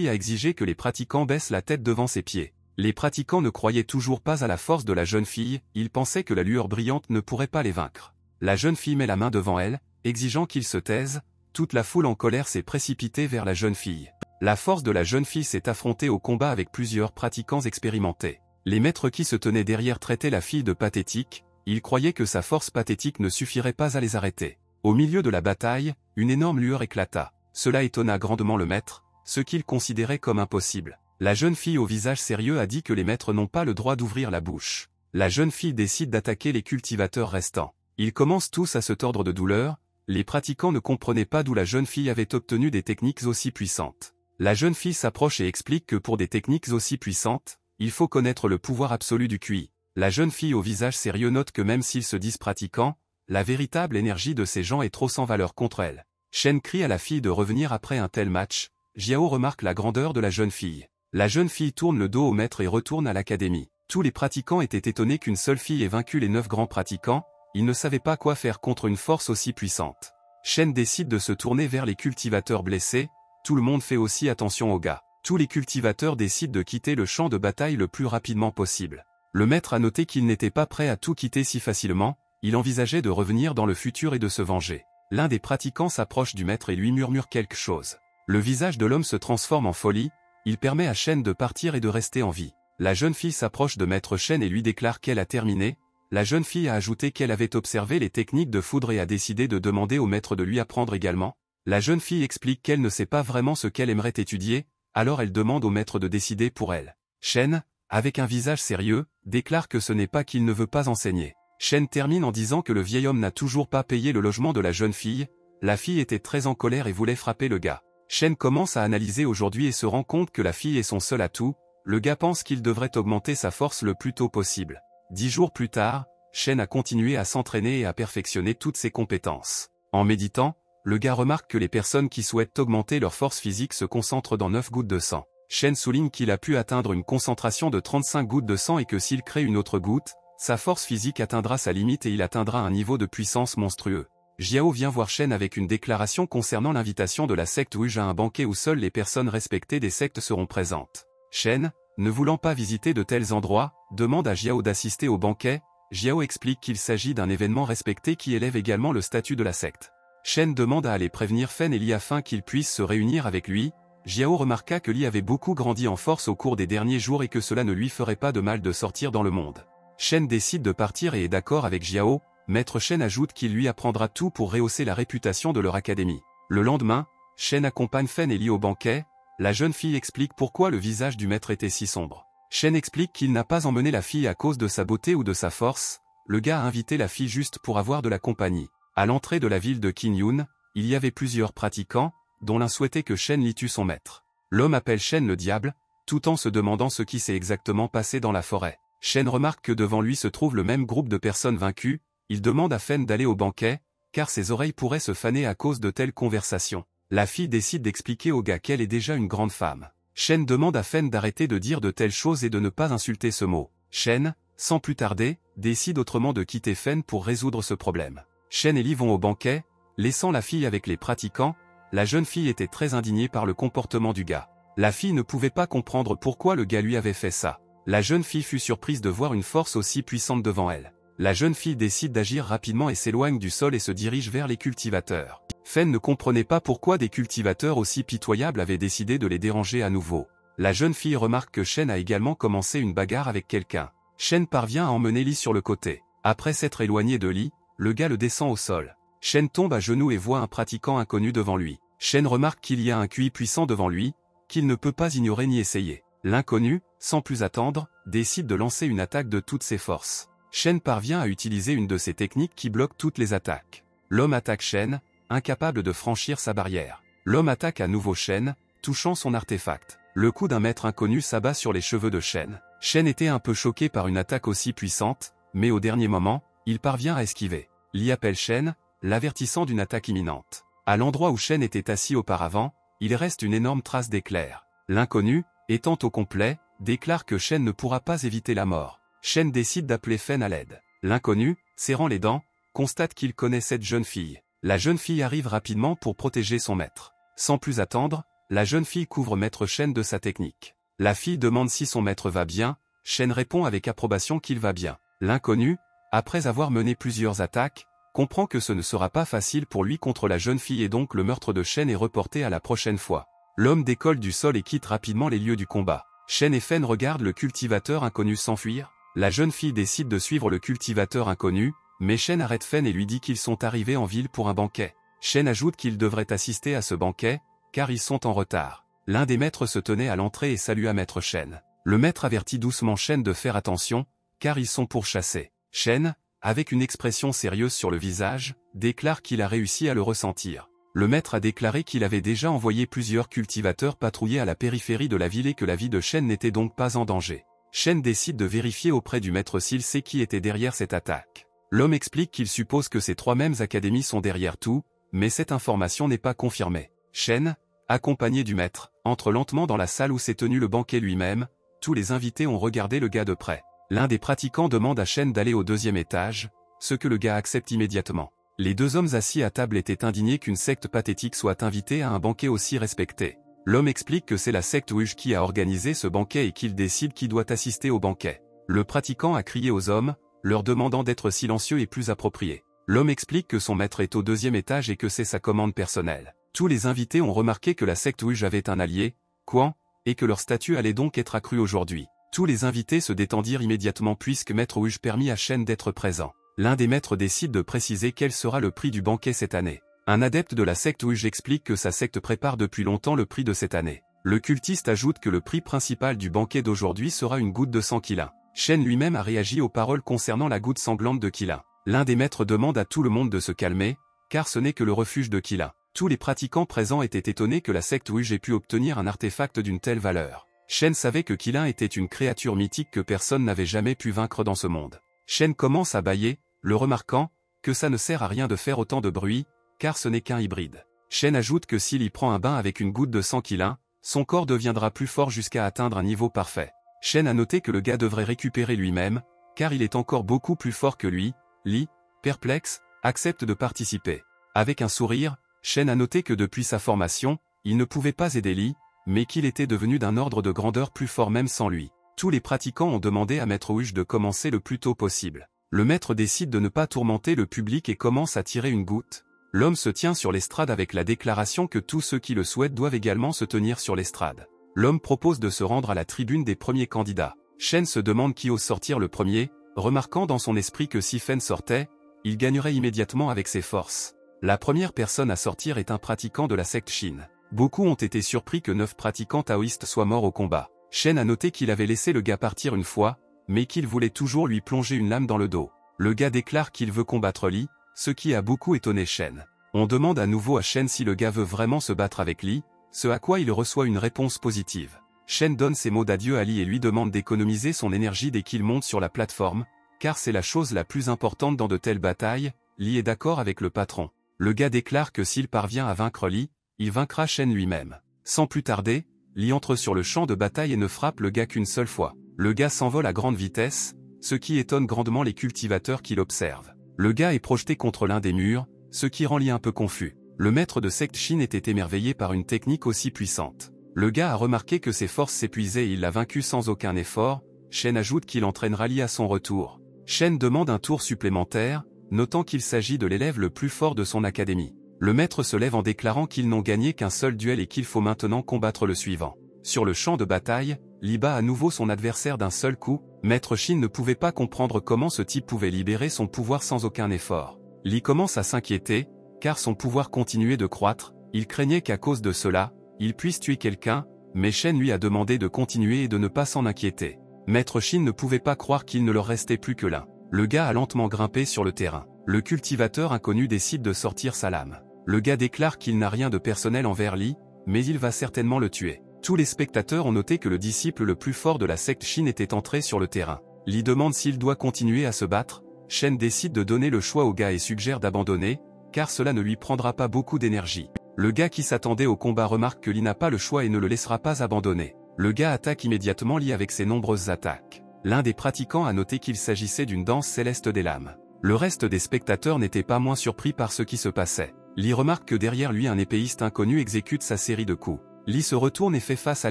a exigé que les pratiquants baissent la tête devant ses pieds. Les pratiquants ne croyaient toujours pas à la force de la jeune fille, ils pensaient que la lueur brillante ne pourrait pas les vaincre. La jeune fille met la main devant elle, exigeant qu'ils se taisent, toute la foule en colère s'est précipitée vers la jeune fille. La force de la jeune fille s'est affrontée au combat avec plusieurs pratiquants expérimentés. Les maîtres qui se tenaient derrière traitaient la fille de pathétique, ils croyaient que sa force pathétique ne suffirait pas à les arrêter. Au milieu de la bataille, une énorme lueur éclata. Cela étonna grandement le maître, ce qu'il considérait comme impossible. La jeune fille au visage sérieux a dit que les maîtres n'ont pas le droit d'ouvrir la bouche. La jeune fille décide d'attaquer les cultivateurs restants. Ils commencent tous à se tordre de douleur, les pratiquants ne comprenaient pas d'où la jeune fille avait obtenu des techniques aussi puissantes. La jeune fille s'approche et explique que pour des techniques aussi puissantes, il faut connaître le pouvoir absolu du QI. La jeune fille au visage sérieux note que même s'ils se disent pratiquants, la véritable énergie de ces gens est trop sans valeur contre elle. Shen crie à la fille de revenir après un tel match. Jiao remarque la grandeur de la jeune fille. La jeune fille tourne le dos au maître et retourne à l'académie. Tous les pratiquants étaient étonnés qu'une seule fille ait vaincu les 9 grands pratiquants, ils ne savaient pas quoi faire contre une force aussi puissante. Shen décide de se tourner vers les cultivateurs blessés, tout le monde fait aussi attention aux gars. Tous les cultivateurs décident de quitter le champ de bataille le plus rapidement possible. Le maître a noté qu'il n'était pas prêt à tout quitter si facilement, il envisageait de revenir dans le futur et de se venger. L'un des pratiquants s'approche du maître et lui murmure quelque chose. Le visage de l'homme se transforme en folie, il permet à Shen de partir et de rester en vie. La jeune fille s'approche de maître Shen et lui déclare qu'elle a terminé. La jeune fille a ajouté qu'elle avait observé les techniques de foudre et a décidé de demander au maître de lui apprendre également. La jeune fille explique qu'elle ne sait pas vraiment ce qu'elle aimerait étudier, alors elle demande au maître de décider pour elle. Shen, avec un visage sérieux, déclare que ce n'est pas qu'il ne veut pas enseigner. Shen termine en disant que le vieil homme n'a toujours pas payé le logement de la jeune fille. La fille était très en colère et voulait frapper le gars. Shen commence à analyser aujourd'hui et se rend compte que la fille est son seul atout. Le gars pense qu'il devrait augmenter sa force le plus tôt possible. 10 jours plus tard, Shen a continué à s'entraîner et à perfectionner toutes ses compétences. En méditant, le gars remarque que les personnes qui souhaitent augmenter leur force physique se concentrent dans 9 gouttes de sang. Shen souligne qu'il a pu atteindre une concentration de 35 gouttes de sang et que s'il crée une autre goutte, sa force physique atteindra sa limite et il atteindra un niveau de puissance monstrueux. Jiao vient voir Shen avec une déclaration concernant l'invitation de la secte Rouge à un banquet où seules les personnes respectées des sectes seront présentes. Shen, ne voulant pas visiter de tels endroits, demande à Jiao d'assister au banquet. Jiao explique qu'il s'agit d'un événement respecté qui élève également le statut de la secte. Shen demande à aller prévenir Fen et Li afin qu'ils puissent se réunir avec lui. Jiao remarqua que Li avait beaucoup grandi en force au cours des derniers jours et que cela ne lui ferait pas de mal de sortir dans le monde. Shen décide de partir et est d'accord avec Jiao. Maître Shen ajoute qu'il lui apprendra tout pour rehausser la réputation de leur académie. Le lendemain, Shen accompagne Fen et Li au banquet. La jeune fille explique pourquoi le visage du maître était si sombre. Shen explique qu'il n'a pas emmené la fille à cause de sa beauté ou de sa force. Le gars a invité la fille juste pour avoir de la compagnie. À l'entrée de la ville de Qinyun, il y avait plusieurs pratiquants, dont l'un souhaitait que Shen Li tue son maître. L'homme appelle Shen le diable, tout en se demandant ce qui s'est exactement passé dans la forêt. Shen remarque que devant lui se trouve le même groupe de personnes vaincues. Il demande à Fen d'aller au banquet, car ses oreilles pourraient se faner à cause de telles conversations. La fille décide d'expliquer au gars qu'elle est déjà une grande femme. Shen demande à Fen d'arrêter de dire de telles choses et de ne pas insulter ce mot. Shen, sans plus tarder, décide autrement de quitter Fen pour résoudre ce problème. Shen et Li vont au banquet, laissant la fille avec les pratiquants. La jeune fille était très indignée par le comportement du gars. La fille ne pouvait pas comprendre pourquoi le gars lui avait fait ça. La jeune fille fut surprise de voir une force aussi puissante devant elle. La jeune fille décide d'agir rapidement et s'éloigne du sol et se dirige vers les cultivateurs. Fen ne comprenait pas pourquoi des cultivateurs aussi pitoyables avaient décidé de les déranger à nouveau. La jeune fille remarque que Shen a également commencé une bagarre avec quelqu'un. Shen parvient à emmener Li sur le côté. Après s'être éloigné de Li, le gars le descend au sol. Shen tombe à genoux et voit un pratiquant inconnu devant lui. Shen remarque qu'il y a un QI puissant devant lui, qu'il ne peut pas ignorer ni essayer. L'inconnu, sans plus attendre, décide de lancer une attaque de toutes ses forces. Shen parvient à utiliser une de ses techniques qui bloque toutes les attaques. L'homme attaque Shen, incapable de franchir sa barrière. L'homme attaque à nouveau Shen, touchant son artefact. Le coup d'un maître inconnu s'abat sur les cheveux de Shen. Shen était un peu choqué par une attaque aussi puissante, mais au dernier moment, il parvient à esquiver. Li appelle Shen, l'avertissant d'une attaque imminente. À l'endroit où Shen était assis auparavant, il reste une énorme trace d'éclair. L'inconnu, étant au complet, déclare que Shen ne pourra pas éviter la mort. Shen décide d'appeler Fen à l'aide. L'inconnu, serrant les dents, constate qu'il connaît cette jeune fille. La jeune fille arrive rapidement pour protéger son maître. Sans plus attendre, la jeune fille couvre maître Shen de sa technique. La fille demande si son maître va bien. Shen répond avec approbation qu'il va bien. L'inconnu, après avoir mené plusieurs attaques, comprend que ce ne sera pas facile pour lui contre la jeune fille et donc le meurtre de Shen est reporté à la prochaine fois. L'homme décolle du sol et quitte rapidement les lieux du combat. Shen et Fen regardent le cultivateur inconnu s'enfuir. La jeune fille décide de suivre le cultivateur inconnu, mais Shen arrête Fen et lui dit qu'ils sont arrivés en ville pour un banquet. Shen ajoute qu'ils devraient assister à ce banquet, car ils sont en retard. L'un des maîtres se tenait à l'entrée et salua maître Shen. Le maître avertit doucement Shen de faire attention, car ils sont pourchassés. Shen, avec une expression sérieuse sur le visage, déclare qu'il a réussi à le ressentir. Le maître a déclaré qu'il avait déjà envoyé plusieurs cultivateurs patrouiller à la périphérie de la ville et que la vie de Shen n'était donc pas en danger. Shen décide de vérifier auprès du maître s'il sait qui était derrière cette attaque. L'homme explique qu'il suppose que ces trois mêmes académies sont derrière tout, mais cette information n'est pas confirmée. Shen, accompagné du maître, entre lentement dans la salle où s'est tenu le banquet lui-même. Tous les invités ont regardé le gars de près. L'un des pratiquants demande à Shen d'aller au deuxième étage, ce que le gars accepte immédiatement. Les deux hommes assis à table étaient indignés qu'une secte pathétique soit invitée à un banquet aussi respecté. L'homme explique que c'est la secte Ouj qui a organisé ce banquet et qu'il décide qui doit assister au banquet. Le pratiquant a crié aux hommes, leur demandant d'être silencieux et plus appropriés. L'homme explique que son maître est au deuxième étage et que c'est sa commande personnelle. Tous les invités ont remarqué que la secte Ouj avait un allié, Quan, et que leur statut allait donc être accru aujourd'hui. Tous les invités se détendirent immédiatement puisque maître Ouj permit à Shen d'être présent. L'un des maîtres décide de préciser quel sera le prix du banquet cette année. Un adepte de la secte Ouj explique que sa secte prépare depuis longtemps le prix de cette année. Le cultiste ajoute que le prix principal du banquet d'aujourd'hui sera une goutte de sang Qilin. Shen lui-même a réagi aux paroles concernant la goutte sanglante de Qilin. L'un des maîtres demande à tout le monde de se calmer, car ce n'est que le refuge de Qilin. Tous les pratiquants présents étaient étonnés que la secte Ouj ait pu obtenir un artefact d'une telle valeur. Shen savait que Qilin était une créature mythique que personne n'avait jamais pu vaincre dans ce monde. Shen commence à bâiller, le remarquant, que ça ne sert à rien de faire autant de bruit, car ce n'est qu'un hybride. Shen ajoute que s'il y prend un bain avec une goutte de sang Qilin, son corps deviendra plus fort jusqu'à atteindre un niveau parfait. Shen a noté que le gars devrait récupérer lui-même, car il est encore beaucoup plus fort que lui. Li, perplexe, accepte de participer. Avec un sourire, Shen a noté que depuis sa formation, il ne pouvait pas aider Li, mais qu'il était devenu d'un ordre de grandeur plus fort même sans lui. Tous les pratiquants ont demandé à maître Ouj de commencer le plus tôt possible. Le maître décide de ne pas tourmenter le public et commence à tirer une goutte. L'homme se tient sur l'estrade avec la déclaration que tous ceux qui le souhaitent doivent également se tenir sur l'estrade. L'homme propose de se rendre à la tribune des premiers candidats. Shen se demande qui ose sortir le premier, remarquant dans son esprit que si Fen sortait, il gagnerait immédiatement avec ses forces. La première personne à sortir est un pratiquant de la secte Shin. Beaucoup ont été surpris que 9 pratiquants taoïstes soient morts au combat. Shen a noté qu'il avait laissé le gars partir une fois, mais qu'il voulait toujours lui plonger une lame dans le dos. Le gars déclare qu'il veut combattre Li, ce qui a beaucoup étonné Shen. On demande à nouveau à Shen si le gars veut vraiment se battre avec Li, ce à quoi il reçoit une réponse positive. Shen donne ses mots d'adieu à Li et lui demande d'économiser son énergie dès qu'il monte sur la plateforme, car c'est la chose la plus importante dans de telles batailles. Li est d'accord avec le patron. Le gars déclare que s'il parvient à vaincre Li, il vaincra Shen lui-même. Sans plus tarder, Li entre sur le champ de bataille et ne frappe le gars qu'une seule fois. Le gars s'envole à grande vitesse, ce qui étonne grandement les cultivateurs qui l'observent. Le gars est projeté contre l'un des murs, ce qui rend Li un peu confus. Le maître de secte Shin était émerveillé par une technique aussi puissante. Le gars a remarqué que ses forces s'épuisaient et il l'a vaincu sans aucun effort. Shen ajoute qu'il entraînera Li à son retour. Shen demande un tour supplémentaire, notant qu'il s'agit de l'élève le plus fort de son académie. Le maître se lève en déclarant qu'ils n'ont gagné qu'un seul duel et qu'il faut maintenant combattre le suivant. Sur le champ de bataille, Li bat à nouveau son adversaire d'un seul coup. Maître Shin ne pouvait pas comprendre comment ce type pouvait libérer son pouvoir sans aucun effort. Li commence à s'inquiéter, car son pouvoir continuait de croître. Il craignait qu'à cause de cela, il puisse tuer quelqu'un, mais Shen lui a demandé de continuer et de ne pas s'en inquiéter. Maître Shin ne pouvait pas croire qu'il ne leur restait plus que l'un. Le gars a lentement grimpé sur le terrain. Le cultivateur inconnu décide de sortir sa lame. Le gars déclare qu'il n'a rien de personnel envers Li, mais il va certainement le tuer. Tous les spectateurs ont noté que le disciple le plus fort de la secte Shin était entré sur le terrain. Li demande s'il doit continuer à se battre. Shen décide de donner le choix au gars et suggère d'abandonner, car cela ne lui prendra pas beaucoup d'énergie. Le gars qui s'attendait au combat remarque que Li n'a pas le choix et ne le laissera pas abandonner. Le gars attaque immédiatement Li avec ses nombreuses attaques. L'un des pratiquants a noté qu'il s'agissait d'une danse céleste des lames. Le reste des spectateurs n'était pas moins surpris par ce qui se passait. Li remarque que derrière lui un épéiste inconnu exécute sa série de coups. Li se retourne et fait face à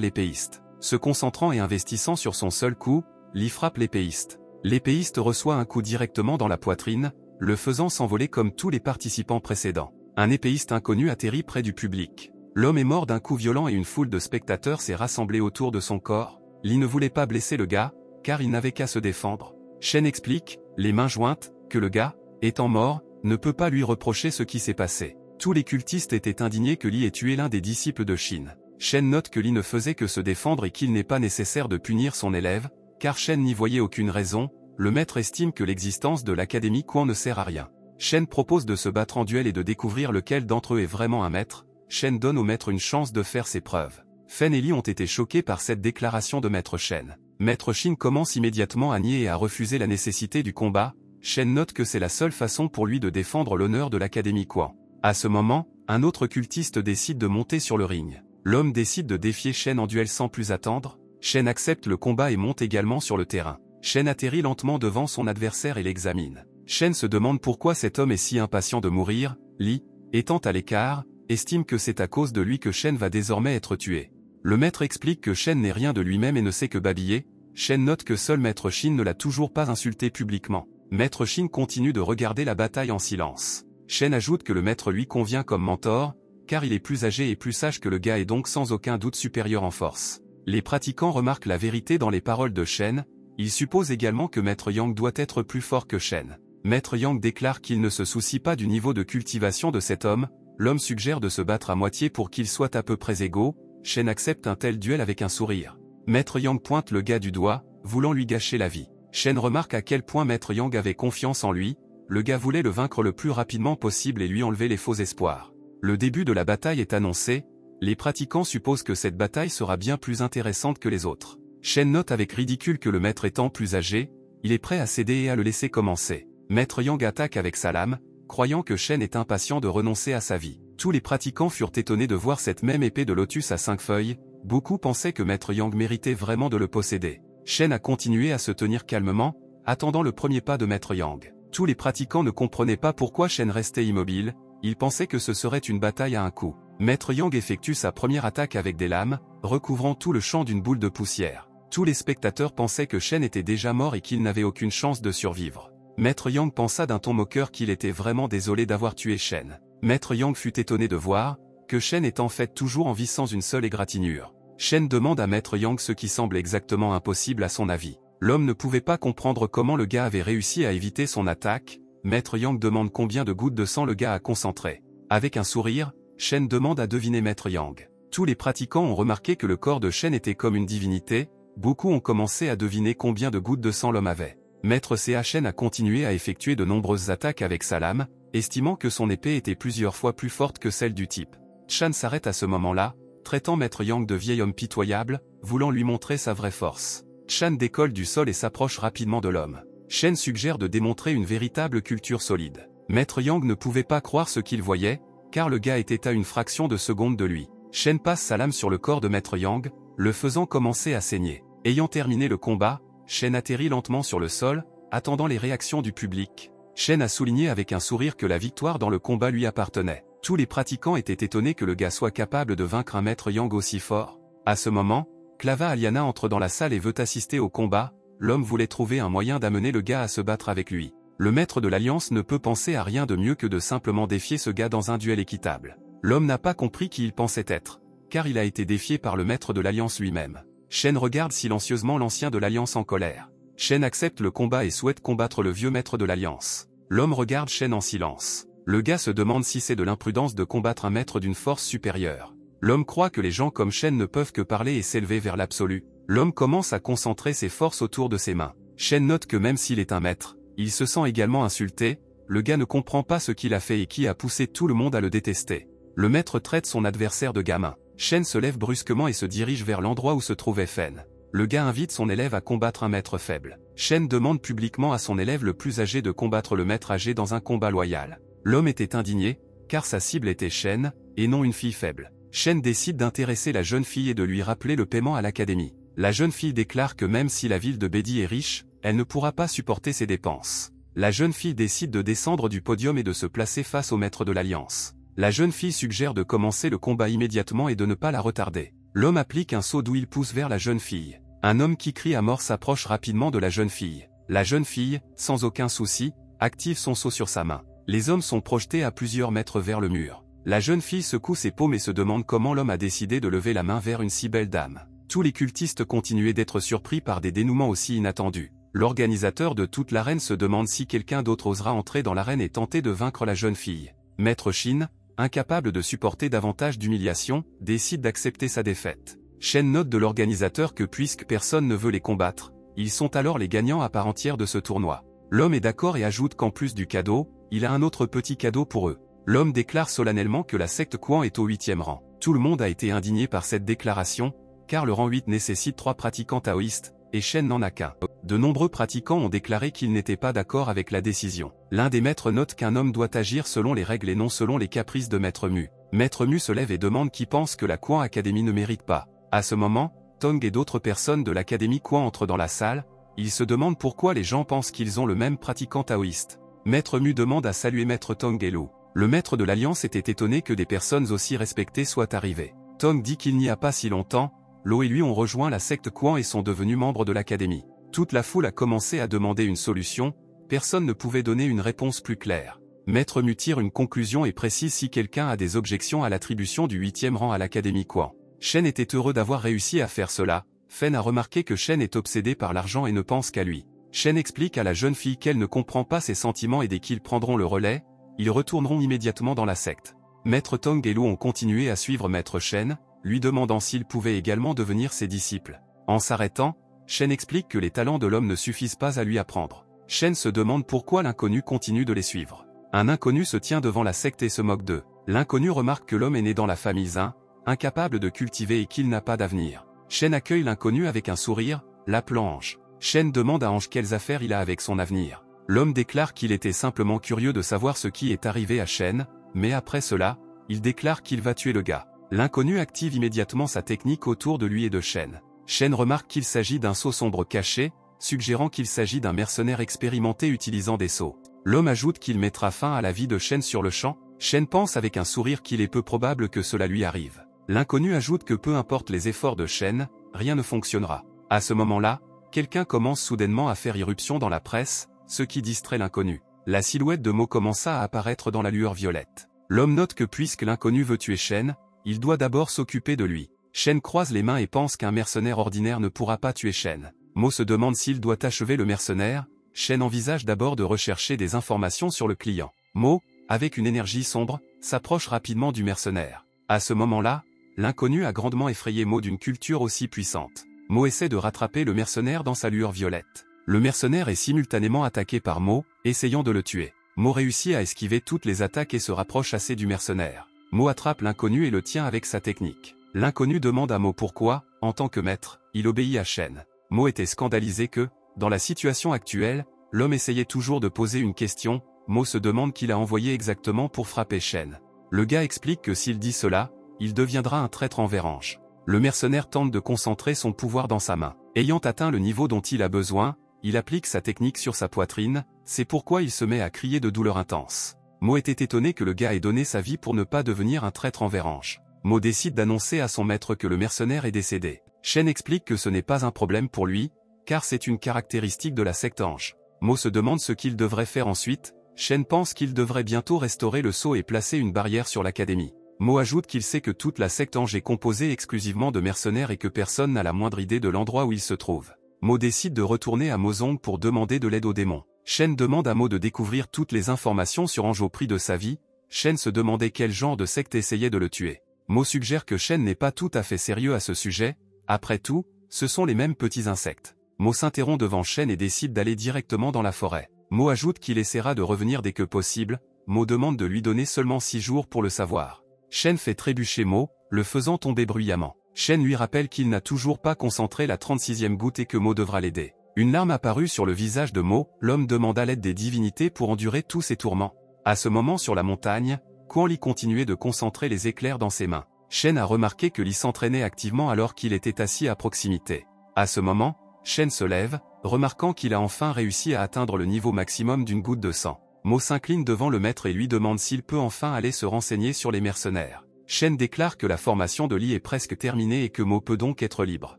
l'épéiste. Se concentrant et investissant sur son seul coup, Li frappe l'épéiste. L'épéiste reçoit un coup directement dans la poitrine, le faisant s'envoler comme tous les participants précédents. Un épéiste inconnu atterrit près du public. L'homme est mort d'un coup violent et une foule de spectateurs s'est rassemblée autour de son corps. Li ne voulait pas blesser le gars, car il n'avait qu'à se défendre. Shen explique, les mains jointes, que le gars, étant mort, ne peut pas lui reprocher ce qui s'est passé. Tous les cultistes étaient indignés que Li ait tué l'un des disciples de Shin. Shen note que Li ne faisait que se défendre et qu'il n'est pas nécessaire de punir son élève, car Shen n'y voyait aucune raison. Le maître estime que l'existence de l'académie Quan ne sert à rien. Shen propose de se battre en duel et de découvrir lequel d'entre eux est vraiment un maître. Shen donne au maître une chance de faire ses preuves. Fen et Li ont été choqués par cette déclaration de maître Shen. Maître Shin commence immédiatement à nier et à refuser la nécessité du combat. Shen note que c'est la seule façon pour lui de défendre l'honneur de l'académie Quan. À ce moment, un autre cultiste décide de monter sur le ring. L'homme décide de défier Shen en duel sans plus attendre. Shen accepte le combat et monte également sur le terrain. Shen atterrit lentement devant son adversaire et l'examine. Shen se demande pourquoi cet homme est si impatient de mourir. Li, étant à l'écart, estime que c'est à cause de lui que Shen va désormais être tué. Le maître explique que Shen n'est rien de lui-même et ne sait que babiller. Shen note que seul maître Shin ne l'a toujours pas insulté publiquement. Maître Shin continue de regarder la bataille en silence. Shen ajoute que le maître lui convient comme mentor, car il est plus âgé et plus sage que le gars et donc sans aucun doute supérieur en force. Les pratiquants remarquent la vérité dans les paroles de Shen. Ils supposent également que maître Yang doit être plus fort que Shen. Maître Yang déclare qu'il ne se soucie pas du niveau de cultivation de cet homme. L'homme suggère de se battre à moitié pour qu'ils soient à peu près égaux. Shen accepte un tel duel avec un sourire. Maître Yang pointe le gars du doigt, voulant lui gâcher la vie. Shen remarque à quel point Maître Yang avait confiance en lui. Le gars voulait le vaincre le plus rapidement possible et lui enlever les faux espoirs. Le début de la bataille est annoncé. Les pratiquants supposent que cette bataille sera bien plus intéressante que les autres. Shen note avec ridicule que le maître étant plus âgé, il est prêt à céder et à le laisser commencer. Maître Yang attaque avec sa lame, croyant que Shen est impatient de renoncer à sa vie. Tous les pratiquants furent étonnés de voir cette même épée de lotus à 5 feuilles. Beaucoup pensaient que Maître Yang méritait vraiment de le posséder. Shen a continué à se tenir calmement, attendant le premier pas de Maître Yang. Tous les pratiquants ne comprenaient pas pourquoi Shen restait immobile. Ils pensaient que ce serait une bataille à un coup. Maître Yang effectue sa première attaque avec des lames, recouvrant tout le champ d'une boule de poussière. Tous les spectateurs pensaient que Shen était déjà mort et qu'il n'avait aucune chance de survivre. Maître Yang pensa d'un ton moqueur qu'il était vraiment désolé d'avoir tué Shen. Maître Yang fut étonné de voir que Shen est en fait toujours en vie sans une seule égratignure. Shen demande à Maître Yang ce qui semble exactement impossible à son avis. L'homme ne pouvait pas comprendre comment le gars avait réussi à éviter son attaque. Maître Yang demande combien de gouttes de sang le gars a concentré. Avec un sourire, Shen demande à deviner Maître Yang. Tous les pratiquants ont remarqué que le corps de Shen était comme une divinité. Beaucoup ont commencé à deviner combien de gouttes de sang l'homme avait. Maître Shen a continué à effectuer de nombreuses attaques avec sa lame, estimant que son épée était plusieurs fois plus forte que celle du type. Chan s'arrête à ce moment-là, traitant Maître Yang de vieil homme pitoyable, voulant lui montrer sa vraie force. Chan décolle du sol et s'approche rapidement de l'homme. Shen suggère de démontrer une véritable culture solide. Maître Yang ne pouvait pas croire ce qu'il voyait, car le gars était à une fraction de seconde de lui. Shen passe sa lame sur le corps de Maître Yang, le faisant commencer à saigner. Ayant terminé le combat, Shen atterrit lentement sur le sol, attendant les réactions du public. Shen a souligné avec un sourire que la victoire dans le combat lui appartenait. Tous les pratiquants étaient étonnés que le gars soit capable de vaincre un Maître Yang aussi fort. À ce moment, Clava Aliana entre dans la salle et veut assister au combat. L'homme voulait trouver un moyen d'amener le gars à se battre avec lui. Le maître de l'Alliance ne peut penser à rien de mieux que de simplement défier ce gars dans un duel équitable. L'homme n'a pas compris qui il pensait être, car il a été défié par le maître de l'Alliance lui-même. Shen regarde silencieusement l'ancien de l'Alliance en colère. Shen accepte le combat et souhaite combattre le vieux maître de l'Alliance. L'homme regarde Shen en silence. Le gars se demande si c'est de l'imprudence de combattre un maître d'une force supérieure. L'homme croit que les gens comme Shen ne peuvent que parler et s'élever vers l'absolu. L'homme commence à concentrer ses forces autour de ses mains. Shen note que même s'il est un maître, il se sent également insulté. Le gars ne comprend pas ce qu'il a fait et qui a poussé tout le monde à le détester. Le maître traite son adversaire de gamin. Shen se lève brusquement et se dirige vers l'endroit où se trouvait Fen. Le gars invite son élève à combattre un maître faible. Shen demande publiquement à son élève le plus âgé de combattre le maître âgé dans un combat loyal. L'homme était indigné, car sa cible était Shen, et non une fille faible. Shen décide d'intéresser la jeune fille et de lui rappeler le paiement à l'académie. La jeune fille déclare que même si la ville de Bedi est riche, elle ne pourra pas supporter ses dépenses. La jeune fille décide de descendre du podium et de se placer face au maître de l'Alliance. La jeune fille suggère de commencer le combat immédiatement et de ne pas la retarder. L'homme applique un saut d'où il pousse vers la jeune fille. Un homme qui crie à mort s'approche rapidement de la jeune fille. La jeune fille, sans aucun souci, active son saut sur sa main. Les hommes sont projetés à plusieurs mètres vers le mur. La jeune fille secoue ses paumes et se demande comment l'homme a décidé de lever la main vers une si belle dame. Tous les cultistes continuaient d'être surpris par des dénouements aussi inattendus. L'organisateur de toute l'arène se demande si quelqu'un d'autre osera entrer dans l'arène et tenter de vaincre la jeune fille. Maître Shin, incapable de supporter davantage d'humiliation, décide d'accepter sa défaite. Shen note de l'organisateur que puisque personne ne veut les combattre, ils sont alors les gagnants à part entière de ce tournoi. L'homme est d'accord et ajoute qu'en plus du cadeau, il a un autre petit cadeau pour eux. L'homme déclare solennellement que la secte Quan est au 8e rang. Tout le monde a été indigné par cette déclaration, car le rang 8 nécessite 3 pratiquants taoïstes, et Shen n'en a qu'un. De nombreux pratiquants ont déclaré qu'ils n'étaient pas d'accord avec la décision. L'un des maîtres note qu'un homme doit agir selon les règles et non selon les caprices de Maître Mu. Maître Mu se lève et demande qui pense que la Quan Academy ne mérite pas. À ce moment, Tong et d'autres personnes de l'Académie Quan entrent dans la salle. Ils se demandent pourquoi les gens pensent qu'ils ont le même pratiquant taoïste. Maître Mu demande à saluer Maître Tong et Lu. Le maître de l'Alliance était étonné que des personnes aussi respectées soient arrivées. Tong dit qu'il n'y a pas si longtemps, Lo et lui ont rejoint la secte Quan et sont devenus membres de l'Académie. Toute la foule a commencé à demander une solution, personne ne pouvait donner une réponse plus claire. Maître Mu tire une conclusion et précise si quelqu'un a des objections à l'attribution du 8e rang à l'Académie Quan. Shen était heureux d'avoir réussi à faire cela. Fen a remarqué que Shen est obsédé par l'argent et ne pense qu'à lui. Shen explique à la jeune fille qu'elle ne comprend pas ses sentiments et dès qu'ils prendront le relais, ils retourneront immédiatement dans la secte. Maître Tong et Lu ont continué à suivre Maître Shen, lui demandant s'il pouvait également devenir ses disciples. En s'arrêtant, Shen explique que les talents de l'homme ne suffisent pas à lui apprendre. Shen se demande pourquoi l'inconnu continue de les suivre. Un inconnu se tient devant la secte et se moque d'eux. L'inconnu remarque que l'homme est né dans la famille Zin, incapable de cultiver et qu'il n'a pas d'avenir. Shen accueille l'inconnu avec un sourire, l'appelant Ange. Shen demande à Ange quelles affaires il a avec son avenir. L'homme déclare qu'il était simplement curieux de savoir ce qui est arrivé à Shen, mais après cela, il déclare qu'il va tuer le gars. L'inconnu active immédiatement sa technique autour de lui et de Shen. Shen remarque qu'il s'agit d'un sceau sombre caché, suggérant qu'il s'agit d'un mercenaire expérimenté utilisant des sceaux. L'homme ajoute qu'il mettra fin à la vie de Shen sur le champ. Shen pense avec un sourire qu'il est peu probable que cela lui arrive. L'inconnu ajoute que peu importe les efforts de Shen, rien ne fonctionnera. À ce moment-là, quelqu'un commence soudainement à faire irruption dans la presse. ce qui distrait l'inconnu. La silhouette de Mo commença à apparaître dans la lueur violette. L'homme note que puisque l'inconnu veut tuer Shen, il doit d'abord s'occuper de lui. Shen croise les mains et pense qu'un mercenaire ordinaire ne pourra pas tuer Shen. Mo se demande s'il doit achever le mercenaire. Shen envisage d'abord de rechercher des informations sur le client. Mo, avec une énergie sombre, s'approche rapidement du mercenaire. À ce moment-là, l'inconnu a grandement effrayé Mo d'une culture aussi puissante. Mo essaie de rattraper le mercenaire dans sa lueur violette. Le mercenaire est simultanément attaqué par Mo, essayant de le tuer. Mo réussit à esquiver toutes les attaques et se rapproche assez du mercenaire. Mo attrape l'inconnu et le tient avec sa technique. L'inconnu demande à Mo pourquoi, en tant que maître, il obéit à Shen. Mo était scandalisé que, dans la situation actuelle, l'homme essayait toujours de poser une question. Mo se demande qui l'a envoyé exactement pour frapper Shen. Le gars explique que s'il dit cela, il deviendra un traître envers Ange. Le mercenaire tente de concentrer son pouvoir dans sa main. Ayant atteint le niveau dont il a besoin, il applique sa technique sur sa poitrine, c'est pourquoi il se met à crier de douleur intense. Mo était étonné que le gars ait donné sa vie pour ne pas devenir un traître envers Ange. Mo décide d'annoncer à son maître que le mercenaire est décédé. Shen explique que ce n'est pas un problème pour lui, car c'est une caractéristique de la secte Ange. Mo se demande ce qu'il devrait faire ensuite. Shen pense qu'il devrait bientôt restaurer le sceau et placer une barrière sur l'académie. Mo ajoute qu'il sait que toute la secte Ange est composée exclusivement de mercenaires et que personne n'a la moindre idée de l'endroit où il se trouve. Mo décide de retourner à Mozong pour demander de l'aide aux démons. Shen demande à Mo de découvrir toutes les informations sur Ange au prix de sa vie. Shen se demandait quel genre de secte essayait de le tuer. Mo suggère que Shen n'est pas tout à fait sérieux à ce sujet. Après tout, ce sont les mêmes petits insectes. Mo s'interrompt devant Shen et décide d'aller directement dans la forêt. Mo ajoute qu'il essaiera de revenir dès que possible. Mo demande de lui donner seulement 6 jours pour le savoir. Shen fait trébucher Mo, le faisant tomber bruyamment. Shen lui rappelle qu'il n'a toujours pas concentré la 36e goutte et que Mo devra l'aider. Une larme apparut sur le visage de Mo, l'homme demanda l'aide des divinités pour endurer tous ses tourments. À ce moment sur la montagne, Quan Li continuait de concentrer les éclairs dans ses mains. Shen a remarqué que Li s'entraînait activement alors qu'il était assis à proximité. À ce moment, Shen se lève, remarquant qu'il a enfin réussi à atteindre le niveau maximum d'une goutte de sang. Mo s'incline devant le maître et lui demande s'il peut enfin aller se renseigner sur les mercenaires. Shen déclare que la formation de Li est presque terminée et que Mo peut donc être libre.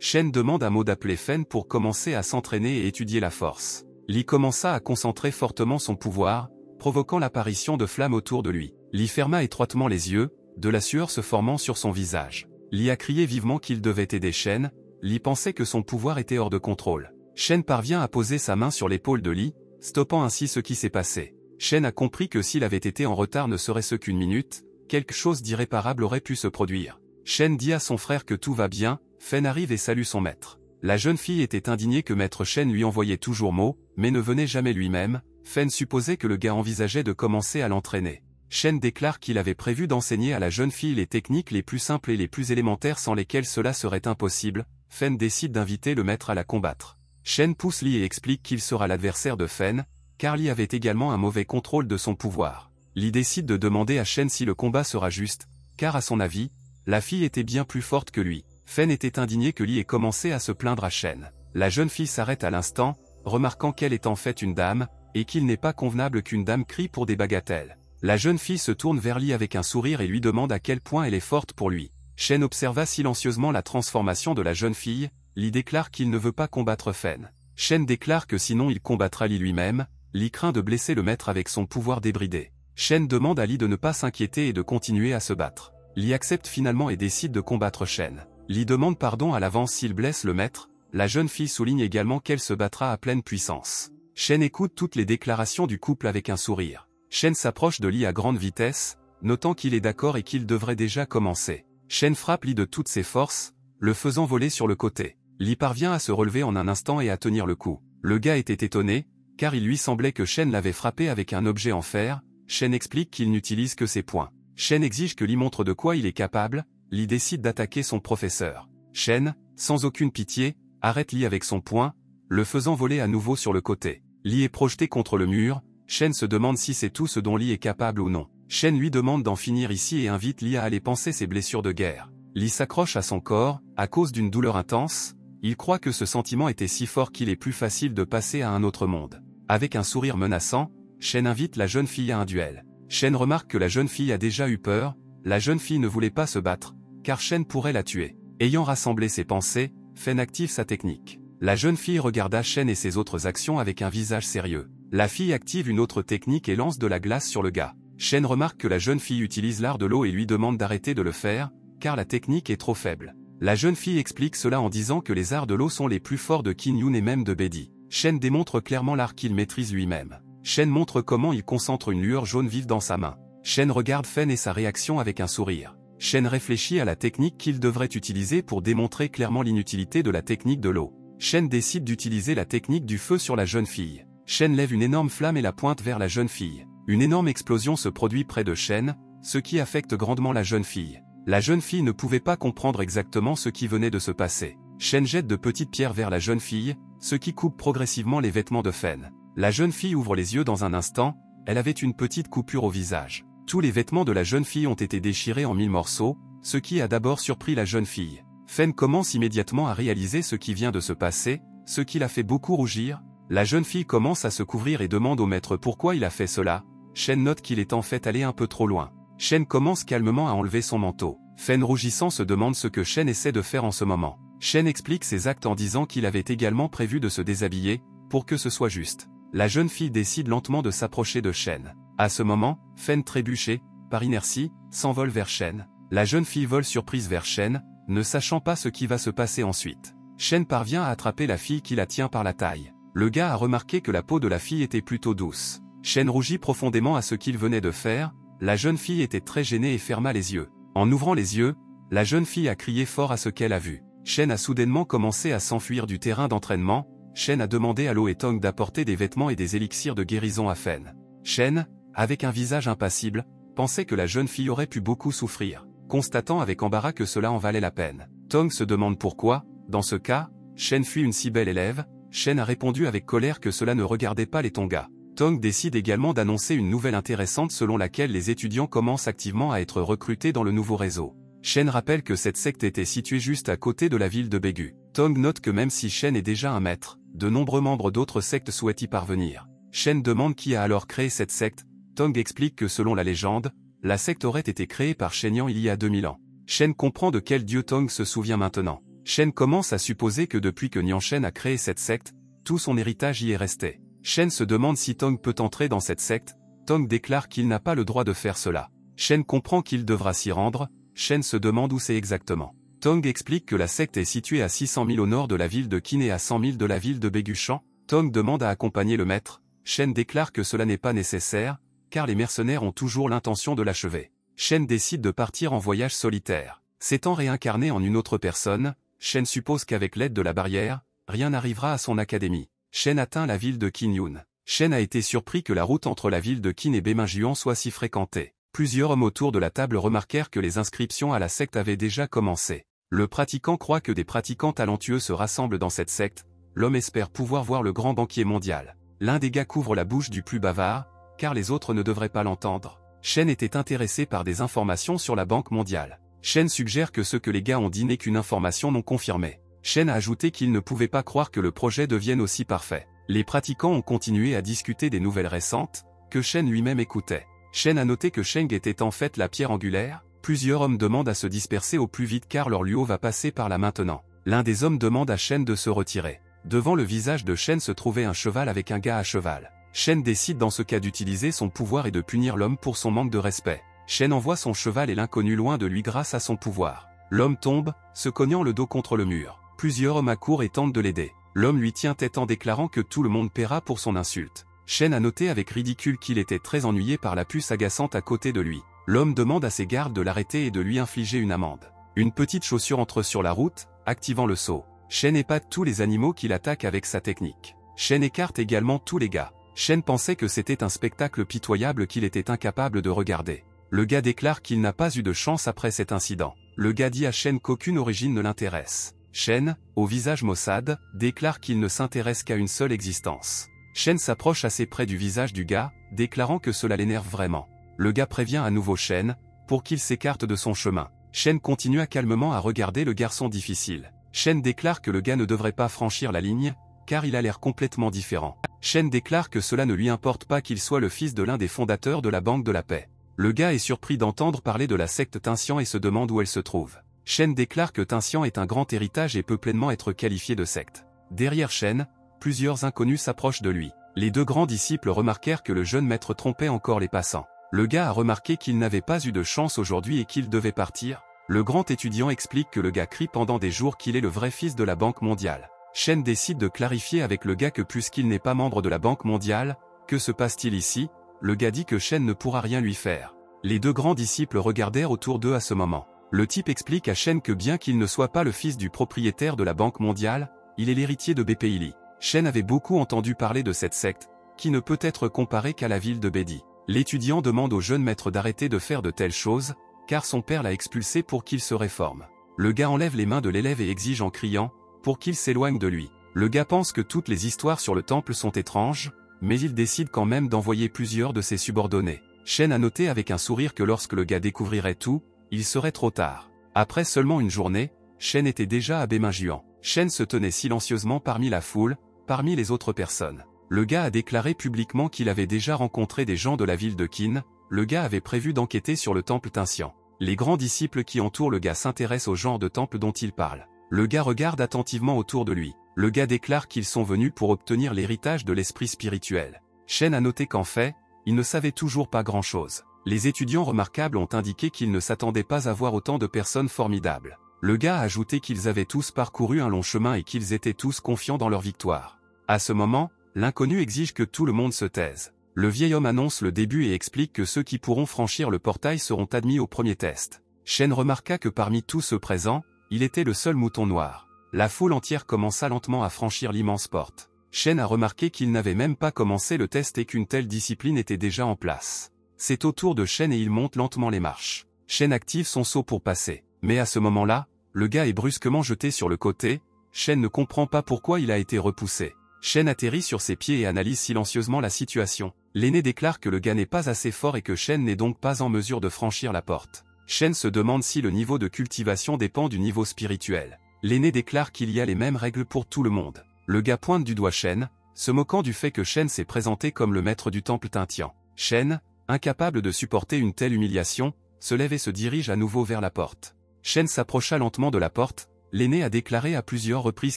Shen demande à Mo d'appeler Fen pour commencer à s'entraîner et étudier la force. Li commença à concentrer fortement son pouvoir, provoquant l'apparition de flammes autour de lui. Li ferma étroitement les yeux, de la sueur se formant sur son visage. Li a crié vivement qu'il devait aider Shen. Li pensait que son pouvoir était hors de contrôle. Shen parvient à poser sa main sur l'épaule de Li, stoppant ainsi ce qui s'est passé. Shen a compris que s'il avait été en retard ne serait-ce qu'une minute, quelque chose d'irréparable aurait pu se produire. Shen dit à son frère que tout va bien. Fen arrive et salue son maître. La jeune fille était indignée que maître Shen lui envoyait toujours Mo, mais ne venait jamais lui-même. Fen supposait que le gars envisageait de commencer à l'entraîner. Shen déclare qu'il avait prévu d'enseigner à la jeune fille les techniques les plus simples et les plus élémentaires sans lesquelles cela serait impossible. Fen décide d'inviter le maître à la combattre. Shen pousse Li et explique qu'il sera l'adversaire de Fen, car Li avait également un mauvais contrôle de son pouvoir. Li décide de demander à Shen si le combat sera juste, car à son avis, la fille était bien plus forte que lui. Fen était indigné que Li ait commencé à se plaindre à Shen. La jeune fille s'arrête à l'instant, remarquant qu'elle est en fait une dame, et qu'il n'est pas convenable qu'une dame crie pour des bagatelles. La jeune fille se tourne vers Li avec un sourire et lui demande à quel point elle est forte pour lui. Shen observa silencieusement la transformation de la jeune fille. Li déclare qu'il ne veut pas combattre Fen. Shen déclare que sinon il combattra Li lui-même. Li craint de blesser le maître avec son pouvoir débridé. Shen demande à Li de ne pas s'inquiéter et de continuer à se battre. Li accepte finalement et décide de combattre Shen. Li demande pardon à l'avance s'il blesse le maître. La jeune fille souligne également qu'elle se battra à pleine puissance. Shen écoute toutes les déclarations du couple avec un sourire. Shen s'approche de Li à grande vitesse, notant qu'il est d'accord et qu'il devrait déjà commencer. Shen frappe Li de toutes ses forces, le faisant voler sur le côté. Li parvient à se relever en un instant et à tenir le coup. Le gars était étonné, car il lui semblait que Shen l'avait frappé avec un objet en fer. Shen explique qu'il n'utilise que ses poings. Shen exige que Li montre de quoi il est capable. Li décide d'attaquer son professeur. Shen, sans aucune pitié, arrête Li avec son poing, le faisant voler à nouveau sur le côté. Li est projeté contre le mur. Shen se demande si c'est tout ce dont Li est capable ou non. Shen lui demande d'en finir ici et invite Li à aller panser ses blessures de guerre. Li s'accroche à son corps, à cause d'une douleur intense. Il croit que ce sentiment était si fort qu'il est plus facile de passer à un autre monde. Avec un sourire menaçant, Shen invite la jeune fille à un duel. Shen remarque que la jeune fille a déjà eu peur. La jeune fille ne voulait pas se battre, car Shen pourrait la tuer. Ayant rassemblé ses pensées, Fen active sa technique. La jeune fille regarda Shen et ses autres actions avec un visage sérieux. La fille active une autre technique et lance de la glace sur le gars. Shen remarque que la jeune fille utilise l'art de l'eau et lui demande d'arrêter de le faire, car la technique est trop faible. La jeune fille explique cela en disant que les arts de l'eau sont les plus forts de Qin Yun et même de Bedi. Shen démontre clairement l'art qu'il maîtrise lui-même. Shen montre comment il concentre une lueur jaune vive dans sa main. Shen regarde Fen et sa réaction avec un sourire. Shen réfléchit à la technique qu'il devrait utiliser pour démontrer clairement l'inutilité de la technique de l'eau. Shen décide d'utiliser la technique du feu sur la jeune fille. Shen lève une énorme flamme et la pointe vers la jeune fille. Une énorme explosion se produit près de Shen, ce qui affecte grandement la jeune fille. La jeune fille ne pouvait pas comprendre exactement ce qui venait de se passer. Shen jette de petites pierres vers la jeune fille, ce qui coupe progressivement les vêtements de Fen. La jeune fille ouvre les yeux dans un instant, elle avait une petite coupure au visage. Tous les vêtements de la jeune fille ont été déchirés en 1000 morceaux, ce qui a d'abord surpris la jeune fille. Fen commence immédiatement à réaliser ce qui vient de se passer, ce qui l'a fait beaucoup rougir. La jeune fille commence à se couvrir et demande au maître pourquoi il a fait cela. Shen note qu'il est en fait allé un peu trop loin. Shen commence calmement à enlever son manteau. Fen rougissant se demande ce que Shen essaie de faire en ce moment. Shen explique ses actes en disant qu'il avait également prévu de se déshabiller, pour que ce soit juste. La jeune fille décide lentement de s'approcher de Shen. À ce moment, Fen trébuché, par inertie, s'envole vers Shen. La jeune fille vole surprise vers Shen, ne sachant pas ce qui va se passer ensuite. Shen parvient à attraper la fille qui la tient par la taille. Le gars a remarqué que la peau de la fille était plutôt douce. Shen rougit profondément à ce qu'il venait de faire. La jeune fille était très gênée et ferma les yeux. En ouvrant les yeux, la jeune fille a crié fort à ce qu'elle a vu. Shen a soudainement commencé à s'enfuir du terrain d'entraînement. Shen a demandé à Lo et Tong d'apporter des vêtements et des élixirs de guérison à Fen. Shen, avec un visage impassible, pensait que la jeune fille aurait pu beaucoup souffrir, constatant avec embarras que cela en valait la peine. Tong se demande pourquoi, dans ce cas, Shen fut une si belle élève. Shen a répondu avec colère que cela ne regardait pas les Tonga. Tong décide également d'annoncer une nouvelle intéressante selon laquelle les étudiants commencent activement à être recrutés dans le nouveau réseau. Shen rappelle que cette secte était située juste à côté de la ville de Begu. Tong note que même si Shen est déjà un maître, de nombreux membres d'autres sectes souhaitent y parvenir. Shen demande qui a alors créé cette secte. Tong explique que selon la légende, la secte aurait été créée par Shen Yang il y a 2000 ans. Shen comprend de quel dieu Tong se souvient maintenant. Shen commence à supposer que depuis que Nian Shen a créé cette secte, tout son héritage y est resté. Shen se demande si Tong peut entrer dans cette secte. Tong déclare qu'il n'a pas le droit de faire cela. Shen comprend qu'il devra s'y rendre. Shen se demande où c'est exactement. Tong explique que la secte est située à 600 000 au nord de la ville de Qin et à 100 000 de la ville de Begushan. Tong demande à accompagner le maître. Shen déclare que cela n'est pas nécessaire, car les mercenaires ont toujours l'intention de l'achever. Shen décide de partir en voyage solitaire. S'étant réincarné en une autre personne, Shen suppose qu'avec l'aide de la barrière, rien n'arrivera à son académie. Shen atteint la ville de Qin Yun. Shen a été surpris que la route entre la ville de Qin et Beiminjuan soit si fréquentée. Plusieurs hommes autour de la table remarquèrent que les inscriptions à la secte avaient déjà commencé. Le pratiquant croit que des pratiquants talentueux se rassemblent dans cette secte. L'homme espère pouvoir voir le grand banquier mondial. L'un des gars couvre la bouche du plus bavard, car les autres ne devraient pas l'entendre. Shen était intéressé par des informations sur la Banque mondiale. Shen suggère que ce que les gars ont dit n'est qu'une information non confirmée. Shen a ajouté qu'il ne pouvait pas croire que le projet devienne aussi parfait. Les pratiquants ont continué à discuter des nouvelles récentes, que Shen lui-même écoutait. Shen a noté que Sheng était en fait la pierre angulaire. Plusieurs hommes demandent à se disperser au plus vite car leur Luo va passer par là maintenant. L'un des hommes demande à Shen de se retirer. Devant le visage de Shen se trouvait un cheval avec un gars à cheval. Shen décide dans ce cas d'utiliser son pouvoir et de punir l'homme pour son manque de respect. Shen envoie son cheval et l'inconnu loin de lui grâce à son pouvoir. L'homme tombe, se cognant le dos contre le mur. Plusieurs hommes accourent et tentent de l'aider. L'homme lui tient tête en déclarant que tout le monde paiera pour son insulte. Shen a noté avec ridicule qu'il était très ennuyé par la puce agaçante à côté de lui. L'homme demande à ses gardes de l'arrêter et de lui infliger une amende. Une petite chaussure entre sur la route, activant le saut. Shen épate tous les animaux qu'il attaque avec sa technique. Shen écarte également tous les gars. Shen pensait que c'était un spectacle pitoyable qu'il était incapable de regarder. Le gars déclare qu'il n'a pas eu de chance après cet incident. Le gars dit à Shen qu'aucune origine ne l'intéresse. Shen, au visage maussade, déclare qu'il ne s'intéresse qu'à une seule existence. Shen s'approche assez près du visage du gars, déclarant que cela l'énerve vraiment. Le gars prévient à nouveau Shen, pour qu'il s'écarte de son chemin. Shen continua calmement à regarder le garçon difficile. Shen déclare que le gars ne devrait pas franchir la ligne, car il a l'air complètement différent. Shen déclare que cela ne lui importe pas qu'il soit le fils de l'un des fondateurs de la Banque de la Paix. Le gars est surpris d'entendre parler de la secte Tinxian et se demande où elle se trouve. Shen déclare que Tinxian est un grand héritage et peut pleinement être qualifié de secte. Derrière Shen, plusieurs inconnus s'approchent de lui. Les deux grands disciples remarquèrent que le jeune maître trompait encore les passants. Le gars a remarqué qu'il n'avait pas eu de chance aujourd'hui et qu'il devait partir. Le grand étudiant explique que le gars crie pendant des jours qu'il est le vrai fils de la Banque mondiale. Shen décide de clarifier avec le gars que puisqu'il n'est pas membre de la Banque mondiale, que se passe-t-il ici? Le gars dit que Shen ne pourra rien lui faire. Les deux grands disciples regardèrent autour d'eux à ce moment. Le type explique à Shen que bien qu'il ne soit pas le fils du propriétaire de la Banque mondiale, il est l'héritier de BPILI. Shen avait beaucoup entendu parler de cette secte, qui ne peut être comparée qu'à la ville de Bedi. L'étudiant demande au jeune maître d'arrêter de faire de telles choses, car son père l'a expulsé pour qu'il se réforme. Le gars enlève les mains de l'élève et exige en criant, pour qu'il s'éloigne de lui. Le gars pense que toutes les histoires sur le temple sont étranges, mais il décide quand même d'envoyer plusieurs de ses subordonnés. Shen a noté avec un sourire que lorsque le gars découvrirait tout, il serait trop tard. Après seulement une journée, Shen était déjà à Béminjuan. Shen se tenait silencieusement parmi la foule, parmi les autres personnes. Le gars a déclaré publiquement qu'il avait déjà rencontré des gens de la ville de Qin. Le gars avait prévu d'enquêter sur le temple Tincian. Les grands disciples qui entourent le gars s'intéressent au genre de temple dont il parle. Le gars regarde attentivement autour de lui. Le gars déclare qu'ils sont venus pour obtenir l'héritage de l'esprit spirituel. Shen a noté qu'en fait, il ne savait toujours pas grand-chose. Les étudiants remarquables ont indiqué qu'ils ne s'attendaient pas à voir autant de personnes formidables. Le gars a ajouté qu'ils avaient tous parcouru un long chemin et qu'ils étaient tous confiants dans leur victoire. À ce moment, l'inconnu exige que tout le monde se taise. Le vieil homme annonce le début et explique que ceux qui pourront franchir le portail seront admis au premier test. Shen remarqua que parmi tous ceux présents, il était le seul mouton noir. La foule entière commença lentement à franchir l'immense porte. Shen a remarqué qu'il n'avait même pas commencé le test et qu'une telle discipline était déjà en place. C'est au tour de Shen et il monte lentement les marches. Shen active son saut pour passer. Mais à ce moment-là, le gars est brusquement jeté sur le côté. Shen ne comprend pas pourquoi il a été repoussé. Shen atterrit sur ses pieds et analyse silencieusement la situation. L'aîné déclare que le gars n'est pas assez fort et que Shen n'est donc pas en mesure de franchir la porte. Shen se demande si le niveau de cultivation dépend du niveau spirituel. L'aîné déclare qu'il y a les mêmes règles pour tout le monde. Le gars pointe du doigt Shen, se moquant du fait que Shen s'est présenté comme le maître du temple Tincian. Shen, incapable de supporter une telle humiliation, se lève et se dirige à nouveau vers la porte. Shen s'approcha lentement de la porte. L'aîné a déclaré à plusieurs reprises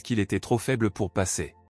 qu'il était trop faible pour passer.